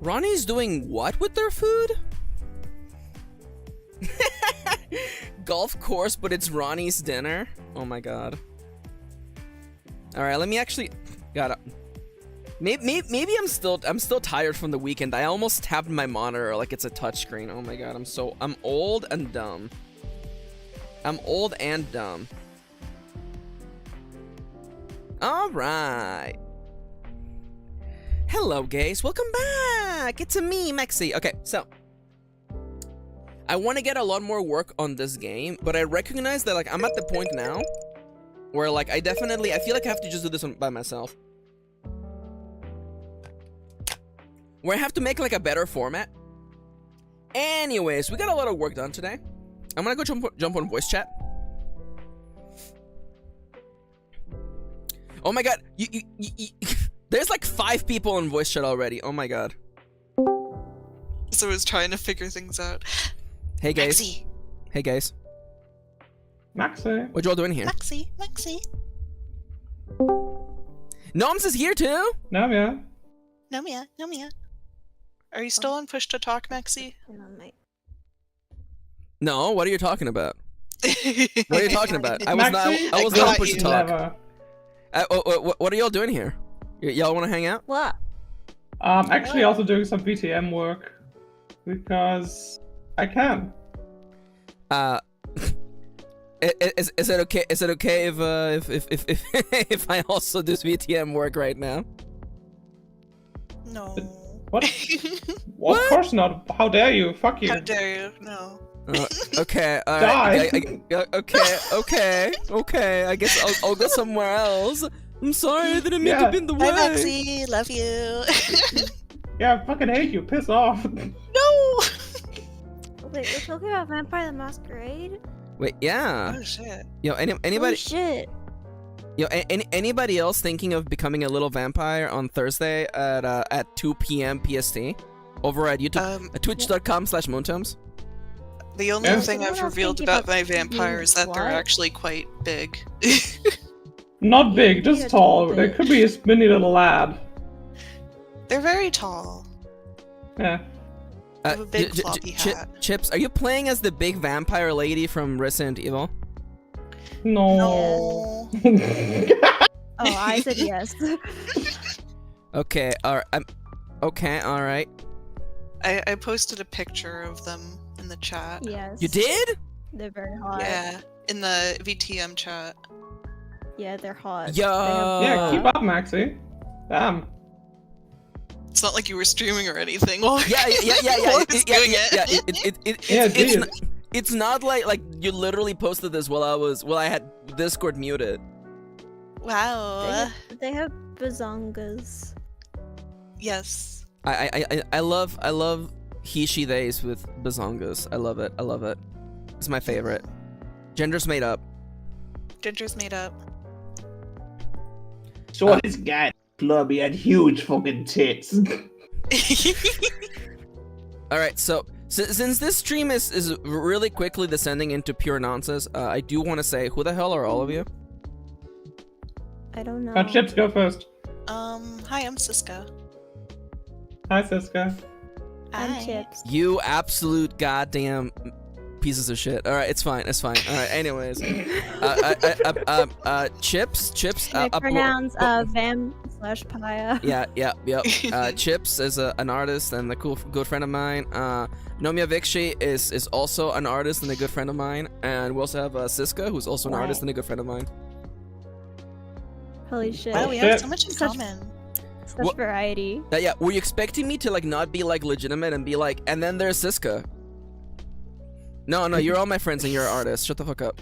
Ronnie's doing what with their food? Golf course, but it's Ronnie's dinner. Oh my god. All right, let me actually. Maybe I'm still tired from the weekend. I almost tapped my monitor like it's a touchscreen. Oh my god, I'm old and dumb. I'm old and dumb. All right. Hello, guys. Welcome back. It's me, Maxi. Okay, so I want to get a lot more work on this game, but I recognize that I'm at the point now where I feel like I have to just do this by myself. Where I have to make a better format. Anyways, we got a lot of work done today. I'm gonna go jump on voice chat. Oh my god, you there's 5 people in voice chat already. Oh my god. So I was trying to figure things out. Hey guys. Maxi. Hey guys. Maxi. What y'all doing here? Maxi. Noms is here too? Namia. Nomia. Are you still on push to talk, Maxi? No, what are you talking about? What are you talking about? I was Maxi? not on push to talk. Never. What are y'all doing here? Y'all want to hang out? What? Actually also doing some VTM work because I can. Is it okay? Is it okay if I also do VTM work right now? No. What? Of course not. How dare you? Fuck you. How dare you? No. Okay, Die. okay. I guess I'll go somewhere else. I'm sorry, I didn't mean to Yeah. be in the Bye, way. Maxi. Love you. Yeah, I fucking hate you. Piss off. No! Wait, we're talking about Vampire the Masquerade? Wait, yeah. Oh, shit. Yo, Holy anybody? shit. Yo, anybody else thinking of becoming a little vampire on Thursday at 2 p.m. PST over at YouTube, twitch.com/moontomes? The only Yeah. thing I've Someone else revealed thinking about about my vampire is that they're what? actually quite big. Not big, Yeah, just tall. big. They could be a mini little lad. They're very tall. Yeah. I have a big floppy hat. Chips, are you playing as the big vampire lady from Resident Evil? No. Oh, I said yes. Okay, alright. Okay, alright. I posted a picture of them in the chat. Yes. You did? They're very hot. Yeah, in the VTM chat. Yeah, they're hot. Yo. Yeah, keep up, Maxi. Damn. It's not like you were streaming or anything. While Yeah. while I was doing it. Yeah, It's dude. not, it's not like you literally posted this while I had Discord muted. Wow. They have bazongas. Yes. I love he she theys with bazongas. I love it. It's my favorite. Gender's made up. Ginger's made up. So this guy, Flubby, had huge fucking tits. Alright, so since this stream is really quickly descending into pure nonsense, I do want to say, who the hell are all of you? I don't know. Chips, go first. Hi, I'm Siska. Hi, Siska. I'm Hi. Chips. You absolute goddamn pieces of shit. Alright, it's fine. Alright, anyways. Chips. My pronouns vam/pia. Yeah. Chips is an artist and a good friend of mine. Nomia Vikshi is also an artist and a good friend of mine. And we also have Siska, who's also an Right. artist and a good friend of mine. Holy shit. Wow, we Shit. have so much in Such- common. Such What- variety. Yeah, were you expecting me to not be legitimate and be like, and then there's Siska? No, you're all my friends and you're an artist. Shut the fuck up.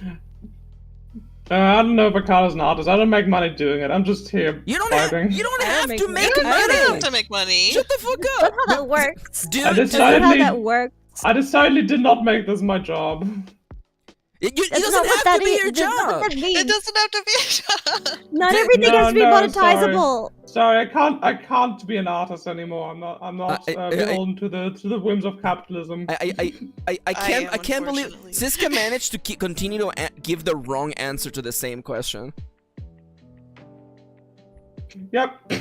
I don't know if Akata's an artist. I don't make money doing it. I'm just here You don't fighting. have I to don't make make You money. don't have to make money. Shut the fuck That's up, how that works. dude. I That's decided- not how Sadly- that works. I decidedly did not make this my job. It That's doesn't not what have that to be is. your That's not job. what that means. It doesn't have to be a job. Not Th- everything No, has to be no, monetizable. Sorry, I can't be an artist anymore. I'm not beholden to the whims of capitalism. I I can't am, believe unfortunately. Siska managed to continue to give the wrong answer to the same question. Yep. I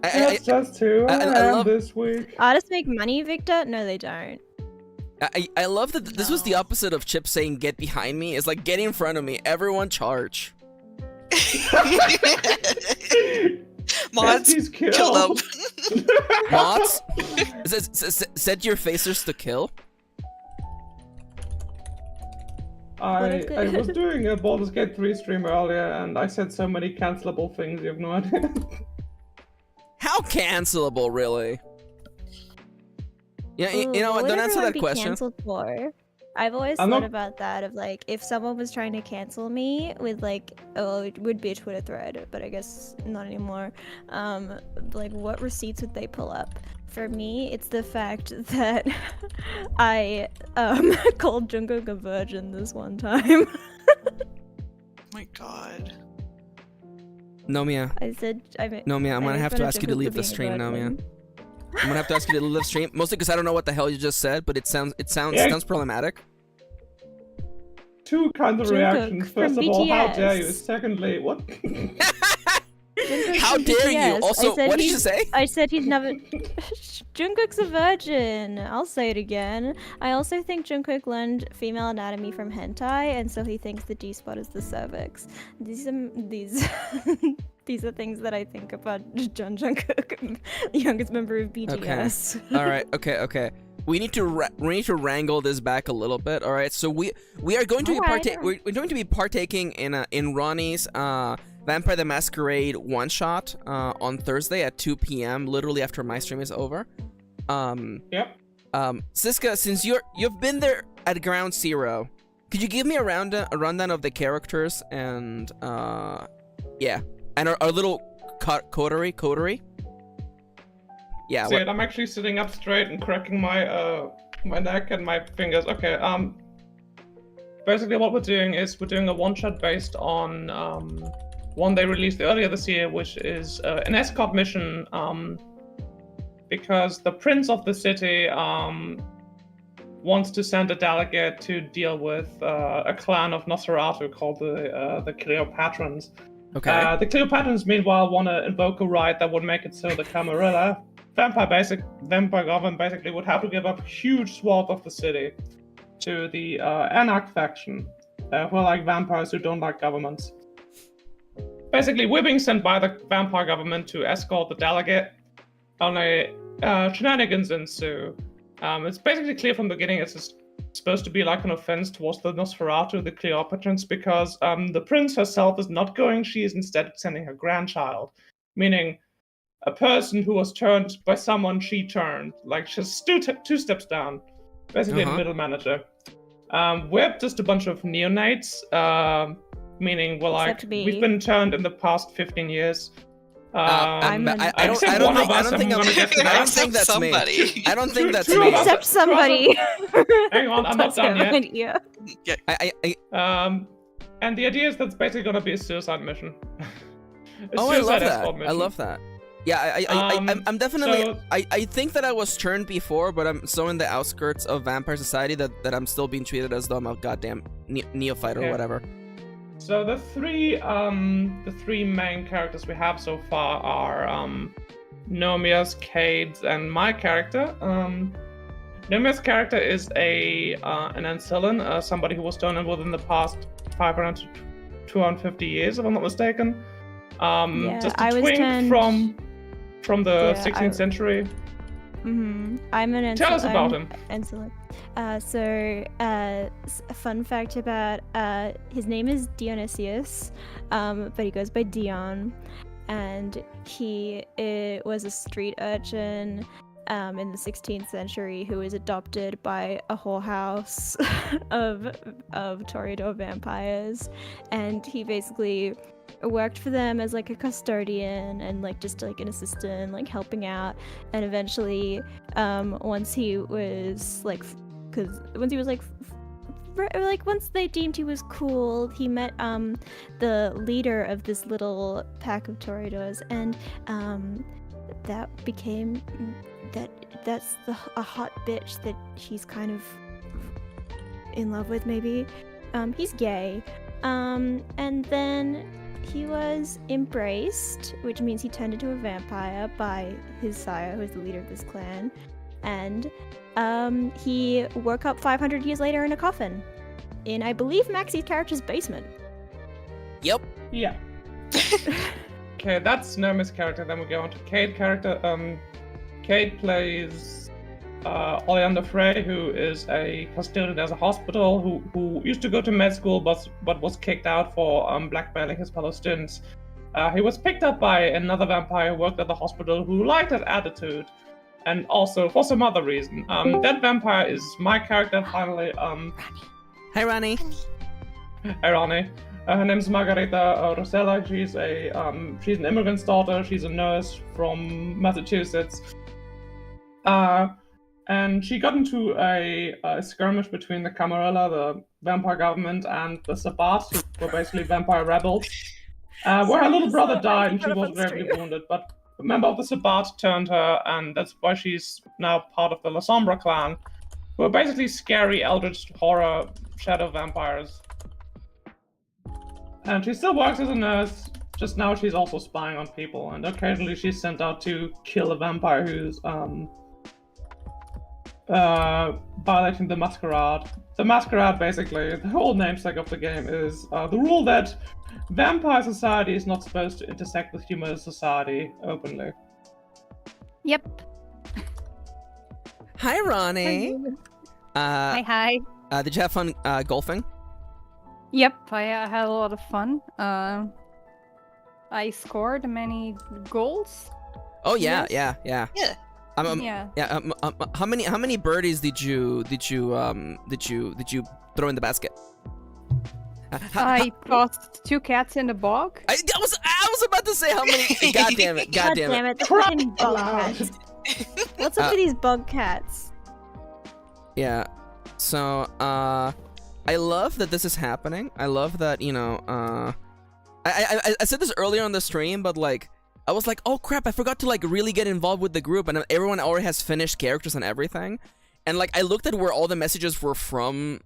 That's just who I am love- this week. Artists make money, Victor? No, they don't. I love that this was the No. opposite of Chip saying "get behind me." It's like get in front of me. Everyone charge. Mods, He's kill killed. them. Mods, set your facers to kill. I good- was doing a Baldur's Gate 3 stream earlier, and I said so many cancelable things. You have no idea. How cancelable, really? Yeah, you Ooh, know what? would Don't answer everyone that be question. Canceled for? I've always I'm thought not- about that of like if someone was trying to cancel me with like it would be a Twitter thread, but I guess not anymore. Like what receipts would they pull up? For me, it's the fact that I called Jungkook a virgin this one time. My God. Nomia, I said Nomia, I'm gonna have to ask you to leave the stream, Nomia. I'm gonna have to ask you to leave the stream, mostly because I don't know what the hell you just said, but it sounds Yeah. problematic. Two kinds of Jungkook reactions. from First of all, how dare you? BTS. Secondly, what? Jungkook's How from dare you? BTS. Also, I said what did you he's- say? I said he's never. Jungkook's a virgin. I'll say it again. I also think Jungkook learned female anatomy from hentai, and so he thinks the G spot is the cervix. These these are things that I think about John Jungkook, the youngest member of BTS. All right. Okay. We need to wrangle this back a little bit. All right. So we are going to Alright. we're going to be partaking in Ronnie's Vampire the Masquerade one shot on Thursday at 2 p.m. literally after my stream is over. Yep. Siska, since you've been there at ground zero, could you give me a rundown of the characters and yeah, and our little coterie? Yeah. See, I'm actually sitting up straight and cracking my my neck and my fingers. Okay. Basically, what we're doing is we're doing a one-shot based on one they released earlier this year, which is an escort mission. Because the prince of the city wants to send a delegate to deal with a clan of Nosferatu called the Cleopatrons. Okay. The Cleopatrons, meanwhile, want to invoke a right that would make it so the Camarilla vampire government basically would have to give up a huge swath of the city to the Anarch faction, who are like vampires who don't like governments. Basically, we're being sent by the vampire government to escort the delegate. Only shenanigans ensue. It's basically clear from the beginning it's supposed to be like an offense towards the Nosferatu, the Cleopatrons, because the prince herself is not going. She is instead sending her grandchild, meaning a person who was turned by someone she turned. Like she's two steps down, basically a middle manager. We're just a bunch of neonates, meaning we're like we've been turned in the past 15 years. I don't think that's somebody. me. I don't think that's me. Except somebody. Hang on, I'm not done yet. Yeah. And the idea is that's basically gonna be a suicide mission. I love that. I love that. Yeah, I'm definitely. So, I think that I was turned before, but I'm so in the outskirts of vampire society that I'm still being treated as though I'm a goddamn neophyte or whatever. So the three main characters we have so far are Nomia's, Cade's, and my character. Nomia's character is an ancillon, somebody who was done within the past 500 to 250 years, if I'm not mistaken. Just a twink from the 16th century. I'm an ancillon. Tell us about him. Ancillon. A fun fact about his name is Dionysius, but he goes by Dion, and he was a street urchin in the 16th century who was adopted by a whorehouse of Toreador vampires, and he basically worked for them as like a custodian and like just like an assistant, like helping out, and eventually once they deemed he was cool, he met the leader of this little pack of Toreadors, and that's a hot bitch that he's kind of in love with, maybe. He's gay, and then he was embraced, which means he turned into a vampire by his sire, who is the leader of this clan, and he woke up 500 years later in a coffin in, I believe, Maxi's character's basement. Yep. Yeah. Okay, that's Nomia's character. Then we go on to Cade character. Cade plays Oleander Frey, who is a custodian at a hospital who used to go to med school but was kicked out for blackmailing his fellow students. He was picked up by another vampire who worked at the hospital who liked his attitude, and also for some other reason. That vampire is my character, finally. Hi, Ronnie. Hi, Ronnie. Her name's Margareta Rosella. She's an immigrant's daughter. She's a nurse from Massachusetts. And she got into a skirmish between the Camarilla, the vampire government, and the Sabbat, who were basically vampire rebels, where her little brother died and she was gravely wounded. But a member of the Sabbat turned her, and that's why she's now part of the La Sombra clan, who are basically scary, eldritch horror shadow vampires. And she still works as a nurse, just now she's also spying on people, and occasionally she's sent out to kill a vampire who's violating the masquerade. The masquerade, basically, the whole namesake of the game is the rule that vampire society is not supposed to intersect with human society openly. Yep. Hi, Ronnie. Hi. Did you have fun golfing? Yep, I had a lot of fun. I scored many goals. Oh yeah, Yes. yeah. Yeah. Yeah. Yeah. How many birdies did you throw in the basket? I tossed 2 cats in the bog. I was about to say how many. God damn it! God damn it! The fucking bug cats. What's up with these bug cats? Yeah. So I love that this is happening. I love that I said this earlier on the stream, but like I was like, oh crap, I forgot to like really get involved with the group, and everyone already has finished characters and everything, and like I looked at where all the messages were from.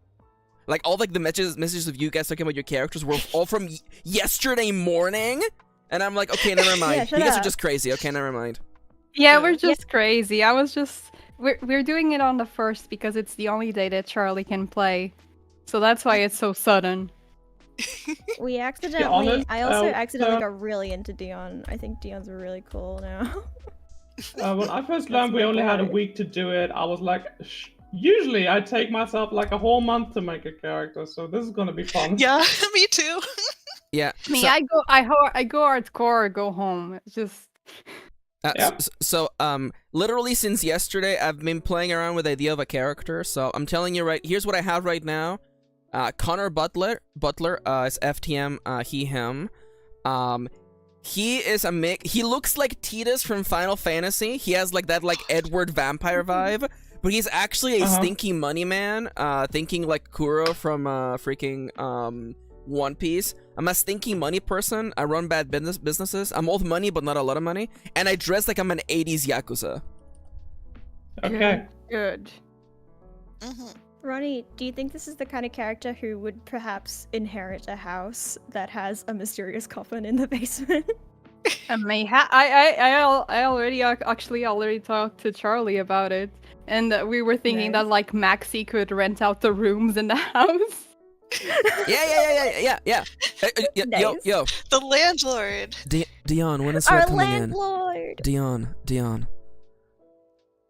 Like, all, like, the messages of you guys talking about your characters were all from yesterday morning? And I'm like, okay, never mind. Yeah, you guys up. are just crazy. Okay, never mind. Yeah, we're just crazy. We're doing it on the 1st because it's the only day that Charlie can play. So that's why it's so sudden. We accidentally... I also accidentally got really into Dion. I think Dion's really cool now. When I first learned we only had a week to do it, I was like... Usually, I take myself like a whole month to make a character, so this is gonna be fun. Yeah, me too. Yeah. Me, so, I go hardcore, go home. It's just... So, literally since yesterday, I've been playing around with the idea of a character, so I'm telling you here's what I have right now. Connor Butler is FTM, he, him. He is he looks like Tidus from Final Fantasy. He has like that, like, Edward vampire vibe. But he's actually a stinky money man, thinking like Kuro from freaking One Piece. I'm a stinky money person. I run bad businesses. I'm old money, but not a lot of money. And I dress like I'm an 80s Yakuza. Okay. Good. Ronnie, do you think this is the kind of character who would perhaps inherit a house that has a mysterious coffin in the basement? I already talked to Charlie about it, and we were thinking that like Maxi could rent out the rooms in the house. Yeah. Nice. Yo. The landlord. Dion, when is Our your coming landlord. in? Dion.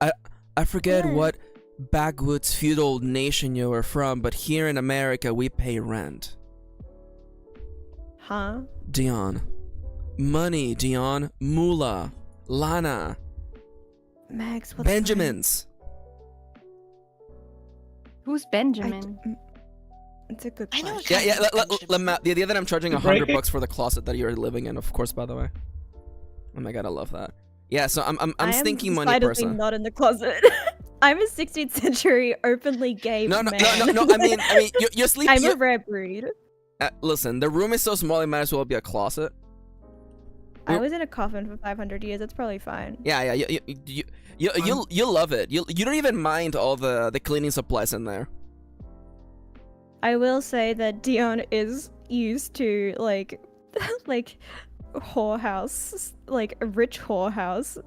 I forget what backwoods feudal nation you are from, but here in America we pay rent. Huh? Dion. Money, Dion. Moolah. Lana. Max, what's Benjamins. Who's Benjamin? It's a good I know. question. The idea that I'm charging Break $100 it? for the closet that you're living in, of course, by the way. Oh my god, I love that. Yeah, so I'm stinky money decidedly person. not in the closet. I'm a 16th century openly gay No. man. I mean, you're sleeping. I'm a rare breed. Listen, the room is so small, it might as well be a closet. I was in a coffin for 500 years. That's probably fine. Yeah. You love it. You don't even mind all the cleaning supplies in there. I will say that Dion is used to like whorehouse, like a rich whorehouse,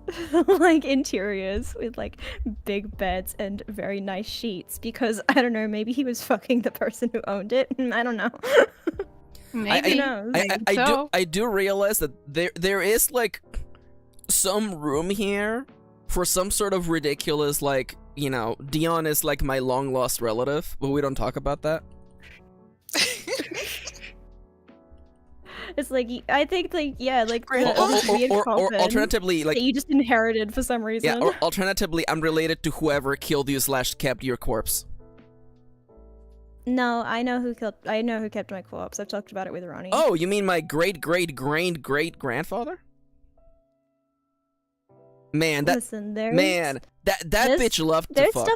like interiors with like big beds and very nice sheets because I don't know, maybe he was fucking the person who owned it. I don't know. Maybe. Who knows? I do realize that there is like some room here for some sort of ridiculous, like, you know, Dion is like my long lost relative, but we don't talk about that. It's like I think like like Or alternatively, like that you just inherited for some reason. yeah, or alternatively, I'm related to whoever killed you / kept your corpse. No, I know who kept my corpse. I've talked about it with Ronnie. Oh, you mean my great grandfather? Man, that Listen, that bitch loved to there's fuck.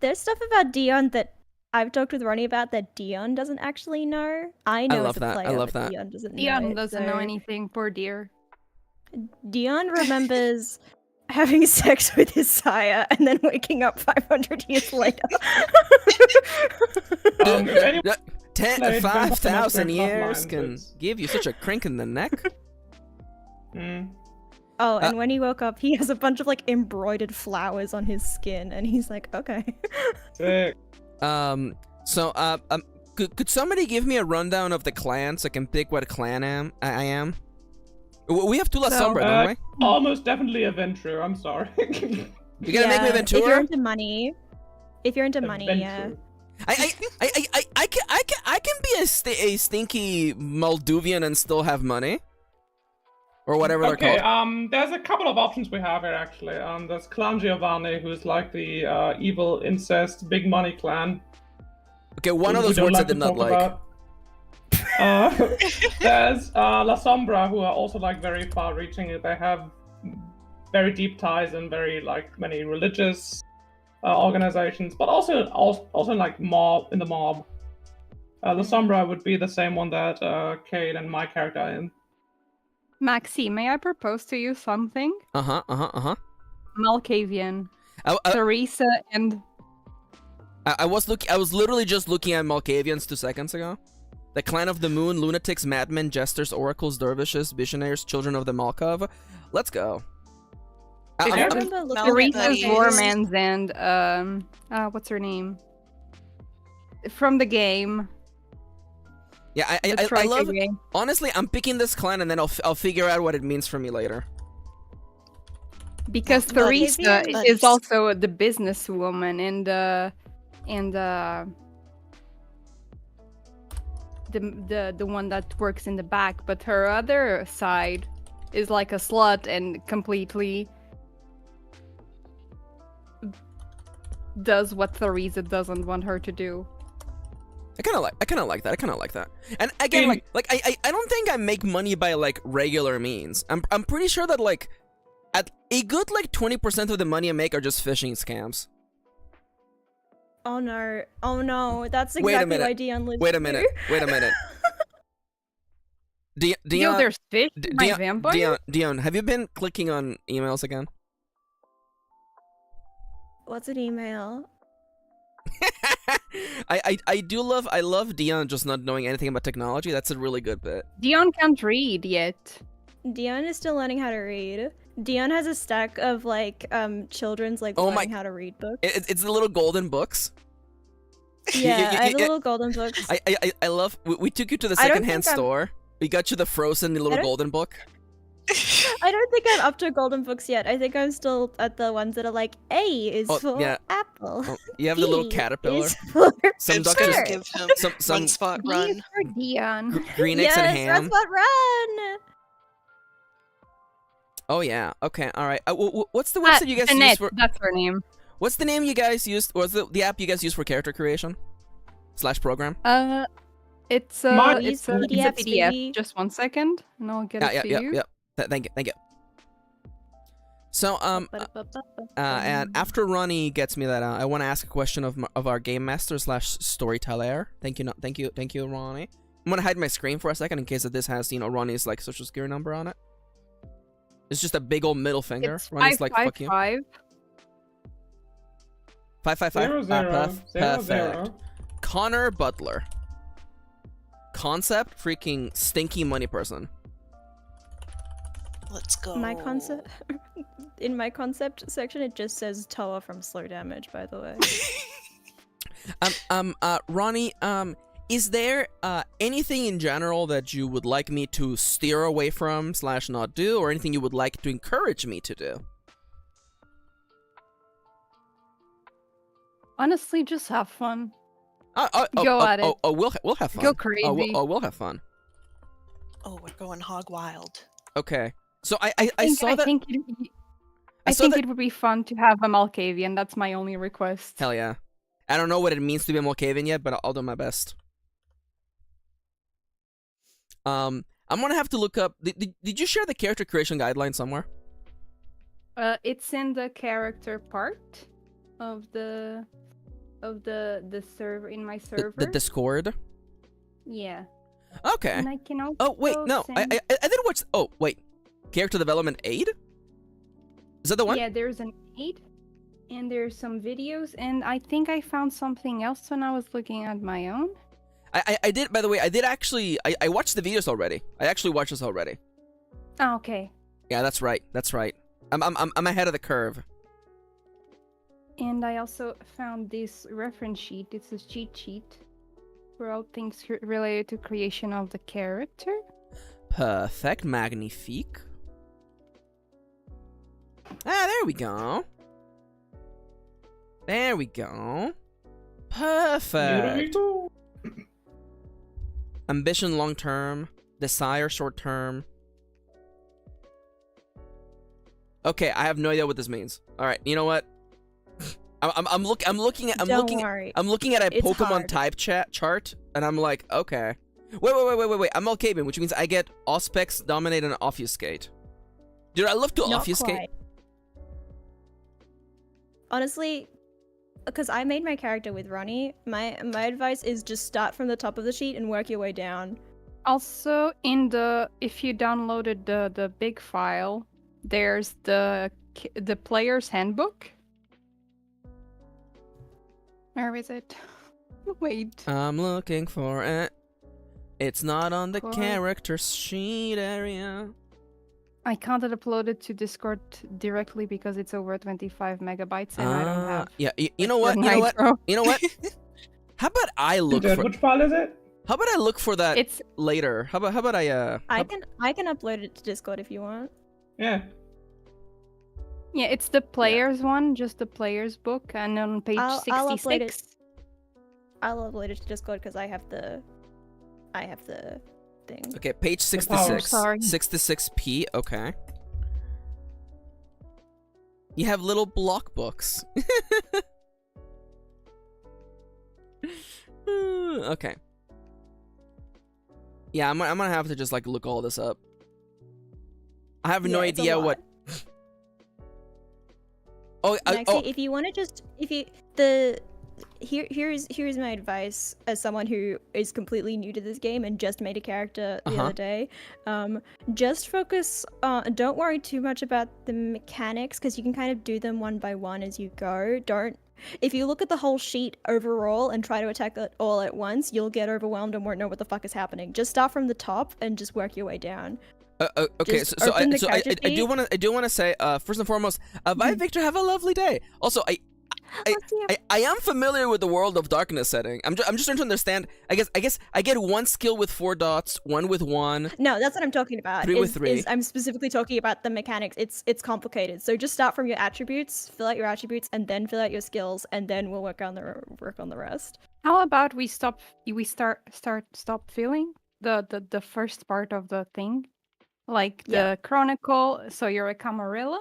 There's stuff about Dion that I've talked with Ronnie about that Dion doesn't actually know. I know love as a that. player, I love but that. Dion doesn't know. Dion it, doesn't so- know anything, poor dear. Dion remembers having sex with his sire and then waking up 500 years later. Anyone played 5,000 Vampire years Bloodlines, can it's- give you such a crank in the neck. Oh, and when he woke up, he has a bunch of like embroidered flowers on his skin, and he's like, okay. Sick. Could somebody give me a rundown of the clan so I can pick what clan I am? We have Tula Sombra, don't we? Almost definitely a Ventru, I'm sorry. You gotta make me a If you're Ventura? into money, yeah. I can be a stinky Moldovan and still have money. or whatever they're Okay, called. there's a couple of options we have here actually. There's Clan Giovanni, who's like the evil incest big money clan. Okay, one who of we those don't words I like to did not talk like. about. There's La Sombra, who are also like very far-reaching. They have very deep ties in very like many religious organizations, but also like mob in the mob. La Sombra would be the same one that Kate and my character are in. Maxi, may I propose to you something? Malkavian. Teresa and... I was literally just looking at Malkavians 2 seconds ago. The Clan of the Moon, Lunatics, Madmen, Jesters, Oracles, Dervishes, Visionaries, Children of the Malkov. Let's go. Teresa's Warmans and what's her name? From the game. Yeah, I love. Honestly, I'm picking this clan and then I'll figure out what it means for me later. Because Teresa is also the businesswoman and the one that works in the back, but her other side is like a slut and completely does what Teresa doesn't want her to do. I kind of like that. And again, like I don't think I make money by like regular means. I'm pretty sure that like at a good like 20% of the money I make are just phishing scams. Oh no, that's exactly why Dion lives Wait a minute. Dion, yo, there's fish in my vampire? Dion, have you been clicking on emails again? What's an email? I love Dion just not knowing anything about technology. That's a really good bit. Dion can't read yet. Dion is still learning how to read. Dion has a stack of like children's like learning how to read books. It's the little golden books. Yeah, I have the little golden books. I love. We took you to the secondhand store. We got you the Frozen little golden book. I don't think I'm up to golden books yet. I think I'm still at the ones that are like A is for apple. Oh, you have the little caterpillar. Some doctors give him some spot run. B for Dion. Green eggs and ham. Run spot run. Oh yeah. Okay. All right. What's the website you guys use for? That's her name. What's the name you guys used? What's the app you guys use for character creation? / program. It's a PDF. Just 1 second, and I'll get it to you. Yeah. Thank you. So and after Ronnie gets me that, I want to ask a question of our game master / storyteller. Thank you, Ronnie. I'm gonna hide my screen for a second in case that this has Ronnie's like social security number on it. It's just a big old middle finger. It's Ronnie's like fuck you. 555. Perfect. Connor Butler. Concept freaking stinky money person. Let's go. My concept in my concept section it just says Toa from Slow Damage, by the way. Ronnie, is there anything in general that you would like me to steer away from / not do, or anything you would like to encourage me to do? Honestly, just have fun. Go at it. We'll have fun. Go crazy. We'll have fun. Oh, we're going hog wild. Okay. So I saw that. I think it would be fun to have a Malkavian. That's my only request. Hell yeah. I don't know what it means to be a Malkavian yet, but I'll do my best. I'm gonna have to look up. Did you share the character creation guideline somewhere? It's in the character part of the server in my server. The Discord. Yeah. Okay. And I can also. Oh wait, no, I didn't watch. Oh wait, character development aid. Is that the one? Yeah, there's an aid, and there's some videos, and I think I found something else when I was looking at my own. I did. By the way, I did actually. I watched the videos already. I actually watched this already. Oh, okay. Yeah, that's right. That's right. I'm ahead of the curve. And I also found this reference sheet. It's a cheat sheet for all things related to creation of the character. Perfect. Magnifique. Ah, there we go. There we go. Perfect. Ambition long term. Desire short term. Okay, I have no idea what this means. All right, you know what? I'm looking at Don't worry. I'm looking at a It's Pokemon hard. type chart, and I'm like, okay. Wait. I'm Malkavian, which means I get Auspex, Dominate, and Obfuscate. Dude, I love to Not Obfuscate. quite. Honestly, because I made my character with Ronnie, my advice is just start from the top of the sheet and work your way down. Also, if you downloaded the big file, there's the player's handbook. Where is it? Wait. I'm looking for it. It's not on the Cool. character sheet area. I can't upload it to Discord directly because it's over 25 megabytes and I don't have. Yeah, you know what? Nitro. You know what? How about I look Dude, for? which file is it? How about I look for that It's later? How about I I can upload it to Discord if you want. Yeah. yeah, it's the player's one, just the player's book, and on page I'll upload it. 66. I'll upload it to Discord because I have the thing. Okay, page power. 66. Sorry. 66p, okay. You have little block books. Okay. Yeah, I'm gonna have to just like look all this up. I have no Yeah, it's a idea lot. what. Oh, Maxi, if you want to just here's my advice as someone who is completely new to this game and just made a character the other day. Just focus on, don't worry too much about the mechanics because you can kind of do them one by one as you go. If you look at the whole sheet overall and try to attack it all at once, you'll get overwhelmed and won't know what the fuck is happening. Just start from the top and just work your way down. Okay, Just so open the I character sheet. do want to say first and foremost, bye Victor, have a lovely day. Also, I am familiar with the World of Darkness setting. I'm just trying to understand. I guess I get one skill with 4 dots, one with 1. No, that's what I'm talking about. 3 with 3. I'm specifically talking about the mechanics. It's complicated. So just start from your attributes, fill out your attributes, and then fill out your skills, and then we'll work on the rest. How about we stop filling the first part of the thing? Like the Yeah. Chronicle, so you're a Camarilla?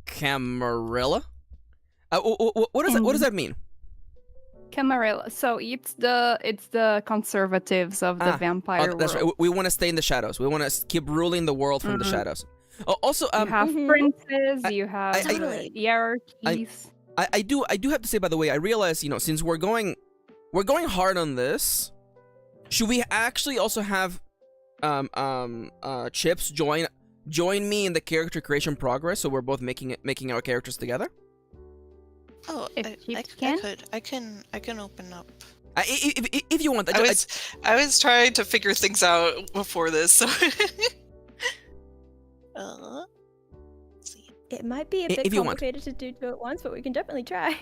Camarilla? What does that mean? Camarilla. So it's the conservatives of the vampire That's world. right. We want to stay in the shadows. We want to keep ruling the world from the shadows. Also, You have princes, you have Totally. hierarchies. I do have to say, by the way, I realize, since we're going hard on this, should we actually also have Chips join me in the character creation progress, so we're both making our characters together? Oh, If Chips can? I can open up. If you want, I was trying to figure things out before this, so. Let's see. It might be a bit If you want. complicated to do two at once, but we can definitely try.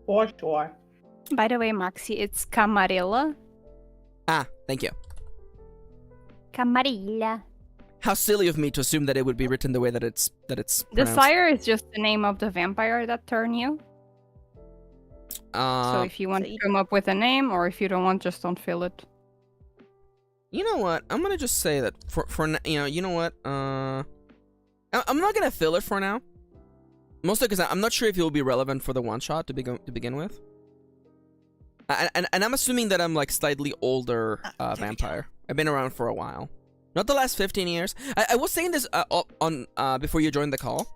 For sure. By the way, Maxi, it's Camarilla. Thank you. Camarilla. How silly of me to assume that it would be written the way that it's The pronounced. sire is just the name of the vampire that turned you. So if you want so to you- come up with a name, or if you don't want, just don't fill it. You know what? I'm gonna just say that you know what? I'm not gonna fill it for now. Mostly because I'm not sure if it will be relevant for the one shot to begin with. And I'm assuming that I'm like slightly older There we go. vampire. I've been around for a while, not the last 15 years. I was saying this on before you joined the call,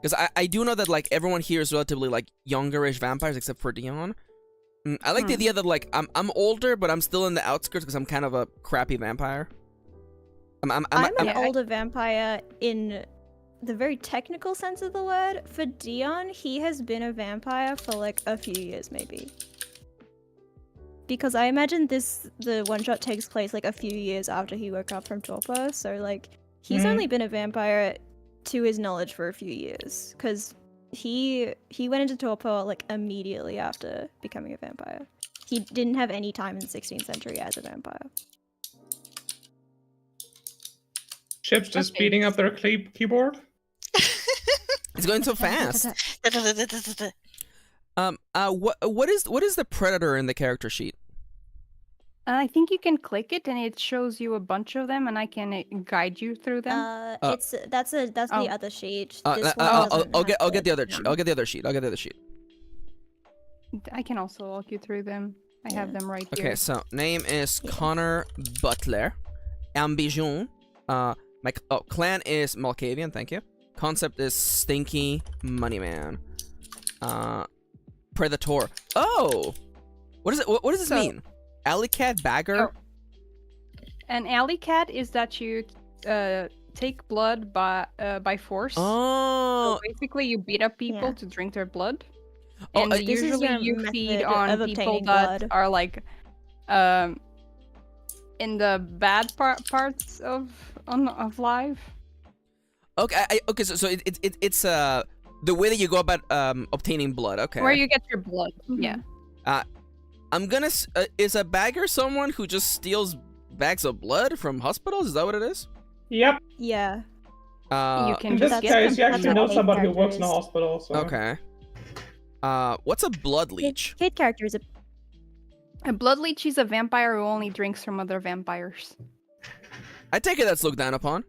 because I do know that like everyone here is relatively like youngerish vampires except for Dion. I like the idea that like I'm older, but I'm still in the outskirts because I'm kind of a crappy vampire. I'm an older vampire in the very technical sense of the word. For Dion, he has been a vampire for like a few years maybe. Because I imagine the one shot takes place like a few years after he woke up from torpor, so like he's only been a vampire to his knowledge for a few years. Because he went into torpor like immediately after becoming a vampire. He didn't have any time in the 16th century as a vampire. Chips just speeding up their keyboard. It's going so fast. What is the predator in the character sheet? I think you can click it and it shows you a bunch of them, and I can guide you through them. That's the Oh. other sheet. Uh, This uh, one I'll, doesn't I'll get have the other yeah. sheet. I'll get the other sheet. I'll get the other sheet. I can also walk you through them. I have them right Okay, here. so name is Connor Butler. Ambition. My clan is Malkavian. Thank you. Concept is Stinky Money Man. Predator. Oh, what is it? What does this mean? Alley cat bagger. An alley cat is that you take blood by force. Oh, So basically, you beat up people Yeah. to drink their blood. Oh, And this is usually your you method feed of on people obtaining that blood. are like in the bad parts of life. okay. Okay. So it's the way that you go about obtaining blood. Okay. Where you get your blood. Yeah. I'm gonna. Is a bagger someone who just steals bags of blood from hospitals? Is that what it is? Yep. Yeah. You can In just this get case, them. you actually That's know what somebody who main works in a character is. hospital. So. Okay. What's a blood leech? Kid character is A blood leech is a vampire who only drinks from other vampires. I take it that's looked down upon.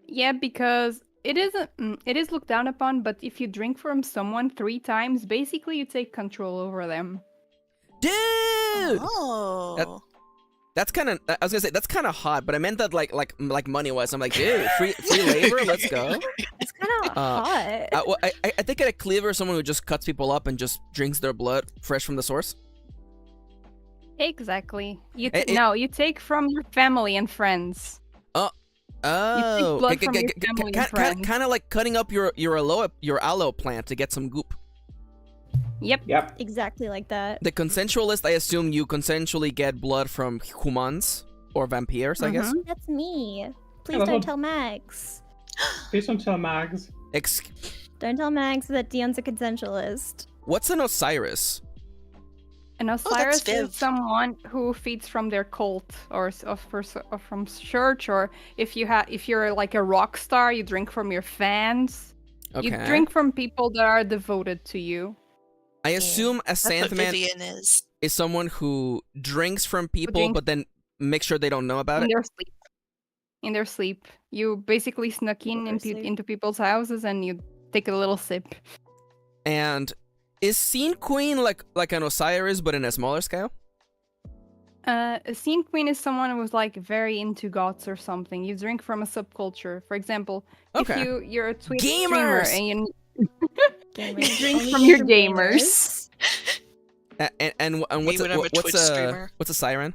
Yeah, because it is looked down upon, but if you drink from someone 3 times, basically you take control over them. Dude! Oh. That's kind of. I was gonna say that's kind of hot, but I meant that like money wise. I'm like, dude, free labor, let's go. it's kind of hot. I think a cleaver is someone who just cuts people up and just drinks their blood fresh from the source. Exactly. You Eh, no, you take from your family and friends. Oh, blood from your family and friends. kind of like cutting up your aloe plant to get some goop. Yep. Yep. Exactly like that. The consensualist, I assume you consensually get blood from humans or vampires, I guess. That's me. Please that's don't what- tell Max. Please don't tell Mags. Don't tell Max that Dion's a consensualist. What's an Osiris? An Osiris Viv. is someone who feeds from their cult or from church, or if you're like a rock star, you drink from your fans. Okay. You drink from people that are devoted to you. I assume a That's what Sandman Vivian is. is someone who drinks from people, drinks- but then make sure they don't know about In it. their sleep. In their sleep, you basically snuck into people's houses and you take a little sip. And is Scene Queen like an Osiris, but in a smaller scale? A scene queen is someone who's like very into gods or something. You drink from a subculture. For example, Okay. if you're a Twitch streamer Gamers! and you Gamers. drink Only from your from gamers. And Me what's when I'm a Twitch a streamer. what's a siren?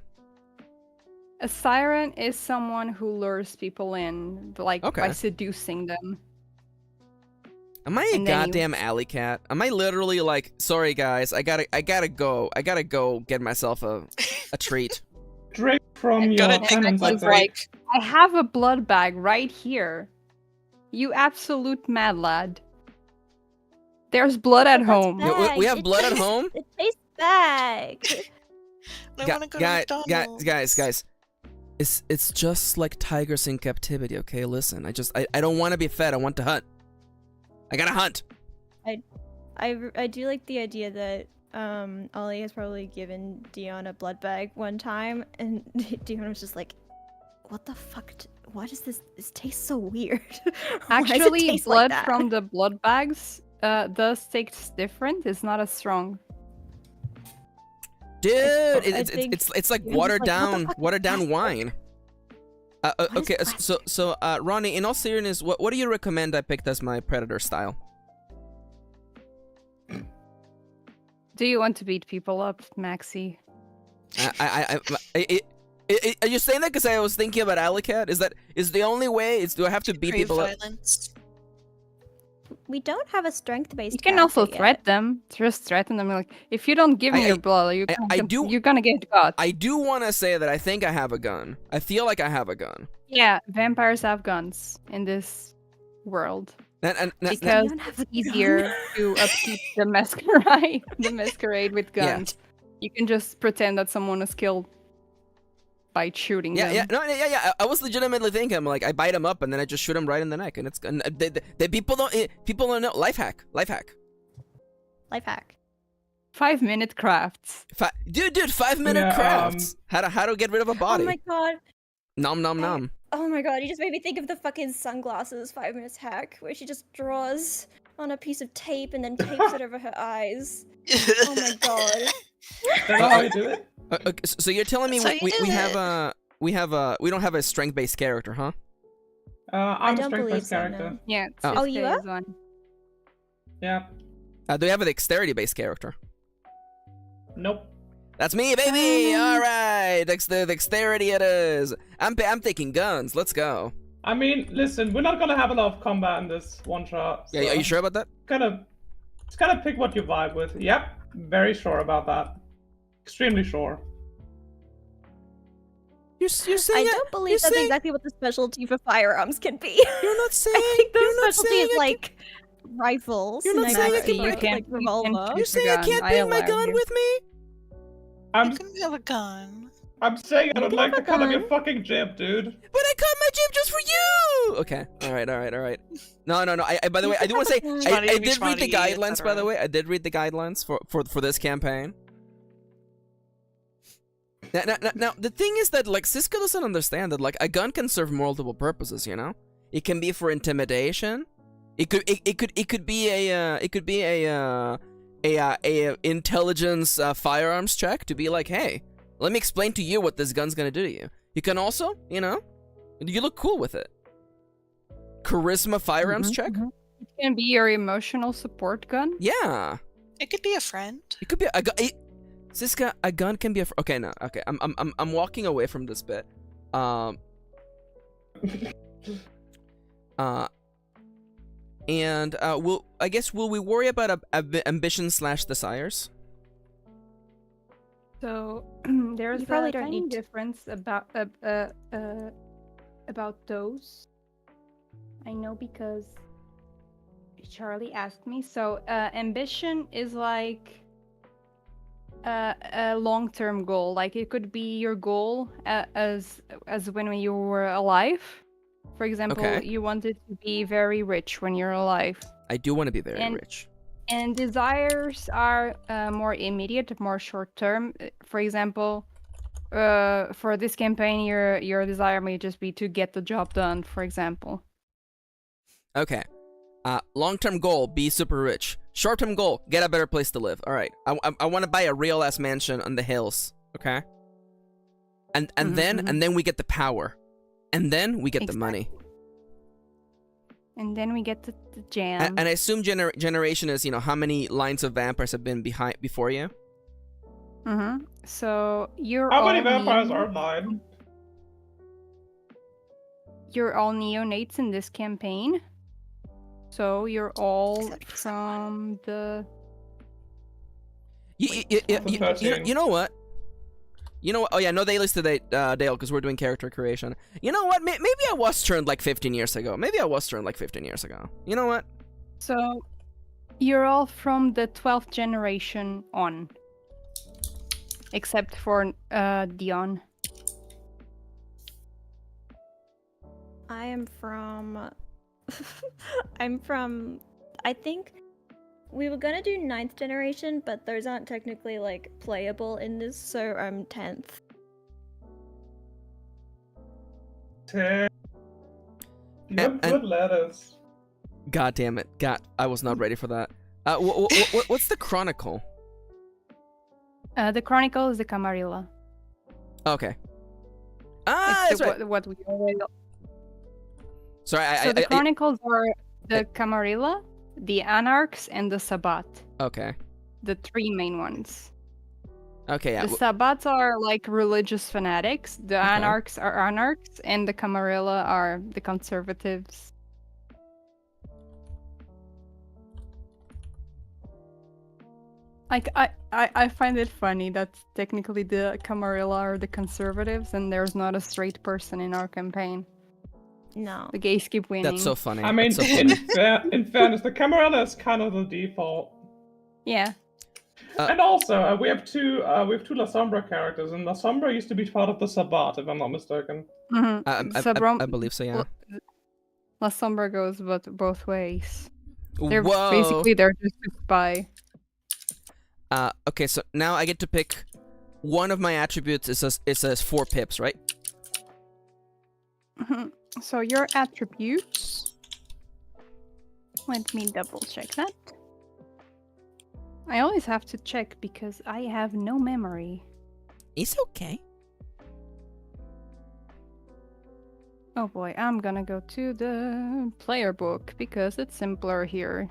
A siren is someone who lures people in, like Okay. by seducing them. Am I a And then you- goddamn alley cat? Am I literally like, sorry guys, I gotta go get myself a treat. Drink from I'm your gonna take a tenants, I blood think. break. I have a blood bag right here. You absolute mad lad. There's blood at home. Yeah, we have It blood at tastes- home? It tastes bag. I Gu- want to go guy- to McDonald's. guys. It's just like tigers in captivity, okay? Listen, I don't want to be fed. I want to hunt. I gotta hunt. I do like the idea that Ollie has probably given Dion a blood bag one time, and Dion was just like, "What the fuck? Why does this taste so weird?" Why does it Actually, taste blood like that? from the blood bags does taste different. It's not as strong. Dude, I it's think it's like you're just watered like, what the down fuck is watered down plastic? wine. is Okay, plastic? so Ronnie, in all seriousness, what do you recommend I picked as my predator style? Do you want to beat people up, Maxi? Are you saying that because I was thinking about Alicat? Is the only way? Do I have to beat Crave people up? violence. We don't have a strength-based. You can also character yet. threat them. Just threaten them like, if you don't give me I- your blood, you're gonna get got. I do want to say that I think I have a gun. I feel like I have a gun. Yeah, vampires have guns in this world And because Dion have it's a easier to upkeep the masquerade with Yeah. guns. You can just pretend that someone was killed by shooting them. I was legitimately thinking, I'm like, I bite him up and then I just shoot him right in the neck, and it's and people don't know. Life hack. Life hack. 5-minute crafts. Dude, 5-minute crafts. How to get rid of a body. Oh my god. Nom nom nom. Oh my god, you just made me think of the fucking sunglasses 5 minutes hack, where she just draws on a piece of tape and then tapes it over her eyes. Oh my god. That's how you do it? Okay, so you're telling me So we you don't have a strength-based character, huh? I'm a don't believe strength-based so, character. no. Yeah. Oh. You Siska are? is one. Yeah. Do we have a dexterity-based character? Nope. That's me, baby! Alright! Dexterity it is! I'm taking guns, let's go. I mean, listen, we're not gonna have a lot of combat in this one shot. Yeah, are you sure about that? Just kind of pick what you vibe with. Yep, very sure about that. Extremely sure. You're saying I don't believe that's exactly what the specialty for firearms can be. You're not saying. I think you're the not specialty saying is like rifles. You're not saying I can you bring- can't revolver. You're saying I can't bring my gun with me? I'm You can have a gun. saying I You don't can like have the a cut of your gun. fucking jib, dude. But I got my gym just for you! Okay, alright. No. I by the way, I do want to say, I did read the guidelines, by the way. I did read the guidelines for this campaign. Now, the thing is that, like, Siska doesn't understand that, like, a gun can serve multiple purposes, you know? It can be for intimidation. It could be a intelligence firearms check to be like, hey, let me explain to you what this gun's gonna do to you. You can also, you know, you look cool with it. Charisma firearms check? It can be your emotional support gun. Yeah. It could be a friend. It could be a gun. Siska, a gun can be a. Okay, no. Okay, I'm walking away from this bit. And will we worry about ambition/desires? So there's probably a don't tiny need to. difference about those. I know because Charlie asked me. So ambition is like a long-term goal. Like it could be your goal as when you were alive. For example, Okay. you wanted to be very rich when you're alive. I do want to be very rich. And desires are more immediate, more short-term. For example, for this campaign, your desire may just be to get the job done, for example. Okay. Long-term goal, be super rich. Short-term goal, get a better place to live. All right. I want to buy a real-ass mansion on the hills. Okay. And then we get the power, and then we get the money. And then we get the jam. And I assume generation is, you know, how many lines of vampires have been before you? So you're How all many vampires are mine? You're all neonates in this campaign. So you're all from the. You know what? You know what? Oh yeah, no dailies today, Dale, because we're doing character creation. You know what? Maybe I was turned like 15 years ago. You know what? So you're all from the 12th generation on. Except for Dion. I am from. I think we were gonna do 9th generation, but those aren't technically like playable in this, so I'm 10th. 10. You have good letters. God damn it! I was not ready for that. What's the chronicle? The Chronicle is the Camarilla. Okay. It's That's right. what we already. Sorry, So the Chronicles are the Camarilla, the Anarchs, and the Sabbat. Okay. The 3 main ones. Okay, yeah. The Sabbats are like religious fanatics. The Anarchs are Anarchs, and the Camarilla are the conservatives. Like I find it funny that technically the Camarilla are the conservatives, and there's not a straight person in our campaign. No. The gays keep winning. That's so funny. I mean, That's so funny. in fairness, the Camarilla is kind of the default. Yeah. And also, we have two La Sombra characters, and La Sombra used to be part of the Sabbat, if I'm not mistaken. I believe so, yeah. La Sombra goes both ways. Whoa. Basically they're just a spy. Okay, so now I get to pick one of my attributes. It says 4 pips, right? So your attributes. Let me double check that. I always have to check because I have no memory. It's okay. Oh boy, I'm gonna go to the player book because it's simpler here.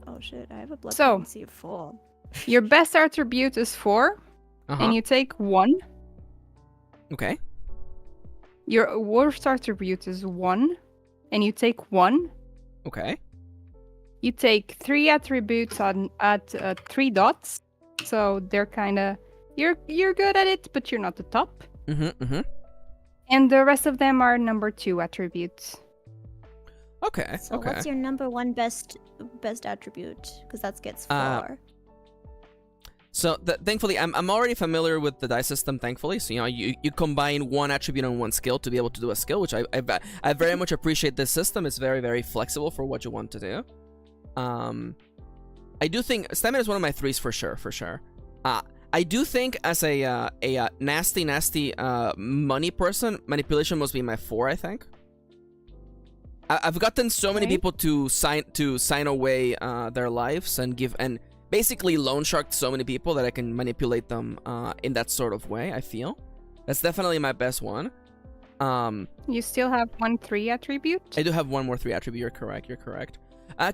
Oh shit, I have a blood So- potency of 4. Your best attribute is 4, and you take 1. Okay. Your worst attribute is 1, and you take 1. Okay. You take 3 attributes at 3 dots, so they're kind of you're good at it, but you're not the top. And the rest of them are number 2 attributes. Okay. So okay. what's your number 1 best attribute? Because that gets 4. So thankfully, I'm already familiar with the dice system. Thankfully, so you combine 1 attribute and 1 skill to be able to do a skill, which I very much appreciate. This system is very, very flexible for what you want to do. I do think stamina is one of my 3s for sure. I do think as a nasty money person, manipulation must be my 4. I think. I've gotten so many people to sign away their lives and basically loan shark so many people that I can manipulate them in that sort of way. I feel that's definitely my best one. You still have 1 3 attribute? I do have 1 more 3 attribute. You're correct.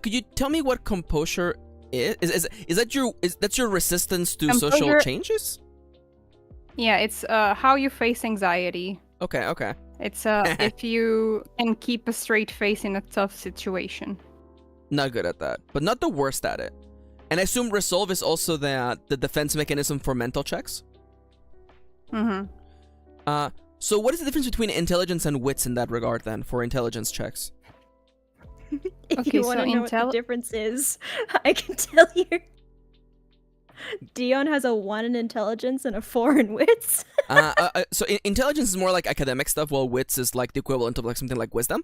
Could you tell me what composure is? That's your resistance to social changes? Yeah, it's how you face anxiety. Okay. It's if you can keep a straight face in a tough situation. Not good at that, but not the worst at it. And I assume resolve is also the defense mechanism for mental checks. So what is the difference between intelligence and wits in that regard then for intelligence checks? If Okay, you want so to know what the difference is, I can tell you. Dion has a 1 in intelligence and a 4 in wits. So intelligence is more like academic stuff, while wits is like the equivalent of like something like wisdom.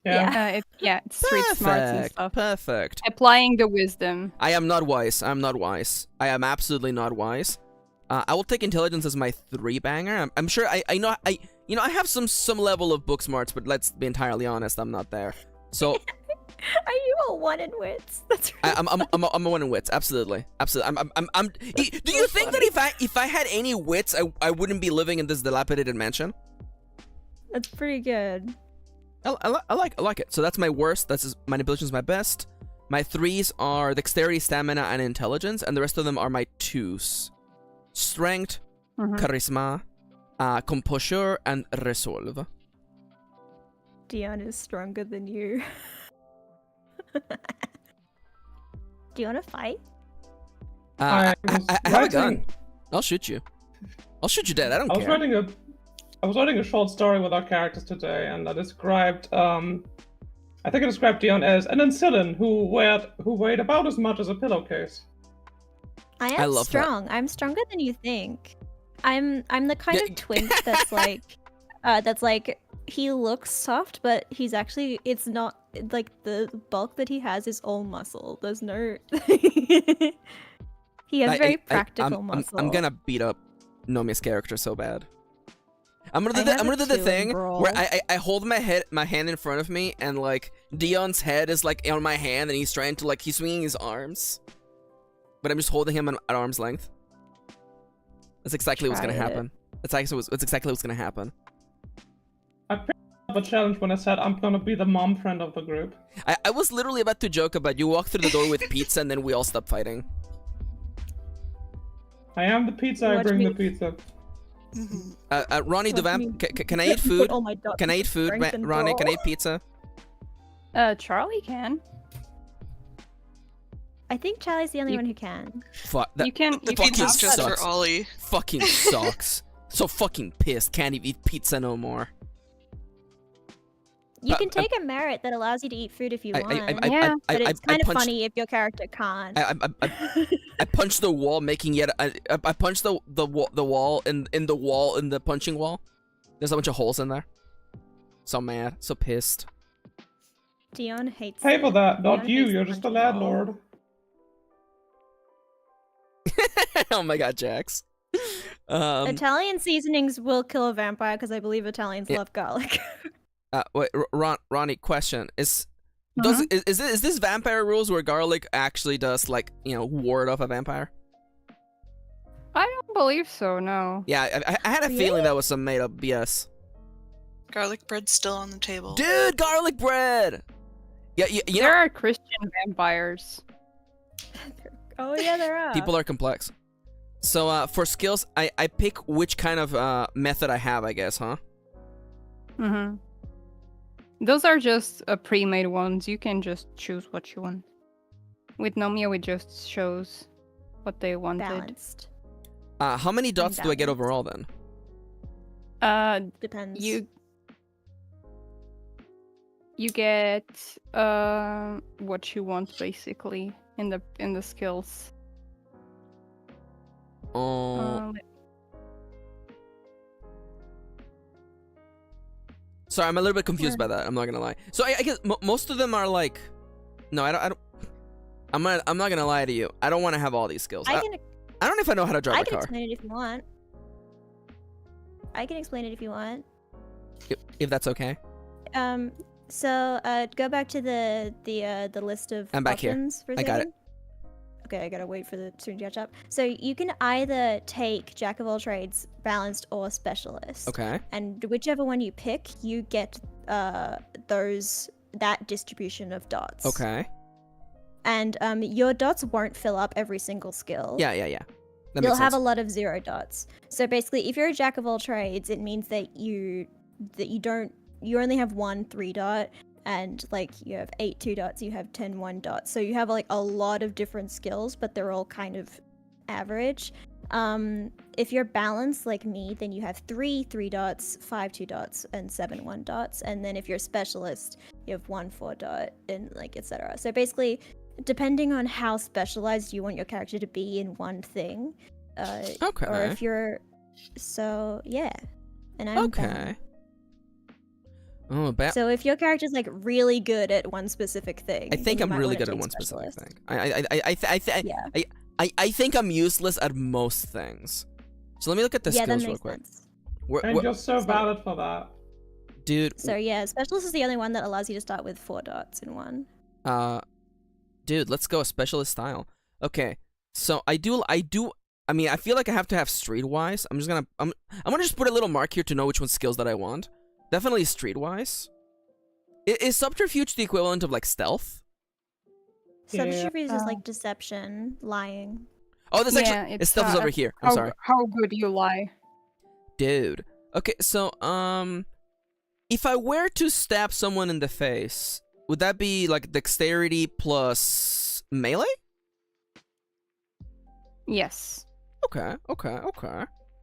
Yeah. It's street smarts and stuff. Perfect. Applying the wisdom. I am not wise. I am absolutely not wise. I will take intelligence as my 3 banger. I'm sure I know I have some level of book smarts, but let's be entirely honest, I'm not there. So Are you a 1 in wits? That's right. I'm a 1 in wits. Absolutely. Do you think that if I had any wits, I wouldn't be living in this dilapidated mansion? That's pretty good. I like it. So that's my worst. Manipulation's my best. My 3s are dexterity, stamina, and intelligence, and the rest of them are my 2s. Strength, charisma, composure, and resolve. Dion is stronger than you. Do you want to fight? I have a gun. I'll shoot you. I'll shoot you dead. I don't care. I was writing a short story with our characters today, and I described, I think I described Dion as an Ancillin who weighed about as much as a pillowcase. I am love strong. I'm stronger than you think. I'm the kind of twink that's like, he looks soft, but he's actually, it's not, like, the bulk that he has is all muscle. There's no... He has very practical muscle. I'm gonna beat up Nomi's character so bad. I'm gonna do the thing where I hold my hand in front of me, and like Dion's head is like on my hand, and he's trying to like he's swinging his arms, but I'm just holding him at arm's length. That's exactly what's gonna happen. That's exactly what's gonna happen. I picked up a challenge when I said I'm gonna be the mom friend of the group. I was literally about to joke about you walk through the door with pizza, and then we all stop fighting. I am the pizza. I bring the pizza. Ronnie Duvam, can I eat food? Oh my God. Can I eat food, Ronnie? Can I eat pizza? Charlie can. I think Charlie's the only one who can. Fuck. You can. The fucking pizza's just sucks. for Ollie. Fucking sucks. So fucking pissed. Can't even eat pizza no more. You can take a merit that allows you to eat food if you want. But it's kind of funny if your character can't. I punched the wall, making yet. I punched the wall in the punching wall. There's a bunch of holes in there. So mad, so pissed. Dion hates. Pay for that, not Dion you. hates You're the just a punching wall. landlord. Oh my god, Jax. Italian seasonings will kill a vampire because I believe Italians love garlic. Wait, Ronnie, question is. Mhm. Is this vampire rules where garlic actually does like ward off a vampire? I don't believe so. No. Yeah, I had a feeling that was some made up BS. Garlic bread's still on the table. Dude, garlic bread. Yeah, you There know, are Christian vampires. Oh yeah, there are. people are complex. So for skills, I pick which kind of method I have, I guess, huh? Mm-hmm. Those are just pre-made ones. You can just choose what you want. With Nomia, it just shows what they wanted. Balanced. How many dots do I get Unbalanced. overall then? Depends. You get what you want basically in the skills. Oh. Sorry, I'm a little bit confused by that. I'm not gonna lie. So I guess most of them are like, no, I don't. I'm not gonna lie to you. I don't want to have all these skills. I don't know if I know how to drive I a can car. explain it if you want. I can explain it if you want. If that's okay. So go back to the list of I'm back here. options for a I got second. Okay, I gotta wait for the screen to catch up. So you can either take Jack of all trades, balanced, or specialist. Okay. And whichever one you pick, you get that distribution of dots. Okay. And your dots won't fill up every single skill. Yeah. That You'll makes have sense. a lot of 0 dots. So basically, if you're a Jack of all trades, it means that you only have 1 3 dot, and like you have 8 2 dots, you have 10 1 dots. So you have like a lot of different skills, but they're all kind of average. If you're balanced like me, then you have 3 3 dots, 5 2 dots, and 7 1 dots. And then if you're a specialist, you have 1 4 dot, and like etc. So basically, depending on how specialized you want your character to be in one thing, Okay. or if you're, so yeah, and I'm Okay. balanced. Oh, So if your character's like really good at one specific thing, I think then you I'm might really wanna good at take one specific specialist. thing. Yeah. I think I'm useless at most things. So let me look at the Yeah, that skills real makes quick. sense. And you're so valid for that. Dude. So yeah, specialist is the only one that allows you to start with 4 dots in one. Dude, let's go specialist style. Okay, so I mean, I feel like I have to have streetwise. I'm gonna just put a little mark here to know which one skills that I want. Definitely streetwise. Is subterfuge the equivalent of like stealth? Subterfuge is like deception, lying. Oh, this actually stealth is over here. I'm sorry. How good you lie. Dude. Okay, so if I were to stab someone in the face, would that be like dexterity plus melee? Yes. Okay.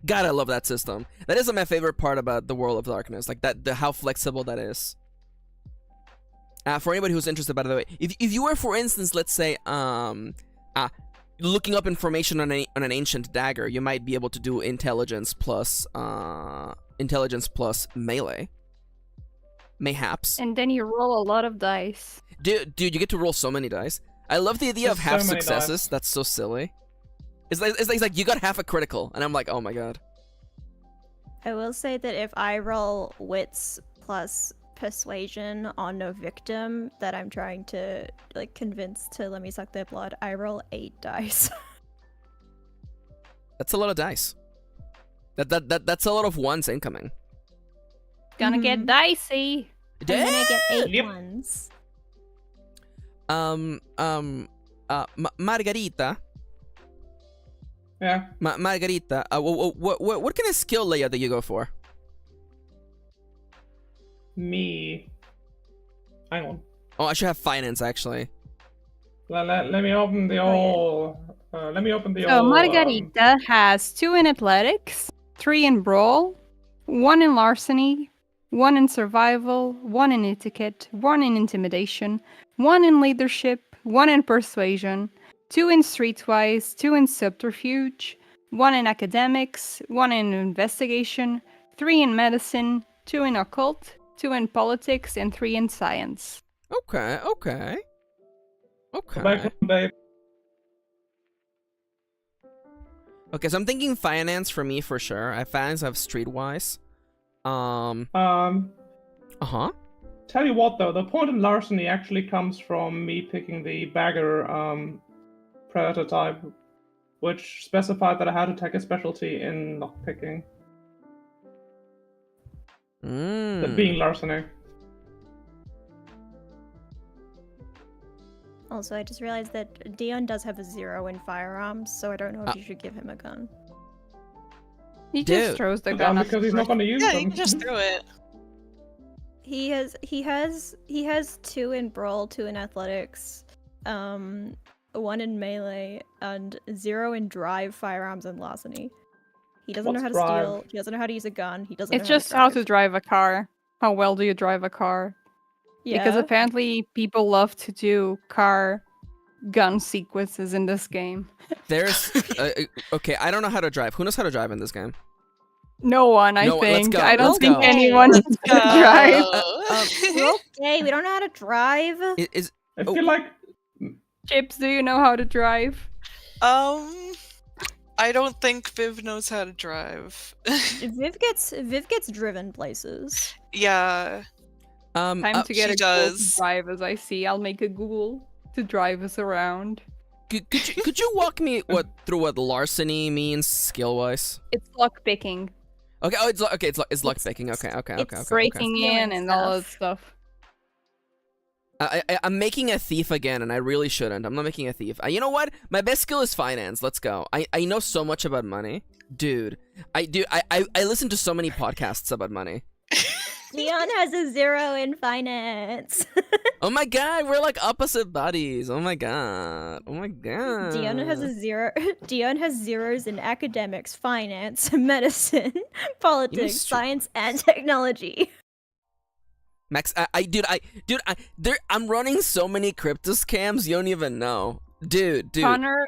God, I love that system. That is my favorite part about the World of Darkness, like how flexible that is. For anybody who's interested, by the way, if you were, for instance, let's say, looking up information on an ancient dagger, you might be able to do intelligence plus melee. Mayhaps. And then you roll a lot of dice. Dude, you get to roll so many dice. I love the idea of There's half so many successes. dice. That's so silly. It's like you got half a critical, and I'm like, oh my god. I will say that if I roll wits plus persuasion on a victim that I'm trying to like convince to let me suck their blood, I roll 8 dice. That's a lot of dice. That's a lot of ones incoming. Gonna get dicey. I'm gonna get 8 Yep. ones. Margarita. Yeah. Margarita. What kind of skill layout do you go for? Me. Hang on. Oh, I should have finance actually. Let me open the old. Let me open the So old. Margarita has 2 in athletics, 3 in brawl, 1 in larceny, 1 in survival, 1 in etiquette, 1 in intimidation, 1 in leadership, 1 in persuasion, 2 in streetwise, 2 in subterfuge, 1 in academics, 1 in investigation, 3 in medicine, 2 in occult, 2 in politics, and 3 in science. Okay. Back on, babe. Okay, so I'm thinking finance for me for sure. I finance, I have streetwise. Uh-huh. Tell you what though, the point in larceny actually comes from me picking the bagger predator type, which specified that I had to take a specialty in lockpicking. That being larceny. Also, I just realized that Dion does have a 0 in firearms, so I don't know if you should give him a gun. He Dude. just throws the gun at Because he's not going to use Yeah, them. you can just throw it. He has 2 in brawl, 2 in athletics, 1 in melee, and 0 in drive, firearms, and larceny. He doesn't know how to What's steal. drive? He doesn't know how to use a gun. He doesn't. It's know just how to drive a car. How well do you drive a car? Yeah. Because apparently people love to do car gun sequences in this game. There's okay, I don't know how to drive. Who knows how to drive in this game? No one, I No, let's think. go, I don't let's think go. anyone knows how to drive. Okay, we don't know how to drive. Is I feel like Chips, do you know how to drive? I don't think Viv knows how to drive. Viv gets driven places. Yeah. Time to get she a Google does. to drive as I see. I'll make a Google to drive us around. could you walk me through what larceny means skill wise? It's lock picking. Okay, oh, it's luck picking. Okay. Breaking in Stealing and all that stuff. stuff. I'm making a thief again, and I really shouldn't. I'm not making a thief. You know what? My best skill is finance. Let's go. I know so much about money, dude. I listen to so many podcasts about money. Dion has a 0 in finance. Oh my god, we're like opposite buddies. Oh my god. Dion has a 0. Dion has 0s in academics, finance, medicine, politics, science, and technology. Max, I'm running so many crypto scams. You don't even know, dude. Connor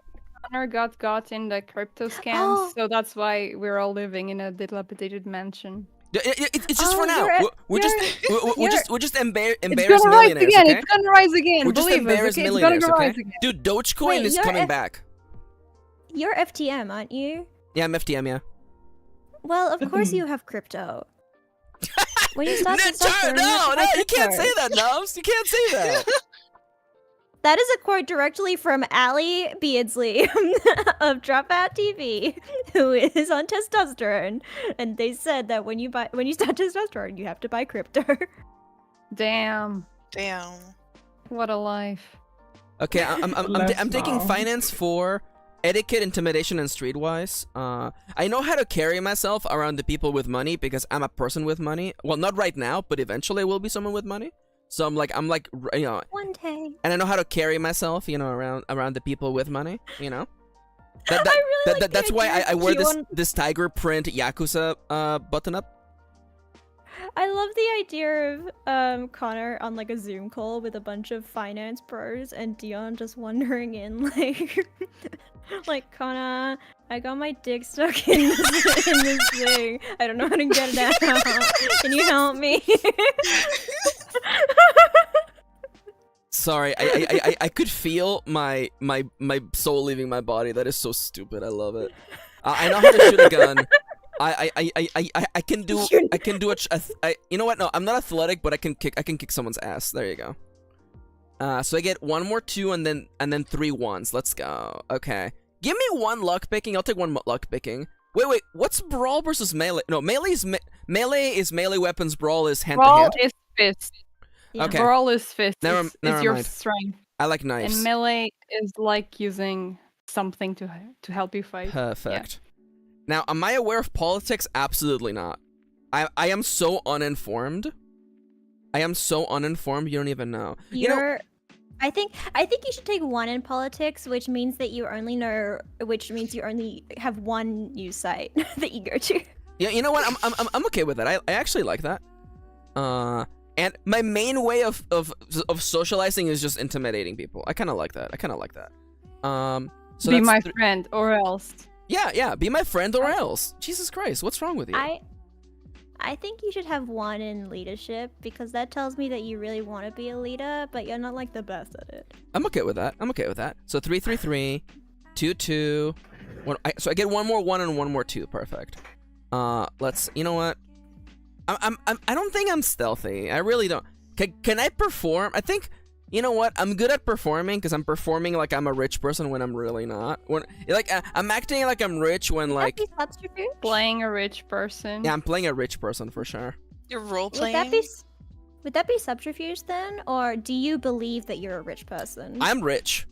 got in the crypto scams, so that's why we're all living in a dilapidated mansion. It's just for now. We're just embarrassed It's gonna rise millionaires. again. Okay? It's gonna rise again. We're just Believe us, embarrassed okay? It's gonna millionaires. rise Okay? again. Dude, Dogecoin Wait, is you're coming back. You're FTM, aren't you? Yeah, I'm FTM. Yeah. Well, of course you have crypto. When you start No, testosterone, you have to buy you can't crypto. say that, Nubs. You can't say that. That is a quote directly from Allie Beardsley of Dropout TV, who is on testosterone, and they said that when you start testosterone, you have to buy crypto. Damn. Damn. What a life. Okay, I'm taking finance for etiquette, intimidation, and streetwise. I know how to carry myself around the people with money because I'm a person with money. Well, not right now, but eventually I will be someone with money. So I'm like, you know. One day. And I know how to carry myself, you know, around the people with money, you know. I really like That's the why idea I of wear Dion. this tiger print Yakuza button up. I love the idea of Connor on like a Zoom call with a bunch of finance pros and Dion just wandering in like Connor, I got my dick stuck in this thing. I don't know how to get it out. Can you help me? Sorry, I could feel my soul leaving my body. That is so stupid. I love it. I know how to shoot a gun. I can do you know what? No, I'm not athletic, but I can kick someone's ass. There you go. So I get 1 more 2 and then 3 1s. Let's go. Okay. Give me 1 luck picking. I'll take 1 luck picking. Wait. What's brawl versus melee? No, melee is melee weapons. Brawl is hand to Brawl hand. is fist. Yeah. Okay. Brawl is fist. Never It's your mind. strength. I like knives. And melee is like using something to help you fight. Perfect. Now, am I aware of politics? Absolutely not. I am so uninformed. You don't even know. You know, I think you should take 1 in politics, which means you only have 1 news site that you go to. yeah. You know what? I'm okay with that. I actually like that. And my main way of socializing is just intimidating people. I kind of like that. So Be that's my friend, or else. Yeah. Be my friend or else. Jesus Christ, what's wrong with you? I think you should have 1 in leadership because that tells me that you really want to be a leader, but you're not like the best at it. I'm okay with that. So 3 3 3. 2, 2. So I get one more 1 and one more 2. Perfect. Let's. You know what? I don't think I'm stealthy. I really don't. Can I perform? I think. You know what? I'm good at performing because I'm performing like I'm a rich person when I'm really not. I'm acting like I'm rich when like playing a rich person. Yeah, I'm playing a rich person for sure. You're role playing. Would that be subterfuge then, or do you believe that you're a rich person? I'm rich.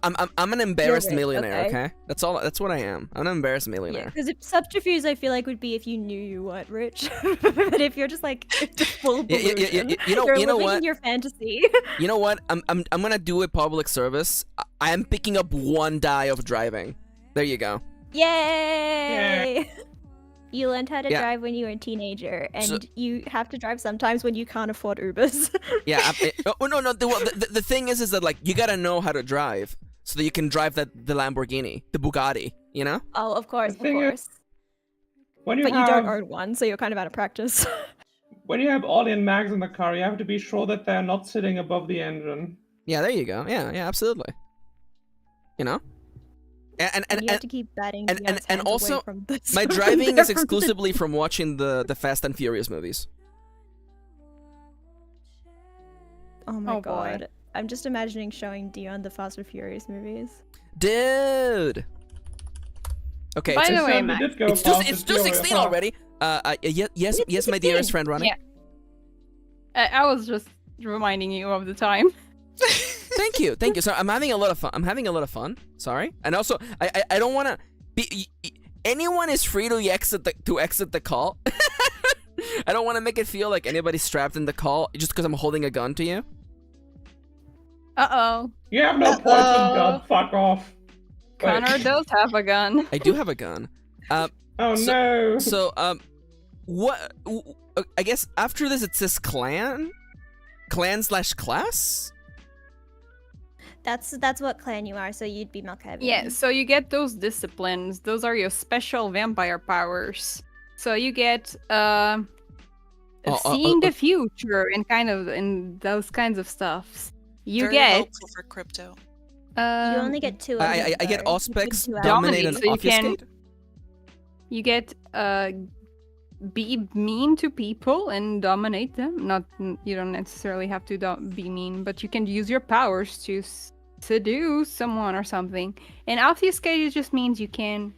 I'm an embarrassed rich, millionaire. okay. Okay, that's all. That's what I am. I'm an embarrassed millionaire. Because subterfuge, I feel like would be if you knew you weren't rich, but if you're just like full delusion, you know you're living what? in your fantasy. You know what? I'm gonna do a public service. I am picking up 1 die of driving. There you go. Yay! You learned how to drive when you were a teenager, and you have to drive sometimes when you can't afford Ubers. Yeah. No. The thing is that like you gotta know how to drive so that you can drive the Lamborghini, the Bugatti. You know? Oh, of course, of thing is, course. When you But have, you don't own one, so you're kind of out of practice. when you have Ollie and Max in the car, you have to be sure that they're not sitting above the engine. Yeah. There you go. Yeah. Absolutely. You know? And you have to keep batting. And also, from this my driving is exclusively from watching the Fast and Furious movies. Oh my Oh, boy. god. I'm just imagining showing Dion the Fast and Furious movies. Dude. Okay. By it's- the way, we Max. did go It's past 2:16 the already. Yes, my dearest friend Ronnie. Yeah. I was just reminding you of the time. Thank you. So I'm having a lot of fun. Sorry, and also I don't want to be. Anyone is free to exit the call. I don't want to make it feel like anybody's strapped in the call just because I'm holding a gun to you. Uh-oh. You have no points in gun. Fuck off. Wait. Connor does have a gun. I do have a gun. Oh no. So what? I guess after this it says clan/class. That's what clan you are, so you'd be Malkavian. Yeah, so you get those disciplines. Those are your special vampire powers. So you get seeing the future and in those kinds of stuff. You Very get helpful for crypto. You only get 2 of them. I get though. Auspex, You can do Dominate, and so you can- Obfuscate. you get be mean to people and dominate them. Not you don't necessarily have to be mean, but you can use your powers to seduce someone or something. And obfuscate just means you can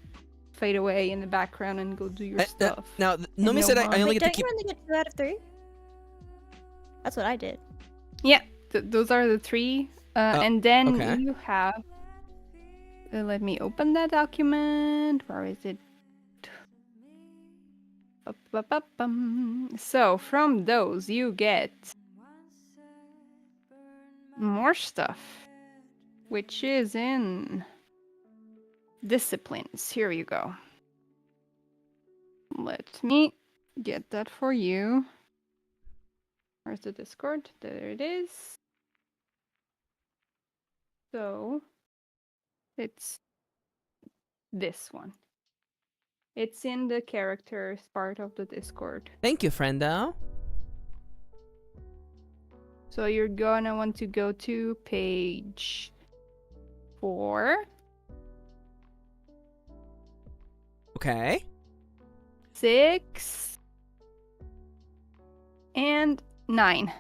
fade away in the background and go do your stuff. Now, Nomi said I only Wait, get to don't keep. you only get 2 out of 3? That's what I did. Yeah, those are the 3. And then okay. you have. Let me open that document. Where is it? So from those you get more stuff, which is in disciplines. Here you go. Let me get that for you. Where's the Discord? There it is. So it's this one. It's in the characters part of the Discord. Thank you, friendo. So you're gonna want to go to page 4. Okay. 6 and 9.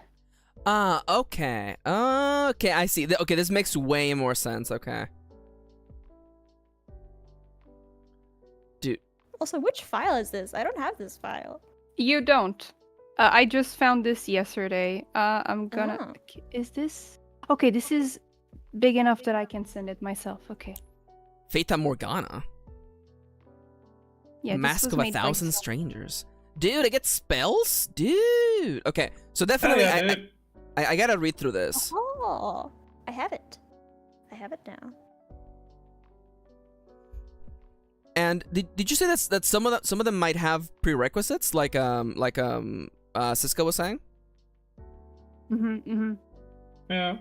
Okay. Okay, I see. Okay, this makes way more sense. Okay. Dude. Also, which file is this? I don't have this file. You don't. I just found this yesterday. I'm gonna. Oh. Is this? Okay, this is big enough that I can send it myself. Okay. Fata Morgana. Yeah. Mask of 1,000 Strangers. Dude, I get spells? Dude. Okay, so definitely I gotta read through this. Oh, I have it. I have it now. And did you say that some of them might have prerequisites like Cisco was saying? Yeah.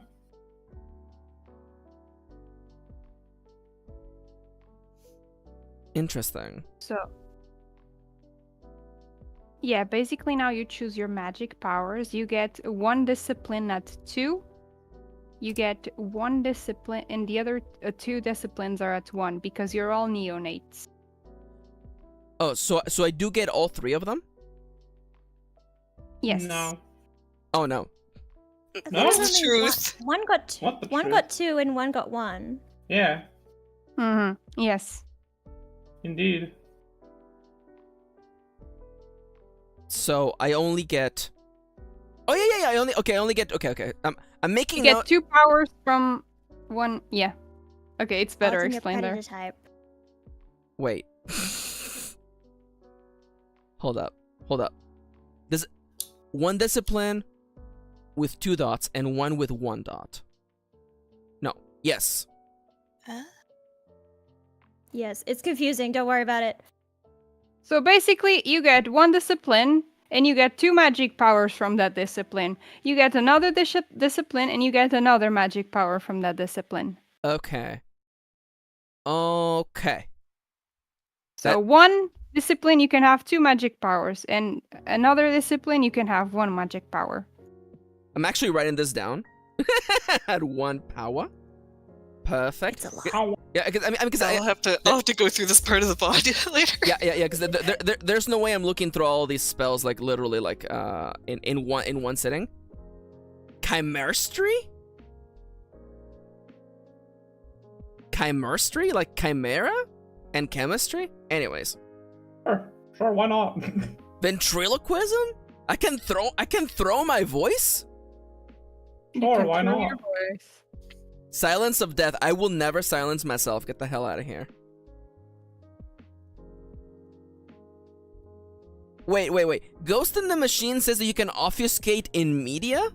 Interesting. So. Yeah, basically now you choose your magic powers. You get 1 discipline at 2. you get 1 discipline, and the other 2 disciplines are at 1 because you're all neonates. Oh, so I do get all 3 of them? Yes. No. Oh no. No? What's the truth? One got What the one truth? got 2 and one got 1. Yeah, Yes. indeed. So I only get. Oh yeah. I only get. Okay. I'm making You note. get 2 powers from 1. Yeah. Okay, it's better Ultimate explained there. predator type. Wait. Hold up. There's 1 discipline with 2 dots and 1 with 1 dot. No. Yes. Huh? Yes, it's confusing. Don't worry about it. So basically, you get 1 discipline, and you get 2 magic powers from that discipline. You get another discipline, and you get another magic power from that discipline. Okay. So 1 discipline, you can have 2 magic powers, and another discipline, you can have 1 magic power. I'm actually writing this down. At 1 power. Perfect. It's a lot. How? Yeah, because I'll have to go through this part of the body later. Yeah. Because there's no way I'm looking through all these spells like literally like in one sitting. Chimerstry, like chimera, and chemistry. Anyways, Sure, why not? ventriloquism. I can throw my voice. You Sure, can why throw not? your voice. Silence of death. I will never silence myself. Get the hell out of here. Wait. Ghost in the Machine says that you can obfuscate in media?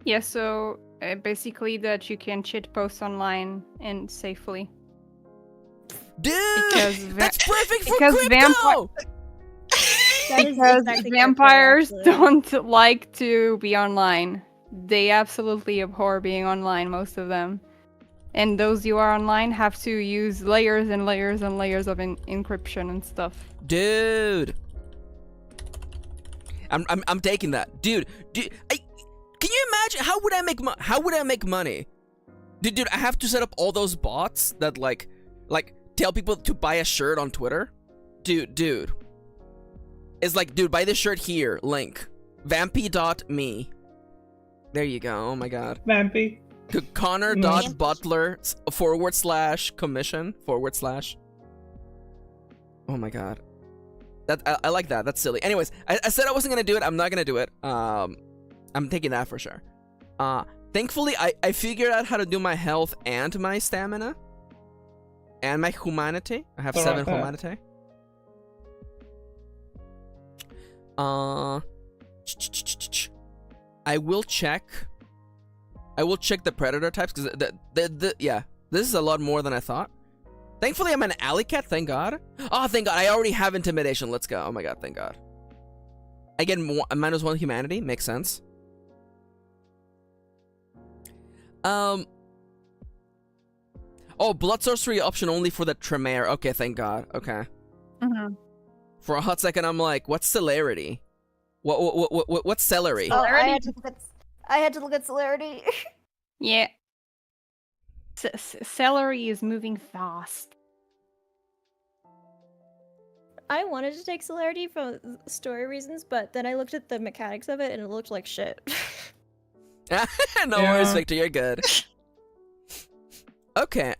Yeah, so basically that you can cheat post online and safely. Dude! Because That's perfect for because crypto! That is Because exactly vampires correct, actually. don't like to be online. They absolutely abhor being online, most of them. And those you are online have to use layers and layers and layers of encryption and stuff. Dude. I'm taking that. Dude, can you imagine how would I make money? Dude, I have to set up all those bots that like tell people to buy a shirt on Twitter. Dude. It's like, dude, buy this shirt here, link. Vampy.me. There you go. Oh my god. Vampy. Connor.butler /commission /. Oh my god. That I like that. That's silly. Anyways, I said I wasn't gonna do it. I'm not gonna do it. I'm taking that for sure. Thankfully I figured out how to do my health and my stamina. And my humanity. I have 7 humanity. I will check the predator types because yeah, this is a lot more than I thought. Thankfully, I'm an alley cat. Thank God. Oh, thank God. I already have intimidation. Let's go. Oh my God. Thank God. I get -1 humanity. Makes sense. Oh, blood sorcery option only for the Tremere. Okay, thank God. Okay. For a hot second, I'm like, what's celerity? What's celery? Oh, I had to look at celerity. Yeah. Celery is moving fast. I wanted to take celerity for story reasons, but then I looked at the mechanics of it and it looked like shit. No worries, Victor. You're good. Okay.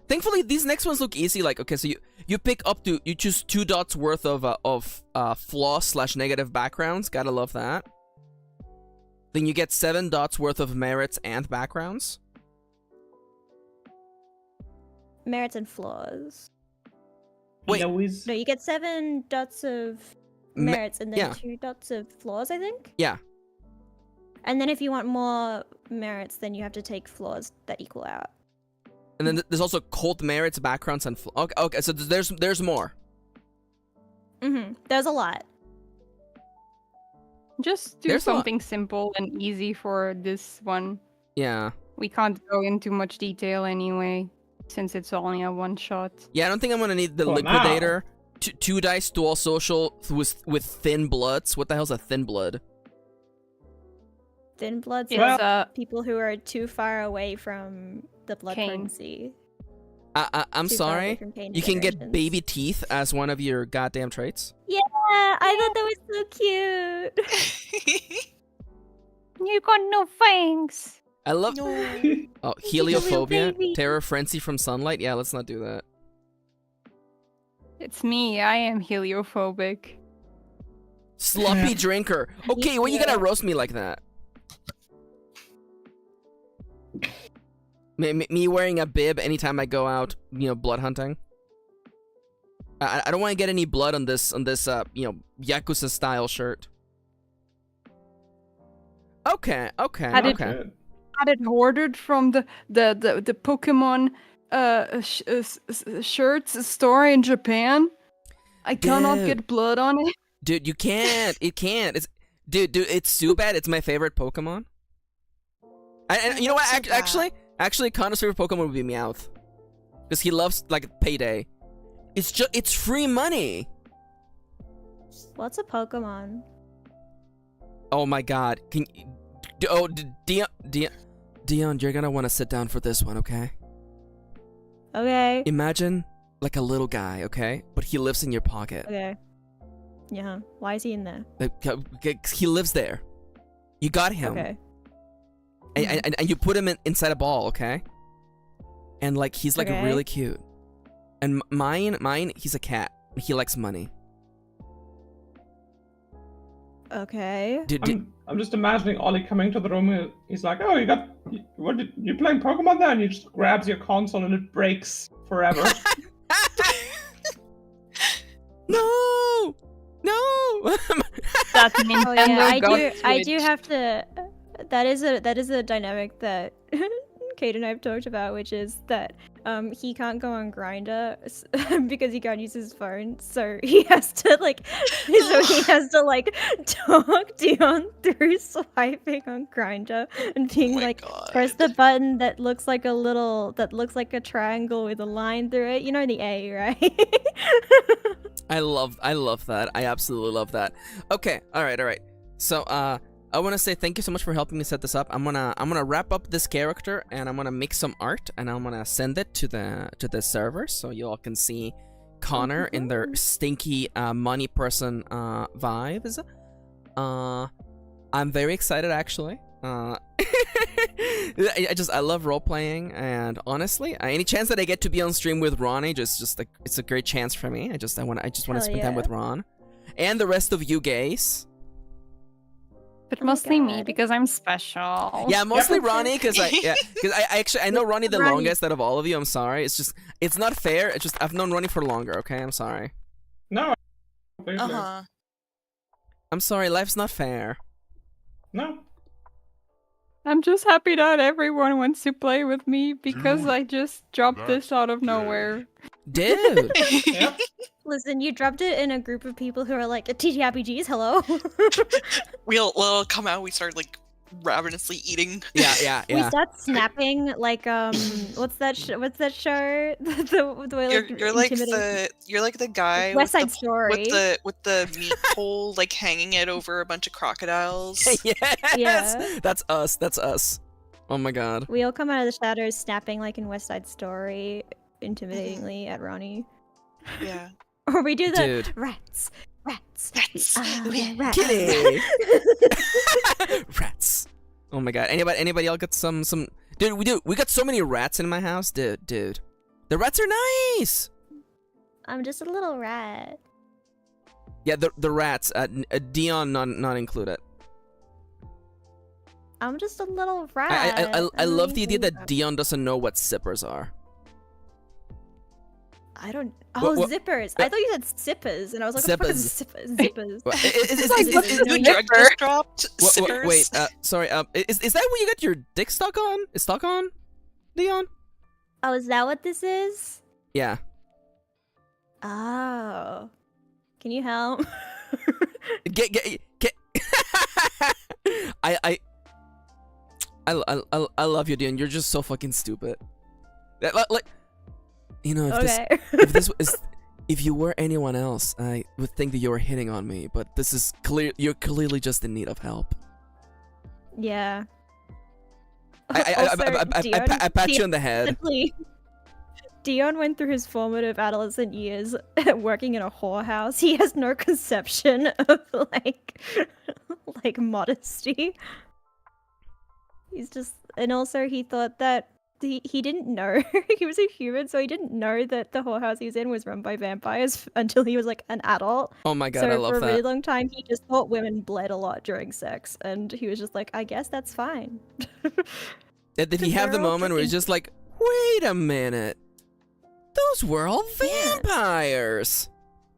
Thankfully, these next ones look easy. Like, okay, so you pick up to you choose 2 dots worth of flaw/negative backgrounds. Gotta love that. Then you get 7 dots worth of merits and backgrounds. Merits and flaws. Wait. No, you get 7 dots of merits and then 2 dots of flaws, I think? Yeah. And then if you want more merits, then you have to take flaws that equal out. And then there's also cult merits, backgrounds, and okay. So there's more. There's a lot. Just do something simple and easy for this one. Yeah. We can't go into much detail anyway, since it's only a one-shot. Yeah, I don't think I'm gonna need the liquidator. 2 dice, dual social with thin bloods. What the hell's a thin blood? Thin bloods It's are people who are too far away from the blood Cane. potency. I'm Too far away sorry. from cane You can get generations. baby teeth as one of your goddamn traits. Yeah, I thought that was so cute. You got no fangs. I love No. oh heliophobia, baby. terror frenzy from sunlight. Yeah, let's not do that. It's me. I am heliophobic. Sloppy drinker. Okay, well you gotta roast me like that. Me wearing a bib anytime I go out, blood hunting. I don't want to get any blood on this Yakuza style shirt. Okay. Had it ordered from the Pokemon shirts store in Japan. I cannot Dude. get blood on it. Dude, you can't. It can't. Dude, it's Zubat. It's my favorite Pokemon. And you know what? Actually, Connor's favorite Pokemon would be Meowth, because he loves Payday. It's free money. What's a Pokemon? Oh my God! Dion, you're gonna want to sit down for this one, okay? Okay. Imagine like a little guy, okay? But he lives in your pocket. Okay. Yeah. Why is he in there? He lives there. You got him. Okay. And you put him inside a ball, okay? And he's Okay. really cute. And mine, he's a cat. He likes money. Okay. I'm just imagining Ollie coming to the room. He's like, "Oh, you playing Pokemon there?" And he just grabs your console and it breaks forever. No. That Nintendo Oh yeah, got I do Switch. have to. That is a dynamic that Kate and I have talked about, which is that he can't go on Grinder because he can't use his phone, so he has to talk Dion through swiping on Grinder and being God. press the button that looks like a triangle with a line through it. You know the A, right? I love that. I absolutely love that. Okay, all right. So, I want to say thank you so much for helping me set this up. I'm gonna wrap up this character and I'm gonna make some art and I'm gonna send it to the server so you all can see Connor in their stinky money person vibes. I'm very excited actually. I love role playing, and honestly, any chance that I get to be on stream with Ronnie, it's a great chance for me. I just want to spend time with Ron and the rest of you guys. But Oh my mostly me God. because I'm special. Yeah, mostly Ronnie, because I know Ronnie the longest out of all of you. I'm sorry. It's not fair. It's just I've known Ronnie for longer. Okay, I'm sorry. No. Completely. I'm sorry. Life's not fair. No. I'm just happy that everyone wants to play with me because Dude, I just dropped this that's out of gay. nowhere. Dude. Yep. Listen, you dropped it in a group of people who are like ttrpgs. Hello. We'll come out. We start ravenously eating. Yeah. We start snapping what's that show? the way You're like the guy West with Side Story. with the meat pole hanging it over a bunch of crocodiles. Yes. Yeah. That's us. Oh my God. We all come out of the shadows snapping like in West Side Story, intimidatingly at Ronnie. Yeah. Or we do the Dude. rats. Rats. Yeah, rats. Kitty. Rats. Oh my God. Anybody else got some? Dude, we got so many rats in my house, dude. The rats are nice. I'm just a little rat. Yeah, the rats. Dion not included. I'm just a little rat. I love the idea that Dion. Dion doesn't know what zippers are. I don't. Oh, What- zippers. I thought you said sippers, and I was like, what the fuck is zippers? What- The drug just dropped. Sippers. Wait, sorry. Is that what you got your dick stuck on? Is stuck on, Dion? Oh, is that what this is? Yeah. Oh. Can you help? Get. I love you, Dion. You're just so fucking stupid. Like, you know, if you were anyone else, I would think that you were hitting on me. But this is clear. You're clearly just in need of help. Yeah. I pat you on the head. Dion went through his formative adolescent years working in a whorehouse. He has no conception of like modesty. He's just, and also he thought that he didn't know he was a human, so he didn't know that the whorehouse he was in was run by vampires until he was like an adult. Oh my god, so I love for a that. really long time, he just thought women bled a lot during sex, and he was just like, I guess that's fine. Did he have the moment where he's just like, wait a minute, those were all vampires?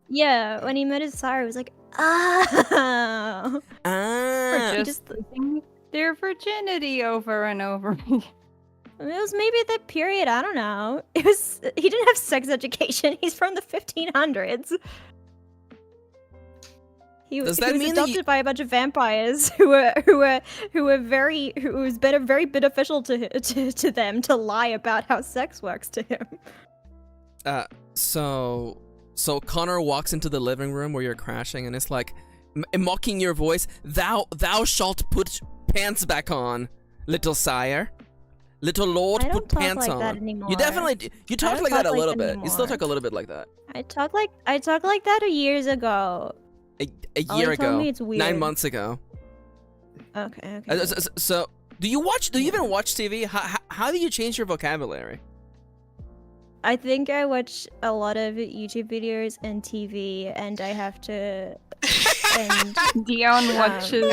Yeah, when he met his sire, he was like, ah. For just losing their virginity over and over again. It was maybe that period, I don't know. He didn't have sex education. He's from the 1500s. He was adopted by a bunch of vampires who was very beneficial to them to lie about how sex works to him. So Connor walks into the living room where you're crashing, and it's like, mocking your voice, thou shalt put pants back on, little sire. Little lord, put pants like on. That anymore. You definitely you talk like that a little bit. Anymore. You still talk a little bit like that. I talk like that years ago. A year ago. Told me it's weird. 9 months ago. Okay. So do you even watch TV? How do you change your vocabulary? I think I watch a lot of YouTube videos and TV, and I have to. And Dion watches.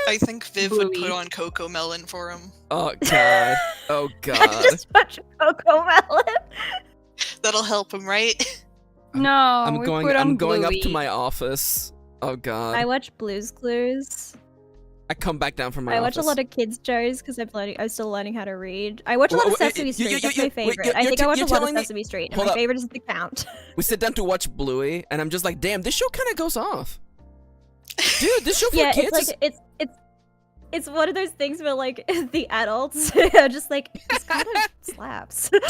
I think Viv would put on Coco Melon for him. Oh god. Oh god. I just watch Coco Melon. That'll help him, right? No, I'm going up Bluey. to my office. Oh god. I watch Blue's Clues. I come back down from my office. I watch a lot of kids shows because I'm still learning how to read. I watch a lot of Sesame Street. That's my favorite. I think I watch a lot of Sesame Street, and my favorite is The Count. We sit down to watch Bluey, and I'm just like, damn, this show kind of goes off. Dude, this show for kids. It's one of those things where like the adults are just like, this kind of slaps. Dude.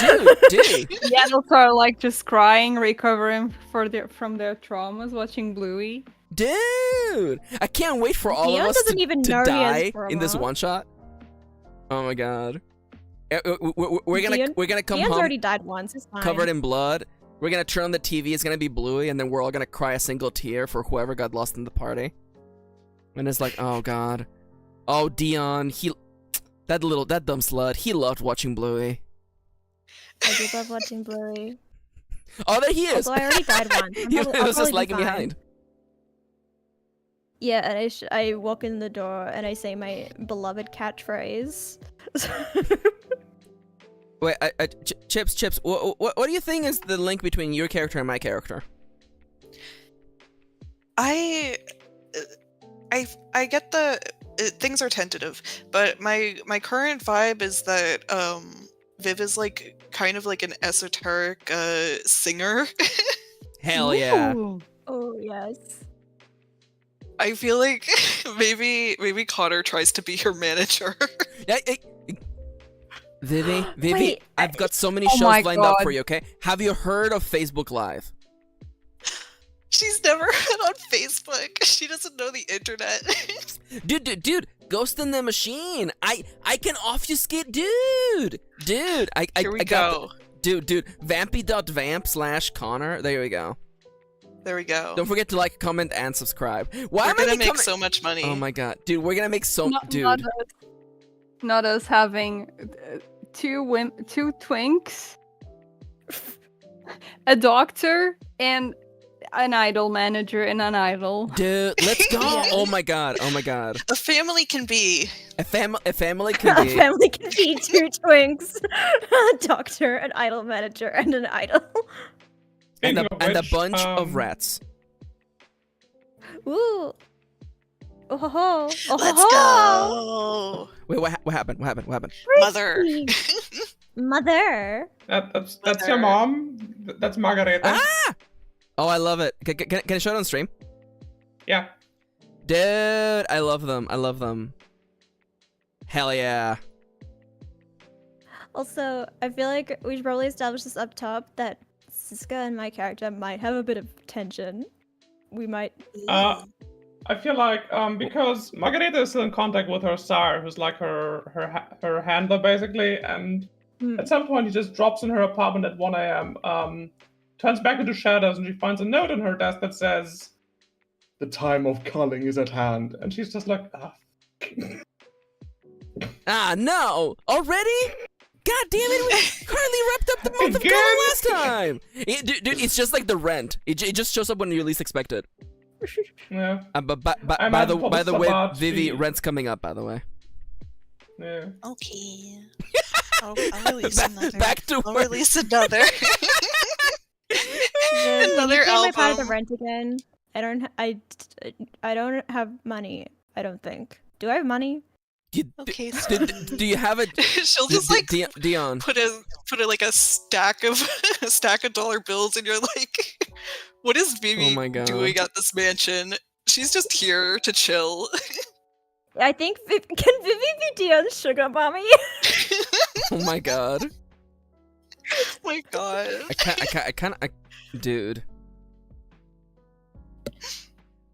The adults are like just crying, recovering from their traumas, watching Bluey. Dude, I can't wait for all Dion of us doesn't to even know he has die in this trauma. one shot. Oh my god. We're gonna come Dion's home already died once. It's fine. covered in blood. We're gonna turn on the TV. It's gonna be Bluey, and then we're all gonna cry a single tear for whoever got lost in the party. And it's like, oh god. Oh, Dion, that dumb slut, he loved watching Bluey. I do love watching Bluey. Oh, there he is! Although I already died once. He was just lagging behind. Yeah, and I walk in the door and I say my beloved catchphrase. Wait, Chips, what do you think is the link between your character and my character? I get the things are tentative, but my current vibe is that Viv is like kind of like an esoteric singer. Hell yeah. Ooh. Oh yes. I feel like maybe Connor tries to be her manager. Vivi, Wait, I've got so many Oh shows my lined up God. for you, okay? Have you heard of Facebook Live? She's never been on Facebook. She doesn't know the internet. Dude, Ghost in the Machine. I can obfuscate, dude. Here we go. Dude, vampy.vamp/Connor. There we go. There we go. Don't forget to like, comment, and subscribe. Why We're am I gonna make becoming- so much money. Oh my god, dude, we're gonna make so Not us having two twinks, a doctor, and an idol manager and an idol. Dude, let's go. Oh my god. A family can be. A family A can be. family can be two twinks, a doctor, an idol manager, and an idol. And a Speaking of bunch of which, rats. Ooh. Oh ho ho. Oh Let's ho go. Wait, what happened? Mother. Mother. That's Mother. your mom. That's Margareta. Ah! Oh, I love it. Can I show it on stream? Yeah. Dude, I love them. Hell yeah. Also, I feel like we should probably establish this up top that Siska and my character might have a bit of tension. We might. I feel like because Margarita is still in contact with her sire, who's like her handler basically, and at some point he just drops in her apartment at 1 a.m. Turns back into shadows, and she finds a note on her desk that says, "The time of culling is at hand," and she's just like, Ah, no! Already? God damn it, we hardly wrapped up the month of Culling last time! Dude, it's just like the rent. It just shows up when you least expect it. Yeah. But by the way, Vivi, rent's coming up, by the way. Yeah. Okay. I'll release another. Back to I'll work. release another. Another album. part of the rent again. I don't have money. I don't think. Do I have money? Okay. Do you have a? She'll just like Dion. put like a stack of dollar bills, and you're like, what is Vivi doing at this mansion? She's just here to chill. I think can Vivi be Dion's sugar mommy? Oh my god. Oh my god. I can't, dude.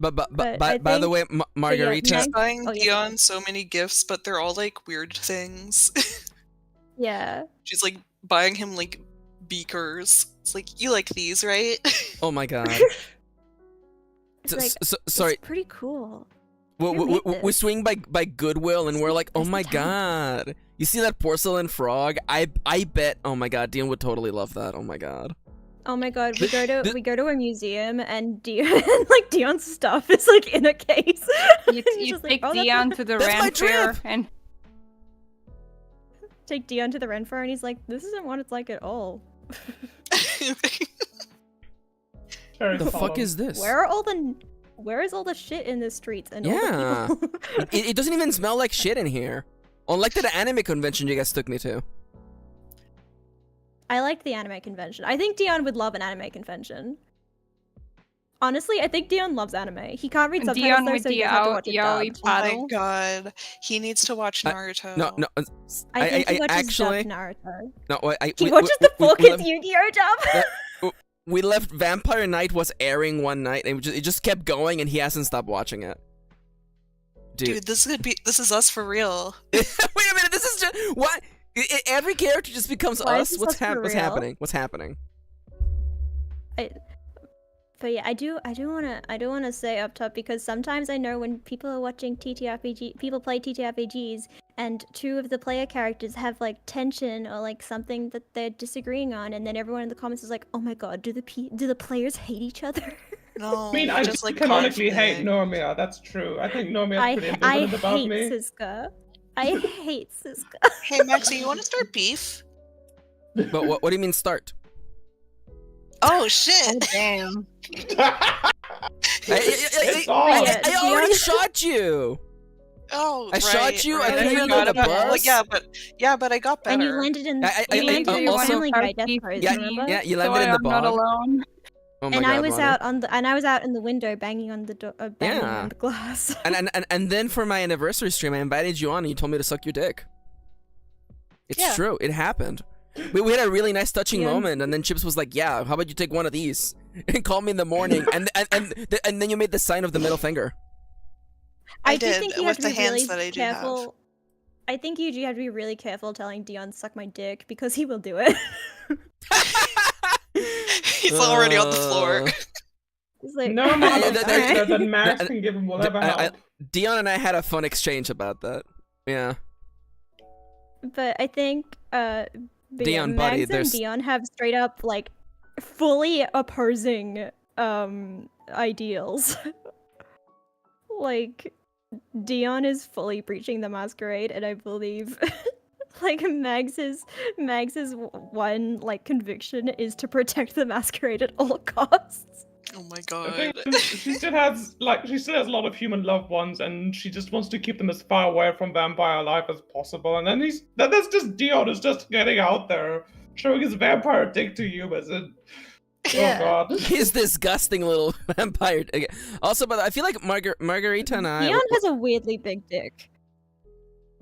But by the way, Margarita. She's buying Dion so many gifts, but they're all like weird things. Yeah. She's like buying him like beakers. It's like, you like these, right? Oh my god. Sorry. It's pretty cool. We swing by Goodwill and we're like, oh my god. You see that porcelain frog? I bet. Oh my god, Dion would totally love that. Oh my god. Oh my god, we go to a museum and Dion's stuff is like in a case. You take Dion to the rent fair and take Dion to the rent fair and he's like, this isn't what it's like at all. The fuck is this? Where is all the shit in the streets and all the people? it doesn't even smell like shit in here. Unlike the anime convention you guys took me to. I like the anime convention. I think Dion would love an anime convention. Honestly, I think Dion loves anime. He can't read subtitles Dion though, with so he the doesn't have to watch it dubbed. Oh my god. He needs to watch Naruto. No. I think he watches actually dubbed Naruto. No, He watches the full kids Yu-Gi-Oh dub. We left Vampire Knight was airing one night and it just kept going and he hasn't stopped watching it. Dude, this is us for real. Wait a minute, this is just what? Every character just becomes us. What's happening? What's happening? But yeah, I do wanna say up top because sometimes I know when people are watching people play TTRPGs and two of the player characters have like tension or like something that they're disagreeing on, and then everyone in the comments is like, "Oh my god, do the players hate each other?" No, I mean, I just like canonically hate Normia. That's true. I think Normia is pretty ambivalent about me. I hate Siska. Hey Maxi, you want to start beef? But what do you mean start? Oh shit! Oh, damn. I already shot you. Oh, I shot you. I threw you under the bus. Yeah, but I got better. And you landed in your family guy death pose, remember? Yeah, you landed in the not bog. alone. Oh my and god, I was out in the window banging on the door, banging on the glass. and then for my anniversary stream, I invited you on, and you told me to suck your dick. It's true. It happened. We had a really nice touching moment, and then Chips was like, "Yeah, how about you take one of these?" and called me in the morning, and then you made the sign of the middle finger. I did think you with have to the be hands really that I do careful. have. I think you do have to be really careful telling Dion to suck my dick because he will do it. He's already on the floor. He's like, no more than Max can give him whatever help. Dion and I had a fun exchange about that. Yeah. But I think Dion, Max buddy, and Dion have straight up like fully opposing ideals. Like Dion is fully preaching the masquerade, and I believe like Mags's one like conviction is to protect the masquerade at all costs. Oh my god. I think she still has a lot of human loved ones, and she just wants to keep them as far away from vampire life as possible. And then that's just Dion is just getting out there, showing his vampire dick to humans. And oh god, he's disgusting little vampire. Also, but I feel like Margarita and I. Dion has a weirdly big dick.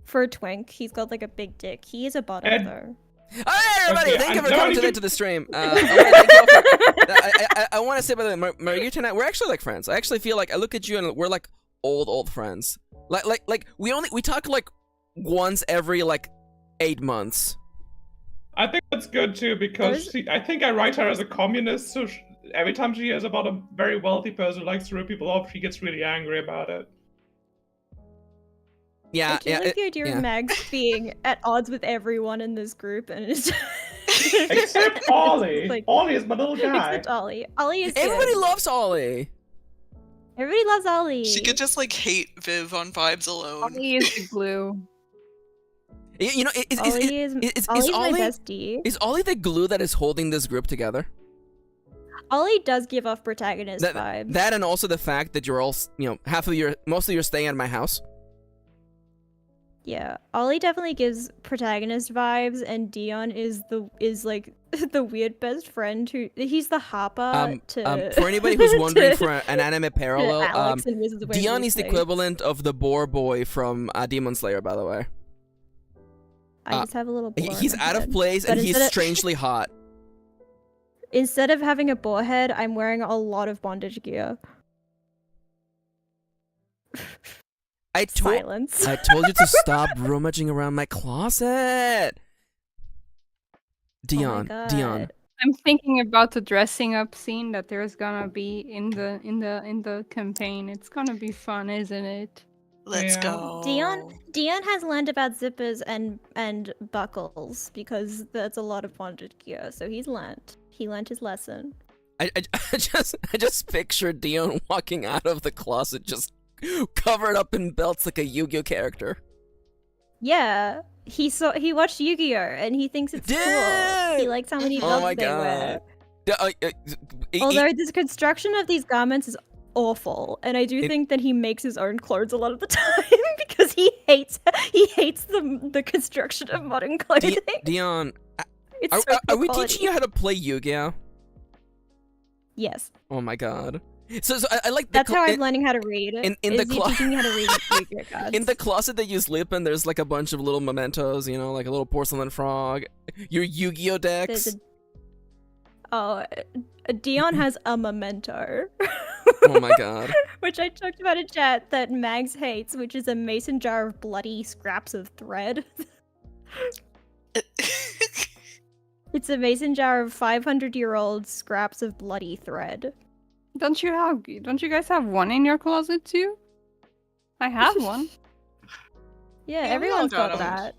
For a twink, he's got like a big dick. He is a bottom though. Alright, everybody, thank you for coming today to the stream. I I want to say, by the way, Margarita and I, we're actually like friends. I actually feel like I look at you and we're like old friends. Like we talk like once every like 8 months. I think that's good too because I think I write her as a communist, so every time she hears about a very wealthy person who likes to rip people off, she gets really angry about it. Yeah, I like the idea of Mags being at odds with everyone in this group, and it's except Ollie. Like, Ollie is my little guy. Except Ollie. Ollie is everybody good. loves Ollie. Everybody loves Ollie. She could just like hate Viv on vibes alone. Ollie is the glue. You know, Ollie's my bestie. Is Ollie the glue that is holding this group together? Ollie does give off protagonist vibes. That and also the fact that you're all, you know, most of you are staying at my house. Yeah, Ollie definitely gives protagonist vibes, and Dion is like the weird best friend he's the Harper for anybody who's wondering for an anime parallel, Alex in Wizards of Waverly Dion is the Place. equivalent of the boar boy from Demon Slayer, by the way. I just have a little boar He's on my out of head. place But and he's strangely hot. Instead of having a boar head, I'm wearing a lot of bondage gear. Silence. I told you to stop rummaging around my closet. Dion, Oh my Dion. God. I'm thinking about the dressing up scene that there's gonna be in the campaign. It's gonna be fun, isn't it? Let's Yeah. go. Dion has learned about zippers and buckles because that's a lot of bondage gear. So he learned his lesson. I just pictured Dion walking out of the closet just covered up in belts like a Yu-Gi-Oh character. Yeah, he watched Yu-Gi-Oh and he thinks it's cool. He likes how many Oh belts my they wear. god. Although the construction of these garments is awful, and I do think that he makes his own clothes a lot of the time because he hates the construction of modern clothing. Dion, It's are so we quality. teaching you how to play Yu-Gi-Oh? Yes. Oh my god. So I like the That's how I'm learning how to read. in is the you teaching me how to read Yu-Gi-Oh cards. in the closet that you sleep in, there's like a bunch of little mementos, you know, like a little porcelain frog, your Yu-Gi-Oh decks. Dion has a memento. Oh my god. Which I talked about in chat that Mags hates, which is a mason jar of bloody scraps of thread. It's a mason jar of 500-year-old scraps of bloody thread. Don't you guys have one in your closet too? I have one. Yeah, Yeah, we all everyone's got got 'em. that.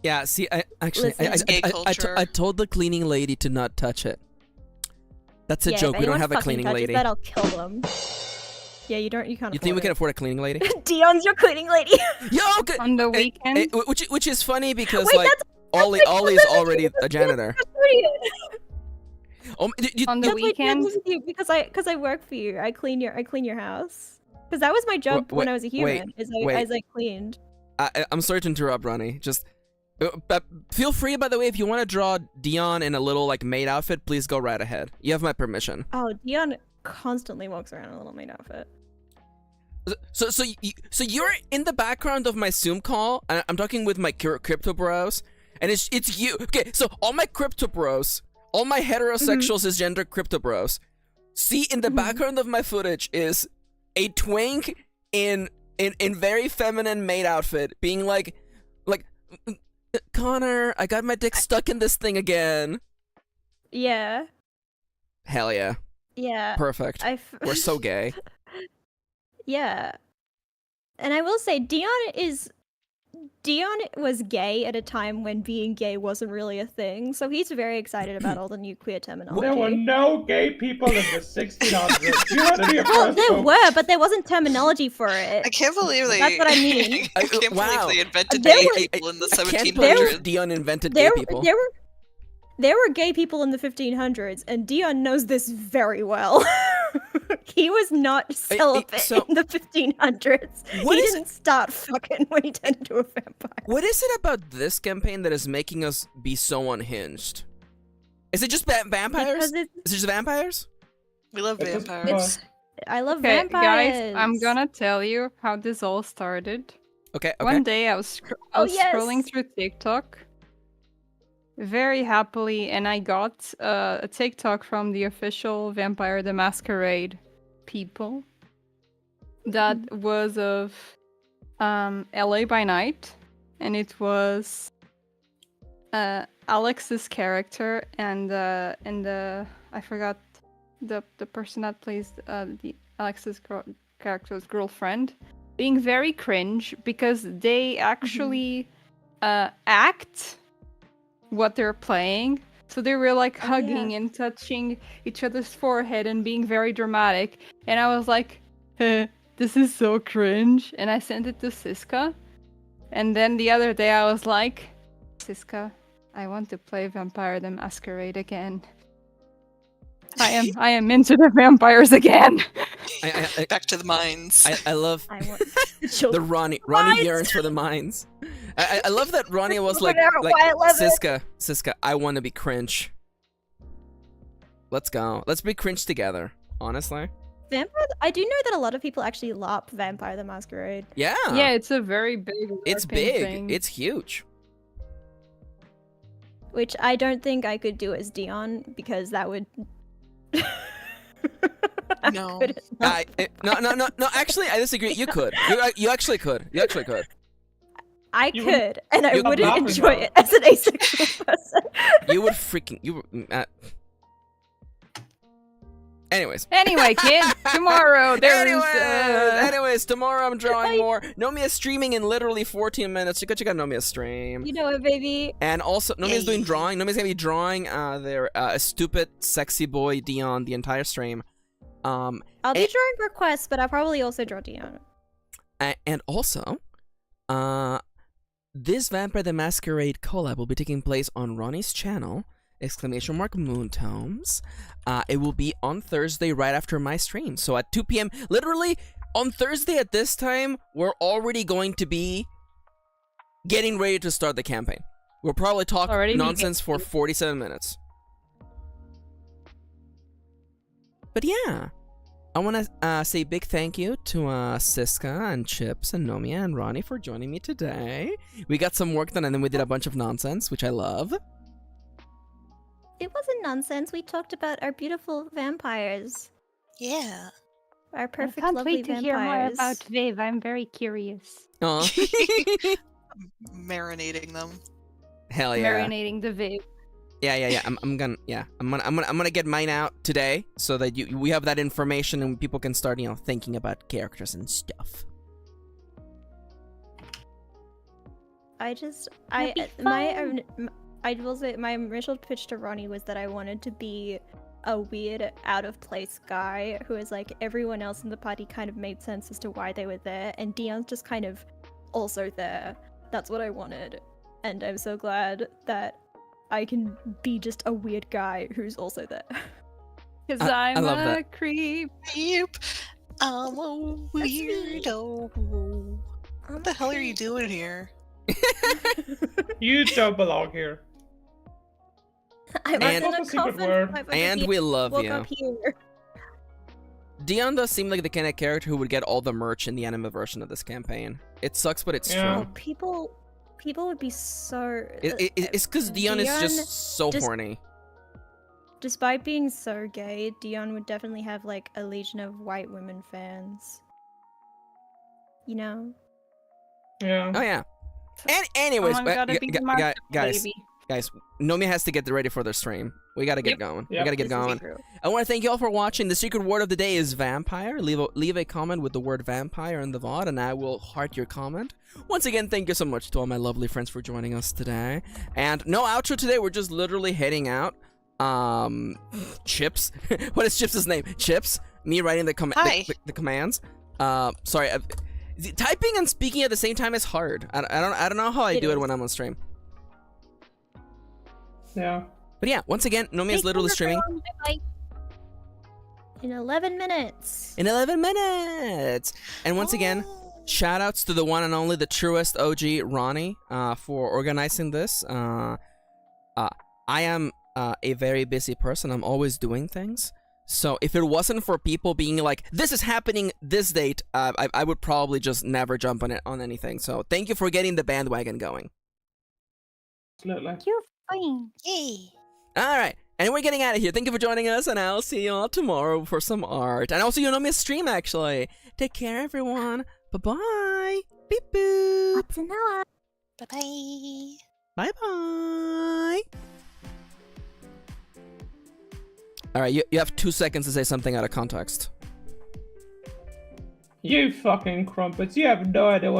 Yeah, see, I Listen. Gay culture. I told the cleaning lady to not touch it. That's a Yeah, joke. if We don't anyone have a fucking cleaning touches lady. that, I'll kill them. Yeah, you can't You think we afford can it. afford a cleaning lady? Dion's your cleaning lady. Yo, okay. On the weekend. Which is funny because Wait, like Ollie's already a janitor. Oh, On the That's why weekend. Dion lives with you, because I work for you. I clean your house. Because that was my job when I was a human. As I cleaned. I'm sorry to interrupt, Ronnie. Just but feel free, by the way, if you want to draw Dion in a little like maid outfit, please go right ahead. You have my permission. Oh, Dion constantly walks around in a little maid outfit. So you're in the background of my Zoom call, and I'm talking with my crypto bros, and it's you. Okay, so all my crypto bros, all my heterosexual cisgender crypto bros, see in the background of my footage is a twink in very feminine maid outfit, being like, Connor, I got my dick stuck in this thing again. Yeah. Hell yeah. Yeah. Perfect. We're so gay. Yeah. And I will say, Dion was gay at a time when being gay wasn't really a thing, so he's very excited about all the new queer terminology. There were no gay people in the 1600s. You had to be a Well, first there book. were, but there wasn't terminology for it. I can't believe they. That's what I mean. I can't Wow. believe they invented There gay were- people in the I can't 1700s. believe Dion invented gay people. There were gay people in the 1500s, and Dion knows this very well. He was not celibate so- in the 1500s. What He is- didn't start fucking when he turned into a vampire. What is it about this campaign that is making us be so unhinged? Is it just vampires? Because it's, Is it just vampires? We love It's- vampires. I love Okay, vampires. guys, I'm gonna tell you how this all started. Okay, okay. One day I was Oh, yes. scrolling through TikTok. very happily, and I got a TikTok from the official Vampire the Masquerade people that was of LA by Night, and it was Alex's character and I forgot the person that plays the Alex's character's girlfriend being very cringe because they actually act what they're playing. So they were like hugging and touching each other's forehead and being very dramatic. And I was like, this is so cringe. And I sent it to Siska. And then the other day I was like, Siska, I want to play Vampire the Masquerade again. I am into the vampires again. Back to the mines. I love I want the Ronnie yearns for the mines. I love that Ronnie was like Siska, I want to be cringe. Let's go. Let's be cringe together, honestly. Vampire. I do know that a lot of people actually LARP Vampire the Masquerade. Yeah. Yeah, it's a very big. It's LARPing big. thing. It's huge. Which I don't think I could do as Dion because that would. No. No. Actually, I disagree. You could. You actually could. You actually could. I You could, and I you- wouldn't Laughing enjoy about it as an asexual person. You would freaking. You. Anyways. Anyway, kid, tomorrow there is. Anyways, tomorrow I'm drawing more. Nomiya's streaming in literally 14 minutes. You go check out Nomiya's stream. You know it, baby. And also, Nomiya's doing drawing. Nomiya's gonna be drawing their stupid, sexy boy Dion the entire stream. I'll do drawing requests, but I'll probably also draw Dion. And also, this Vampire the Masquerade collab will be taking place on Ronnie's channel, !Moontomes. It will be on Thursday right after my stream. So at 2 p.m. Literally, on Thursday at this time, we're already going to be getting ready to start the campaign. We'll probably talk nonsense for 47 minutes. But yeah, I want to say big thank you to Siska and Chips and Nomiya and Ronnie for joining me today. We got some work done and then we did a bunch of nonsense, which I love. It wasn't nonsense. We talked about our beautiful vampires. Yeah. Our perfect, I can't lovely wait to vampires. hear more about Viv. I'm very curious. Aw. Marinating them. Hell yeah. Marinating the Viv. Yeah. I'm gonna get mine out today so that we have that information and people can start, thinking about characters and stuff. I will say my initial pitch to Ronnie was that I wanted to be a weird, out of place guy who is like everyone else in the party kind of made sense as to why they were there, and Dion's just kind of also there. That's what I wanted, and I'm so glad that I can be just a weird guy who's also there. Because I I'm love a that. creep. Yep. I'm a weirdo. What the hell are you doing here? You don't belong here. I was And- in What's a the secret coffin. word? I was And here, we love woke you. up here. Dion does seem like the kind of character who would get all the merch in the anime version of this campaign. It sucks, but it's Yeah. true. People would be so. It's because Dion is just so just- horny. Despite being so gay, Dion would definitely have like a legion of white women fans. You know? Yeah. Oh yeah. And anyways, Someone gotta be the market, guys, baby. Nomiya has to get ready for their stream. We gotta get going. We Yep. gotta get This is going. true. I want to thank you all for watching. The secret word of the day is vampire. Leave a comment with the word vampire in the VOD, and I will heart your comment. Once again, thank you so much to all my lovely friends for joining us today. And no outro today. We're just literally heading out. Chips. What is Chips' name? Chips. Me writing the the commands. Sorry. Typing and speaking at the same time is hard. I don't know how I do it when I'm on stream. Yeah. But yeah, once again, Nomiya's literally streaming. In 11 minutes. In 11 minutes! And once again, shoutouts to the one and only, the truest OG, Ronnie, for organizing this. I am a very busy person. I'm always doing things. So if it wasn't for people being like, this is happening this date, I would probably just never jump on anything. So thank you for getting the bandwagon going. Absolutely. Yay. All right. And we're getting out of here. Thank you for joining us, and I'll see you all tomorrow for some art. And also, you'll know me a stream, actually. Take care, everyone. Bye-bye. Beep boop. Bye-bye. Bye-bye. All right, you have 2 seconds to say something out of context. You fucking crumpets, you have no idea what